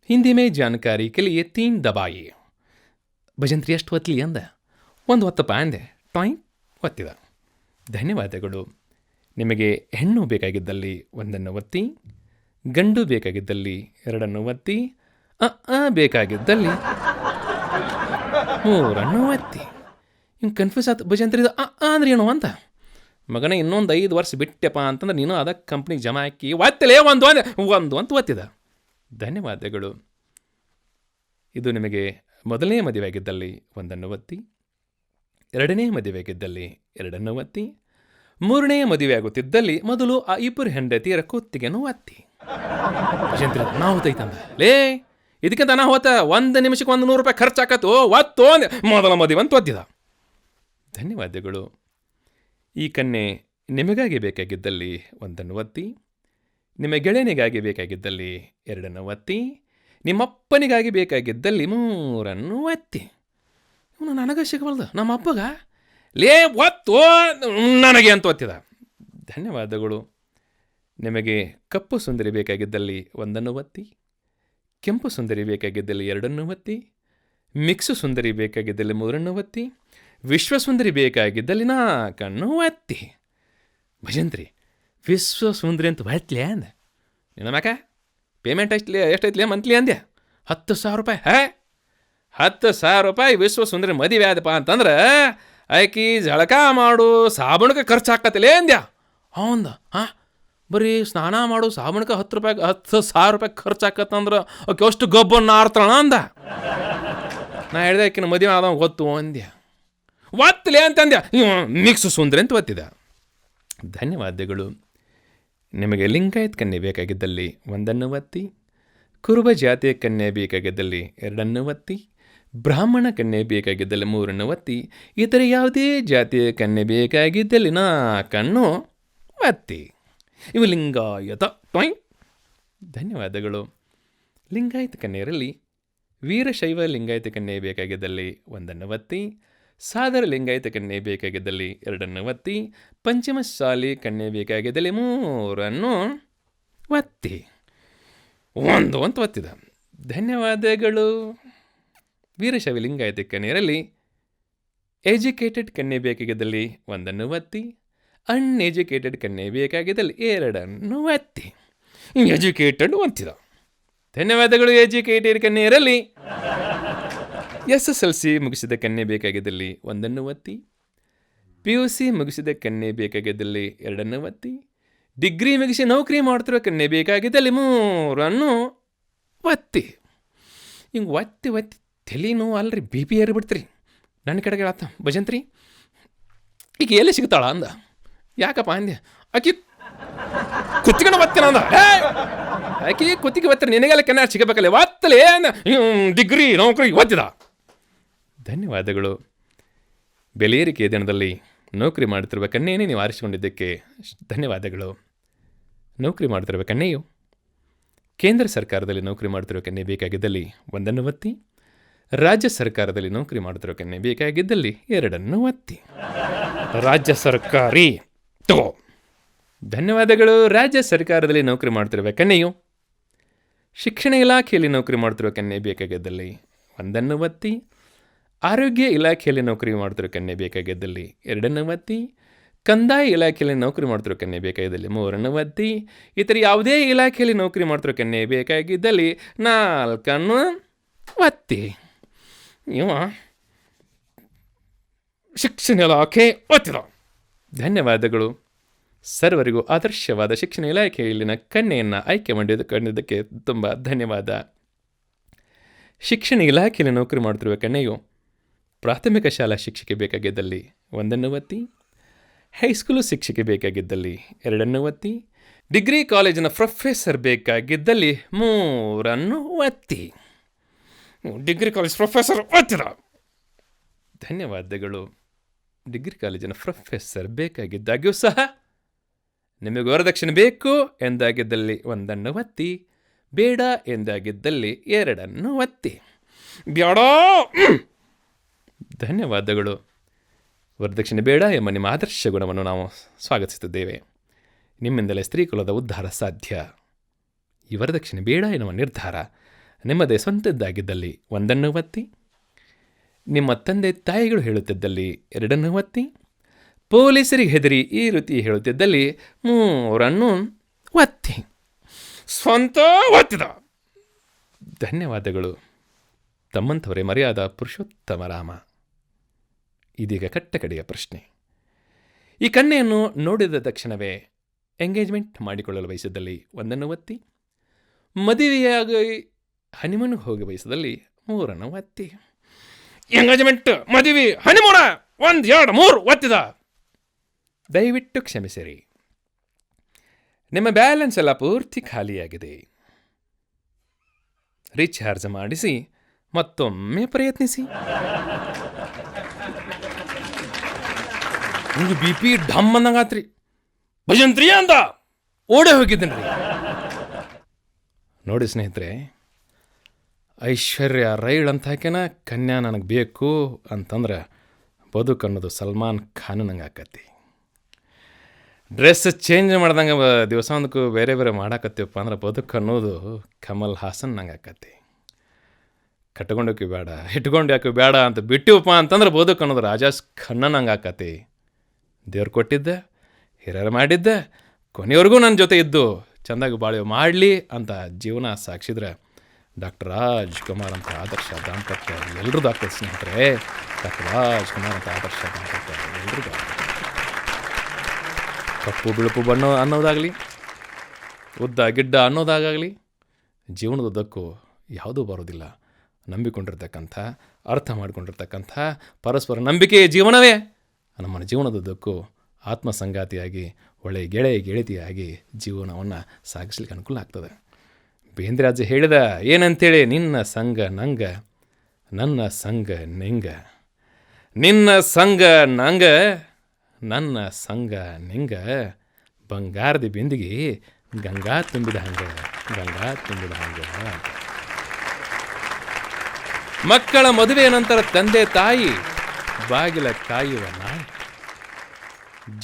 ಹಿಂದಿ ಮೇ ಜಾನಕಾರಿ ಕೆ ಲಿಯೆ 3 ದಬಾಯಿ. ಭಜಂತ್ರಿ ಎಷ್ಟು ಒತ್ತಲಿ ಅಂದ. ಒಂದು ಒತ್ತಪ್ಪ ಅಂದೆ. ಟಾಯಿಂಗ್ ಒತ್ತಿದ. ಧನ್ಯವಾದಗಳು. ನಿಮಗೆ ಹೆಣ್ಣು ಬೇಕಾಗಿದ್ದಲ್ಲಿ ಒಂದನ್ನು ಒತ್ತಿ, ಗಂಡು ಬೇಕಾಗಿದ್ದಲ್ಲಿ 2 ಒತ್ತಿ, ಬೇಕಾಗಿದ್ದಲ್ಲಿ 3 ಒತ್ತಿ. ಹಿಂಗೆ ಕನ್ಫ್ಯೂಸ್ ಆಯ್ತು ಭಜಂತ್ರಿ ಇದು ಅಂದ್ರೆ ಏನು ಅಂತ. ಮಗನ ಇನ್ನೊಂದು 5 ವರ್ಷ ಬಿಟ್ಟೆಪ್ಪ ಅಂತಂದ್ರೆ ನೀನು ಅದಕ್ಕೆ ಕಂಪ್ನಿಗೆ ಜಮಾ ಹಾಕಿ ಒತ್ತಲೇ ಒಂದು ಅಂತ ಒತ್ತಿದ. ಧನ್ಯವಾದಗಳು. ಇದು ನಿಮಗೆ ಮೊದಲನೇ ಮದುವೆ ಆಗಿದ್ದಲ್ಲಿ ಒಂದನ್ನು ಒತ್ತಿ, 2ನೇ ಮದುವೆ ಆಗಿದ್ದಲ್ಲಿ 2 ಒತ್ತಿ, 3ನೇ ಮದುವೆ ಆಗುತ್ತಿದ್ದಲ್ಲಿ ಮೊದಲು ಆ 2 ಹೆಂಡತಿಯರ ಕುತ್ತಿಗೆನೂ ಒತ್ತಿ. ನಾವು ತೈತಂದ ಲೇ ಇದಕ್ಕಿಂತ ನಾ ಹೋತ 1 ನಿಮಿಷಕ್ಕೆ 100 ರೂಪಾಯಿ ಖರ್ಚಾಕತ್ತು ಒತ್ತು ಮೊದಲ ಮದುವೆ ಅಂತ ಒತ್ತಿದ. ಧನ್ಯವಾದಗಳು. ಈ ಕನ್ಯೆ ನಿಮಗಾಗಿ ಬೇಕಾಗಿದ್ದಲ್ಲಿ ಒಂದನ್ನು ಒತ್ತಿ, ನಿಮ್ಮ ಗೆಳೆಯನಿಗಾಗಿ ಬೇಕಾಗಿದ್ದಲ್ಲಿ 2 ಒತ್ತಿ, ನಿಮ್ಮಪ್ಪನಿಗಾಗಿ ಬೇಕಾಗಿದ್ದಲ್ಲಿ 3 ಒತ್ತಿ. ಇವನು ನನಗೆ ಸಿಗಬಲ್ದು, ನಮ್ಮ ಅಪ್ಪಗ ಲೇ ಒತ್ತು ನನಗೆ ಅಂತ ಒತ್ತಿದ. ಧನ್ಯವಾದಗಳು. ನಿಮಗೆ ಕಪ್ಪು ಸುಂದರಿ ಬೇಕಾಗಿದ್ದಲ್ಲಿ 1 ಒತ್ತಿ, ಕೆಂಪು ಸುಂದರಿ ಬೇಕಾಗಿದ್ದಲ್ಲಿ 2 ಒತ್ತಿ, ಮಿಕ್ಸು ಸುಂದರಿ ಬೇಕಾಗಿದ್ದಲ್ಲಿ 3 ಒತ್ತಿ, ವಿಶ್ವಸುಂದರಿ ಬೇಕಾಗಿದ್ದಲ್ಲಿ 4 ಒತ್ತಿ. ಭಜಂತ್ರಿ ವಿಶ್ವ ಸುಂದರಿ ಅಂತ ಒತ್ತಲಿ ಅಂದೆ. ನಿನ್ನ ಮ್ಯಾಕ ಪೇಮೆಂಟ್ ಎಷ್ಟೈತ್ಲಿ ಮಂತ್ಲಿ ಅಂದೆ. 10,000 ರೂಪಾಯಿ. 10,000 ರೂಪಾಯಿ ವಿಶ್ವ ಸುಂದರಿ ಮದುವೆ ಆದಪ್ಪ ಅಂತಂದ್ರೆ ಆಕಿ ಜಳಕ ಮಾಡು ಸಾಬೂನಕ್ಕೆ ಖರ್ಚು ಹಾಕತ್ತಲೇ ಅಂದ್ಯಾ. ಹೌದ ಬರೀ ಸ್ನಾನ ಮಾಡು ಸಾಬೂನಕ್ಕೆ 10,000 ರೂಪಾಯಿ ಖರ್ಚು ಹಾಕತ್ತಂದ್ರೆ ಆಕೆ ಅಷ್ಟು ಗೊಬ್ಬನ್ನ ಆಡ್ತಾಳ ಅಂದ. ನಾ ಹೇಳಿದೆ ಆಕಿನ ಮದುವೆ ಆದ ಗೊತ್ತು ಅಂದ್ಯಾ. ಒತ್ತಲೇ ಅಂತಂದ್ಯಾ. ಮಿಕ್ಸು ಸುಂದರಿ ಅಂತ ಒತ್ತಿದ. ಧನ್ಯವಾದಗಳು. ನಿಮಗೆ ಲಿಂಗಾಯತ್ ಕನ್ಯೆ ಬೇಕಾಗಿದ್ದಲ್ಲಿ 1 ಒತ್ತಿ, ಕುರುಬ ಜಾತಿಯ ಕನ್ಯೆ ಬೇಕಾಗಿದ್ದಲ್ಲಿ 2 ಒತ್ತಿ, ಬ್ರಾಹ್ಮಣ ಕನ್ಯೆ ಬೇಕಾಗಿದ್ದಲ್ಲಿ 3 ಒತ್ತಿ, ಇತರೆ ಯಾವುದೇ ಜಾತಿಯ ಕನ್ಯೆ ಬೇಕಾಗಿದ್ದಲ್ಲಿ 4 ಒತ್ತಿ. ಇವು ಲಿಂಗಾಯತ. ಟಾಯಿಂಗ್. ಧನ್ಯವಾದಗಳು. ಲಿಂಗಾಯತ ಕನ್ಯೆಯರಲ್ಲಿ ವೀರಶೈವ ಲಿಂಗಾಯತ ಕನ್ಯೆ ಬೇಕಾಗಿದ್ದಲ್ಲಿ 1 ಒತ್ತಿ, ಸಾದರ ಲಿಂಗಾಯತ ಕನ್ಯೆ ಬೇಕಾಗಿದ್ದಲ್ಲಿ 2 ಒತ್ತಿ, ಪಂಚಮಶಾಲಿ ಕನ್ಯೆ ಬೇಕಾಗಿದ್ದಲ್ಲಿ 3 ಒತ್ತಿ. 1 ಅಂತ ಒತ್ತಿದ. ಧನ್ಯವಾದಗಳು. ವೀರಶೈವ ಲಿಂಗಾಯತ ಕನ್ಯೆಯರಲ್ಲಿ ಎಜುಕೇಟೆಡ್ ಕನ್ಯೆ ಬೇಕಾಗಿದ್ದಲ್ಲಿ 1 ಒತ್ತಿ, ಅನ್ಎಜುಕೇಟೆಡ್ ಕನ್ಯೆ ಬೇಕಾಗಿದ್ದಲ್ಲಿ 2 ಒತ್ತಿ. ಎಜುಕೇಟೆಡ್ ಒತ್ತಿದ. ಧನ್ಯವಾದಗಳು. ಎಜುಕೇಟೆಡ್ ಕನ್ಯೆಯರಲ್ಲಿ SSLC ಮುಗಿಸಿದ ಕನ್ಯೆ ಬೇಕಾಗಿದ್ದಲ್ಲಿ 1 ಒತ್ತಿ, PUC ಮುಗಿಸಿದ ಕನ್ಯೆ ಬೇಕಾಗಿದ್ದಲ್ಲಿ 2 ಒತ್ತಿ, ಡಿಗ್ರಿ ಮುಗಿಸಿ ನೌಕರಿ ಮಾಡ್ತಿರೋ ಕನ್ಯೆ ಬೇಕಾಗಿದ್ದಲ್ಲಿ 3 ಒತ್ತಿ. ಹಿಂಗೆ ಒತ್ತಿ ಒತ್ತಿ ತಲೆ ನೋವು ಅಲ್ರಿ BP ಏರಿಬಿಡ್ತೀರಿ. ನನ್ನ ಕಡೆಗೆ ಆತ ಭಜಂತ್ರಿ ಈಗ ಎಲ್ಲಿ ಸಿಗ್ತಾಳ ಅಂದ. ಯಾಕಪ್ಪ ಅಂದೆ. ಆಕಿ ಕುತ್ತಿಗೆನ ಒತ್ತಿನ ಅಂದ. ಆಕಿ ಕುತ್ತಿಗೆ ಒತ್ತಿರ ನಿನಗೆಲ್ಲ ಕನ್ಯಾ ಸಿಗಬೇಕಲ್ಲ ಒತ್ತಲೇ ಅಂದ. ಡಿಗ್ರಿ ನೌಕರಿ ಒತ್ತಿದ. ಧನ್ಯವಾದಗಳು. ಬೆಲೆಯೇರಿಕೆಯ ದಿನದಲ್ಲಿ ನೌಕರಿ ಮಾಡುತ್ತಿರುವ ಕನ್ಯೆಯೇ ನೀವು ಆರಿಸಿಕೊಂಡಿದ್ದಕ್ಕೆ ಧನ್ಯವಾದಗಳು. ನೌಕರಿ ಮಾಡುತ್ತಿರುವ ಕನ್ಯೆಯು ಕೇಂದ್ರ ಸರ್ಕಾರದಲ್ಲಿ ನೌಕರಿ ಮಾಡುತ್ತಿರುವ ಕನ್ಯೆ ಬೇಕಾಗಿದ್ದಲ್ಲಿ 1 ಒತ್ತಿ, ರಾಜ್ಯ ಸರ್ಕಾರದಲ್ಲಿ ನೌಕರಿ ಮಾಡುತ್ತಿರುವ ಕನ್ಯೆ ಬೇಕಾಗಿದ್ದಲ್ಲಿ 2 ಒತ್ತಿ. ರಾಜ್ಯ ಸರ್ಕಾರಿ ತಗೋ. ಧನ್ಯವಾದಗಳು. ರಾಜ್ಯ ಸರ್ಕಾರದಲ್ಲಿ ನೌಕರಿ ಮಾಡುತ್ತಿರುವ ಕನ್ಯೆಯು ಶಿಕ್ಷಣ ಇಲಾಖೆಯಲ್ಲಿ ನೌಕರಿ ಮಾಡ್ತಿರೋ ಕನ್ಯೆ ಬೇಕಾಗಿದ್ದಲ್ಲಿ 1 ಒತ್ತಿ. ಆರೋಗ್ಯ ಇಲಾಖೆಯಲ್ಲಿ ನೌಕರಿ ಮಾಡ್ತಿರೋ ಕನ್ಯೆ ಬೇಕಾಗಿದ್ದಲ್ಲಿ 2 ಒತ್ತಿ. ಕಂದಾಯ ಇಲಾಖೆಯಲ್ಲಿ ನೌಕರಿ ಮಾಡ್ತಿರೋ ಕನ್ಯೆ ಬೇಕಾಗಿದ್ದಲ್ಲಿ 3 ಒತ್ತಿ. ಇತರ ಯಾವುದೇ ಇಲಾಖೆಯಲ್ಲಿ ನೌಕರಿ ಮಾಡ್ತಿರೋ ಕನ್ಯೆ ಬೇಕಾಗಿದ್ದಲ್ಲಿ 4 ಒತ್ತಿ. ಇವ ಶಿಕ್ಷಣ ಇಲಾಖೆ ಒತ್ತಿದ. ಧನ್ಯವಾದಗಳು. ಸರ್ವರಿಗೂ ಆದರ್ಶವಾದ ಶಿಕ್ಷಣ ಇಲಾಖೆಯಲ್ಲಿನ ಕನ್ಯೆಯನ್ನು ಆಯ್ಕೆ ಮಾಡಿದ್ದಕ್ಕೆ ತುಂಬ ಧನ್ಯವಾದ. ಶಿಕ್ಷಣ ಇಲಾಖೆಯಲ್ಲಿ ನೌಕರಿ ಮಾಡ್ತಿರುವ ಕನ್ಯೆಯು ಪ್ರಾಥಮಿಕ ಶಾಲಾ ಶಿಕ್ಷಕಿ ಬೇಕಾಗಿದ್ದಲ್ಲಿ 1 ಒತ್ತಿ. ಹೈಸ್ಕೂಲು ಶಿಕ್ಷಕಿ ಬೇಕಾಗಿದ್ದಲ್ಲಿ 2 ಒತ್ತಿ. ಡಿಗ್ರಿ ಕಾಲೇಜಿನ ಪ್ರೊಫೆಸರ್ ಬೇಕಾಗಿದ್ದಲ್ಲಿ 3 ಒತ್ತಿ. ಡಿಗ್ರಿ ಕಾಲೇಜ್ ಪ್ರೊಫೆಸರ್ ಒತ್ತಿದ. ಧನ್ಯವಾದಗಳು. ಡಿಗ್ರಿ ಕಾಲೇಜಿನ ಪ್ರೊಫೆಸರ್ ಬೇಕಾಗಿದ್ದಾಗ್ಯೂ ಸಹ ನಿಮಗೆ ವರದಕ್ಷಿಣೆ ಬೇಕು ಎಂದಾಗಿದ್ದಲ್ಲಿ 1 ಒತ್ತಿ. ಬೇಡ ಎಂದಾಗಿದ್ದಲ್ಲಿ 2 ಒತ್ತಿ. ಬೇಡ. ಧನ್ಯವಾದಗಳು. ವರದಕ್ಷಿಣೆ ಬೇಡ ಎಂಬ ನಿಮ್ಮ ಆದರ್ಶ ಗುಣವನ್ನು ನಾವು ಸ್ವಾಗತಿಸುತ್ತಿದ್ದೇವೆ. ನಿಮ್ಮಿಂದಲೇ ಸ್ತ್ರೀಕುಲದ ಉದ್ಧಾರ ಸಾಧ್ಯ. ಈ ವರದಕ್ಷಿಣೆ ಬೇಡ ಎನ್ನುವ ನಿರ್ಧಾರ ನಿಮ್ಮದೇ ಸ್ವಂತದ್ದಾಗಿದ್ದಲ್ಲಿ 1 ಒತ್ತಿ. ನಿಮ್ಮ ತಂದೆ ತಾಯಿಗಳು ಹೇಳುತ್ತಿದ್ದಲ್ಲಿ 2 ಒತ್ತಿ. ಪೊಲೀಸರಿಗೆ ಹೆದರಿ ಈ ರೀತಿ ಹೇಳುತ್ತಿದ್ದಲ್ಲಿ 3 ಒತ್ತಿ. ಸ್ವಂತ ಒತ್ತಿದ. ಧನ್ಯವಾದಗಳು. ತಮ್ಮಂಥವರೇ ಮರ್ಯಾದ ಪುರುಷೋತ್ತಮ ರಾಮ. ಇದೀಗ ಕಟ್ಟಕಡೆಯ ಪ್ರಶ್ನೆ. ಈ ಕನ್ಯೆಯನ್ನು ನೋಡಿದ ತಕ್ಷಣವೇ ಎಂಗೇಜ್ಮೆಂಟ್ ಮಾಡಿಕೊಳ್ಳಲು ಬಯಸಿದಲ್ಲಿ 1 ಒತ್ತಿ. ಮದುವೆಯಾಗಿ ಹನಿಮೂನ್ಗೆ ಹೋಗಿ ಬಯಸಿದಲ್ಲಿ 3 ಒತ್ತಿ. ಎಂಗೇಜ್ಮೆಂಟ್, ಮದುವೆ, ಹನಿಮೂನ 1, 2, 3 ಒತ್ತಿದ. ದಯವಿಟ್ಟು ಕ್ಷಮಿಸಿರಿ. ನಿಮ್ಮ ಬ್ಯಾಲೆನ್ಸ್ ಎಲ್ಲ ಪೂರ್ತಿ ಖಾಲಿಯಾಗಿದೆ. ರೀಚಾರ್ಜ್ ಮಾಡಿಸಿ ಮತ್ತೊಮ್ಮೆ ಪ್ರಯತ್ನಿಸಿ. ನಿಮಗೆ ಬಿ ಪಿ ಢಮ್ ಅಂದಂಗಾತ್ರಿ. ಭಜಂತ್ರಿ ಅಂದ ಓಡೇ ಹೋಗಿದ್ದೇನೆ ರೀ. ನೋಡಿ ಸ್ನೇಹಿತರೆ, ಐಶ್ವರ್ಯ ರೈಳ್ ಅಂತ ಹಾಕ್ಯಾನ ಕನ್ಯಾ ನನಗೆ ಬೇಕು ಅಂತಂದ್ರೆ ಬದುಕು ಅನ್ನೋದು ಸಲ್ಮಾನ್ ಖಾನ್ ನಂಗೆ ಆಕತಿ. ಡ್ರೆಸ್ ಚೇಂಜ್ ಮಾಡ್ದಂಗೆ ದಿವಸ ಒಂದಕ್ಕೂ ಬೇರೆ ಬೇರೆ ಮಾಡಾಕತ್ತೀವಪ್ಪ ಅಂದ್ರೆ ಬದುಕು ಅನ್ನೋದು ಕಮಲ್ ಹಾಸನ್ ನಂಗೆ ಆಕತಿ. ಕಟ್ಕೊಂಡೋಕೆ ಬೇಡ, ಇಟ್ಕೊಂಡು ಯಾಕೆ ಬೇಡ ಅಂತ ಬಿಟ್ಟಿವಪ್ಪ ಅಂತಂದ್ರೆ ಬದುಕು ಅನ್ನೋದು ರಾಜಾಸ್ ಖನ್ನ ನಂಗೆ ಆಕತಿ. ದೇವ್ರು ಕೊಟ್ಟಿದ್ದೆ, ಹಿರಿಯರು ಮಾಡಿದ್ದೆ, ಕೊನೆಯವರೆಗೂ ನನ್ನ ಜೊತೆ ಇದ್ದು ಚೆಂದಾಗಿ ಬಾಳೆ ಮಾಡಲಿ ಅಂತ ಜೀವನ ಸಾಕ್ಷಿದ್ರೆ ಡಾಕ್ಟರ್ ರಾಜ್ಕುಮಾರ್ ಅಂತ ಆದರ್ಶ ದಾಂಪತ್ಯ ಎಲ್ರದ್ದು ಆಗ್ತದೆ ಸ್ನೇಹಿತರೆ. ಡಾಕ್ಟರ್ ರಾಜ್ಕುಮಾರ್ ಅಂತ ಆದರ್ಶ ದಾಂಪತ್ಯ ಎಲ್ರದ್ದು ಆಗ್ತದೆ. ಕಪ್ಪು ಬಿಳುಪು ಬಣ್ಣ ಅನ್ನೋದಾಗಲಿ, ಉದ್ದ ಗಿಡ್ಡ ಅನ್ನೋದಾಗಲಿ ಜೀವನದುದ್ದಕ್ಕೂ ಯಾವುದೂ ಬರೋದಿಲ್ಲ. ನಂಬಿಕೊಂಡಿರ್ತಕ್ಕಂಥ, ಅರ್ಥ ಮಾಡಿಕೊಂಡಿರ್ತಕ್ಕಂಥ ಪರಸ್ಪರ ನಂಬಿಕೆಯ ಜೀವನವೇ ನಮ್ಮ ಜೀವನದುದ್ದಕ್ಕೂ ಆತ್ಮಸಂಗಾತಿಯಾಗಿ ಒಳ್ಳೆಯ ಗೆಳತಿಯಾಗಿ ಜೀವನವನ್ನು ಸಾಗಿಸ್ಲಿಕ್ಕೆ ಅನುಕೂಲ ಆಗ್ತದೆ. ಬೇಂದ್ರಾಜ ಹೇಳಿದ ಏನಂತೇಳಿ, ನಿನ್ನ ಸಂಗ ನಂಗ, ನನ್ನ ಸಂಗ ನಿಂಗ, ನಿನ್ನ ಸಂಗ ನಂಗ, ನನ್ನ ಸಂಗ ನಿಂಗ, ಬಂಗಾರದ ಬಿಂದಿಗೆ ಗಂಗಾ ತುಂಬಿದ ಹಂಗೆ, ಗಂಗಾ ತುಂಬಿದ ಹಂಗೆ. ಮಕ್ಕಳ ಮದುವೆಯ ನಂತರ ತಂದೆ ತಾಯಿ ಬಾಗಿಲ ಕಾಯುವ ನಾಯಿ.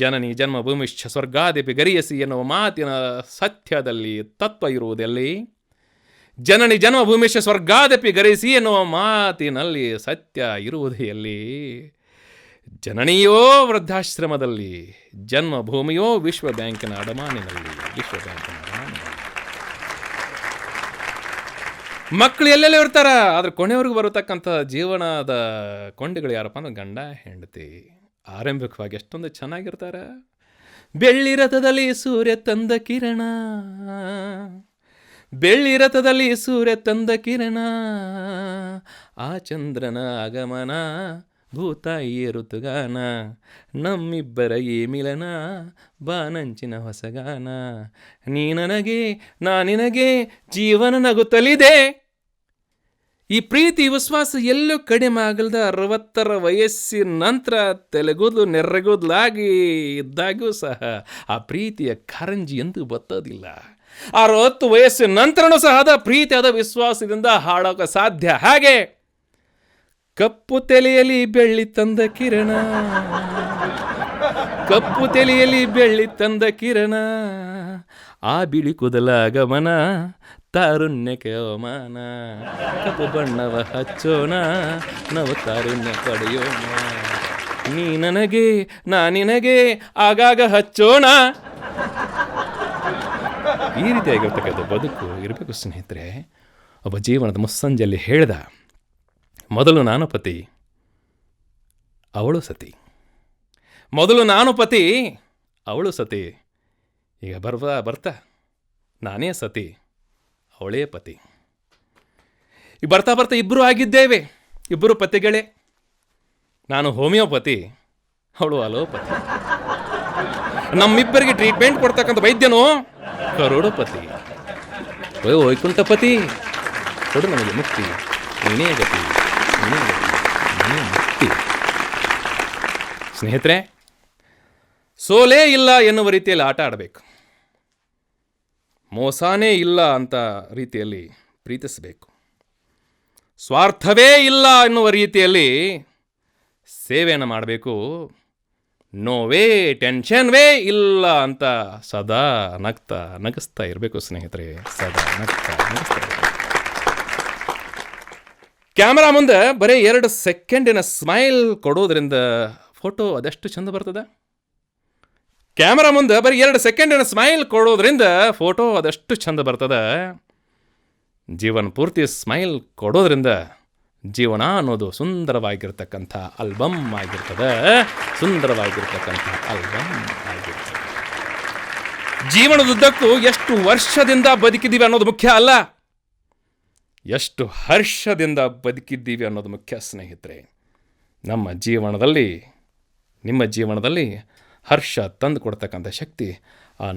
ಜನನಿ ಜನ್ಮಭೂಮಿಶ್ಚ ಸ್ವರ್ಗಾದಿಪಿ ಗರಿಯಸಿ ಎನ್ನುವ ಮಾತಿನ ಸತ್ಯದಲ್ಲಿ ತತ್ವ ಇರುವುದೆಲ್ಲಿ? ಜನನಿ ಜನ್ಮಭೂಮಿಶ್ಚ ಸ್ವರ್ಗಾದಪಿ ಗರಿಸಿ ಎನ್ನುವ ಮಾತಿನಲ್ಲಿ ಸತ್ಯ ಇರುವುದು ಎಲ್ಲಿ? ಜನನಿಯೋ ವೃದ್ಧಾಶ್ರಮದಲ್ಲಿ, ಜನ್ಮಭೂಮಿಯೋ ವಿಶ್ವ ಬ್ಯಾಂಕಿನ ಅಡಮಾನಿನಲ್ಲಿ, ವಿಶ್ವ ಬ್ಯಾಂಕಿನ ಅಡಮಾನಿನಲ್ಲಿ. ಮಕ್ಕಳು ಎಲ್ಲೆಲ್ಲ ಇರ್ತಾರ, ಆದ್ರೆ ಕೊನೆಯವರೆಗೂ ಬರತಕ್ಕಂಥ ಜೀವನದ ಕೊಂಡಿಗಳು ಯಾರಪ್ಪ ಅಂದ್ರೆ ಗಂಡ ಹೆಂಡತಿ. ಆರಂಭಿಕವಾಗಿ ಎಷ್ಟೊಂದು ಚೆನ್ನಾಗಿರ್ತಾರ. ಬೆಳ್ಳಿ ರಥದಲ್ಲಿ ಸೂರ್ಯ ತಂದ ಕಿರಣ, ಬೆಳ್ಳಿ ರಥದಲ್ಲಿ ಸೂರ್ಯ ತಂದ ಕಿರಣ, ಆ ಚಂದ್ರನ ಆಗಮನ, ಭೂತಾಯಿಯ ಋತುಗಾನ, ನಮ್ಮಿಬ್ಬರ ಈ ಮಿಲನ, ಬಾನಂಚಿನ ಹೊಸಗಾನ, ನೀ ನನಗೆ ನಾ ನಿನಗೆ ಜೀವನ ನಗುತ್ತಲಿದೆ. ಈ ಪ್ರೀತಿ ವಿಶ್ವಾಸ ಎಲ್ಲೂ ಕಡಿಮೆ ಆಗಲ್ದ 60ರ ವಯಸ್ಸಿನ ನಂತರ ತೆಲುಗುದ್ಲು ನೆರ್ರಗುದ್ಲಾಗಿ ಇದ್ದಾಗೂ ಸಹ ಆ ಪ್ರೀತಿಯ ಕಾರಂಜಿ ಎಂದೂ ಬತ್ತೋದಿಲ್ಲ. 60 ವಯಸ್ಸಿನ ನಂತರನೂ ಸಹ ಅದ ಪ್ರೀತಿ ಆದ ವಿಶ್ವಾಸದಿಂದ ಹಾಡೋಕೆ ಸಾಧ್ಯ. ಹಾಗೆ ಕಪ್ಪು ತಲೆಯಲ್ಲಿ ಬೆಳ್ಳಿ ತಂದ ಕಿರಣ, ಕಪ್ಪು ತಲೆಯಲ್ಲಿ ಬೆಳ್ಳಿ ತಂದ ಕಿರಣ, ಆ ಬಿಳಿ ಕೂದಲ ಗಮನ ತಾರುಣ್ಯಕ್ಕೆ ಅವಮಾನ ಕಪ್ಪು ಬಣ್ಣವ ಹಚ್ಚೋಣ ನಾವು ತಾರುಣ್ಯ ಪಡೆಯೋಣ ನೀ ನನಗೆ ನಾ ನಿನಗೆ ಆಗಾಗ ಹಚ್ಚೋಣ. ಈ ರೀತಿಯಾಗಿರ್ತಕ್ಕಂಥ ಬದುಕು ಇರಬೇಕು ಸ್ನೇಹಿತರೆ. ಒಬ್ಬ ಜೀವನದ ಮುಸ್ಸಂಜೆಯಲ್ಲಿ ಹೇಳ್ದ, ಮೊದಲು ನಾನು ಪತಿ ಅವಳು ಸತಿ, ಮೊದಲು ನಾನು ಪತಿ ಅವಳು ಸತಿ, ಈಗ ಬರ್ತಾ ನಾನೇ ಸತಿ ಅವಳೇ ಪತಿ. ಈಗ ಬರ್ತಾ ಇಬ್ಬರು ಆಗಿದ್ದೇವೆ, ಇಬ್ಬರು ಪತಿಗಳೇ. ನಾನು ಹೋಮಿಯೋಪತಿ, ಅವಳು ಅಲೋಪತಿ. ನಮ್ಮಿಬ್ಬರಿಗೆ ಟ್ರೀಟ್ಮೆಂಟ್ ಕೊಡ್ತಕ್ಕಂಥ ವೈದ್ಯನು ಕರೋಡಪತಿ. ವೈಕುಂಠಪತಿ, ಕೊಡು ನಮಗೆ ಮುಕ್ತಿ, ನೀನೇ ಗತಿ, ನೀನೇ ಗತಿ, ನೀನೇ ಮುಕ್ತಿ. ಸ್ನೇಹಿತರೆ, ಸೋಲೇ ಇಲ್ಲ ಎನ್ನುವ ರೀತಿಯಲ್ಲಿ ಆಟ ಆಡಬೇಕು, ಮೋಸನೇ ಇಲ್ಲ ಅಂತ ರೀತಿಯಲ್ಲಿ ಪ್ರೀತಿಸಬೇಕು, ಸ್ವಾರ್ಥವೇ ಇಲ್ಲ ಎನ್ನುವ ರೀತಿಯಲ್ಲಿ ಸೇವೆಯನ್ನು ಮಾಡಬೇಕು, ನೋವೇ ಟೆನ್ಷನ್ವೇ ಇಲ್ಲ ಅಂತ ಸದಾ ನಗಿಸ್ತಾ ಇರಬೇಕು ಸ್ನೇಹಿತರೆ, ಸದಾ ನಗಿಸ್ತಾ ಇರಬೇಕು. ಕ್ಯಾಮರಾ ಮುಂದೆ ಬರೀ 2 ಸೆಕೆಂಡಿನ ಸ್ಮೈಲ್ ಕೊಡೋದ್ರಿಂದ ಫೋಟೋ ಅದೆಷ್ಟು ಚಂದ ಬರ್ತದೆ. ಕ್ಯಾಮರಾ ಮುಂದೆ ಬರೀ 2 ಸೆಕೆಂಡಿನ ಸ್ಮೈಲ್ ಕೊಡೋದ್ರಿಂದ ಫೋಟೋ ಅದೆಷ್ಟು ಚಂದ ಬರ್ತದೆ. ಜೀವನ ಪೂರ್ತಿ ಸ್ಮೈಲ್ ಕೊಡೋದ್ರಿಂದ ಜೀವನ ಅನ್ನೋದು ಸುಂದರವಾಗಿರ್ತಕ್ಕಂಥ ಆಲ್ಬಮ್ ಆಗಿರ್ತದೆ, ಸುಂದರವಾಗಿರ್ತಕ್ಕಂಥ ಆಲ್ಬಮ್ ಆಗಿರ್ತದೆ. ಜೀವನದುದ್ದಕ್ಕೂ ಎಷ್ಟು ವರ್ಷದಿಂದ ಬದುಕಿದ್ದೀವಿ ಅನ್ನೋದು ಮುಖ್ಯ ಅಲ್ಲ, ಎಷ್ಟು ಹರ್ಷದಿಂದ ಬದುಕಿದ್ದೀವಿ ಅನ್ನೋದು ಮುಖ್ಯ ಸ್ನೇಹಿತರೆ. ನಮ್ಮ ಜೀವನದಲ್ಲಿ, ನಿಮ್ಮ ಜೀವನದಲ್ಲಿ ಹರ್ಷ ತಂದು ಕೊಡ್ತಕ್ಕಂಥ ಶಕ್ತಿ ಆ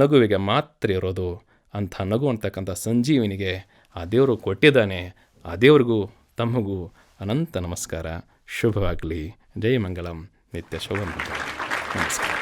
ನಗುವಿಗೆ ಮಾತ್ರ ಇರೋದು. ಅಂಥ ನಗು ಅಂತಕ್ಕಂಥ ಸಂಜೀವಿನಿಗೆ ಆ ದೇವರು ಕೊಟ್ಟಿದ್ದಾನೆ. ಆ ದೇವರಿಗೂ ತಮಗೂ ಅನಂತ ನಮಸ್ಕಾರ. ಶುಭವಾಗಲಿ. ಜೈ ಮಂಗಳಂ. ನಿತ್ಯ ಶುಭ. ನಮಸ್ಕಾರ.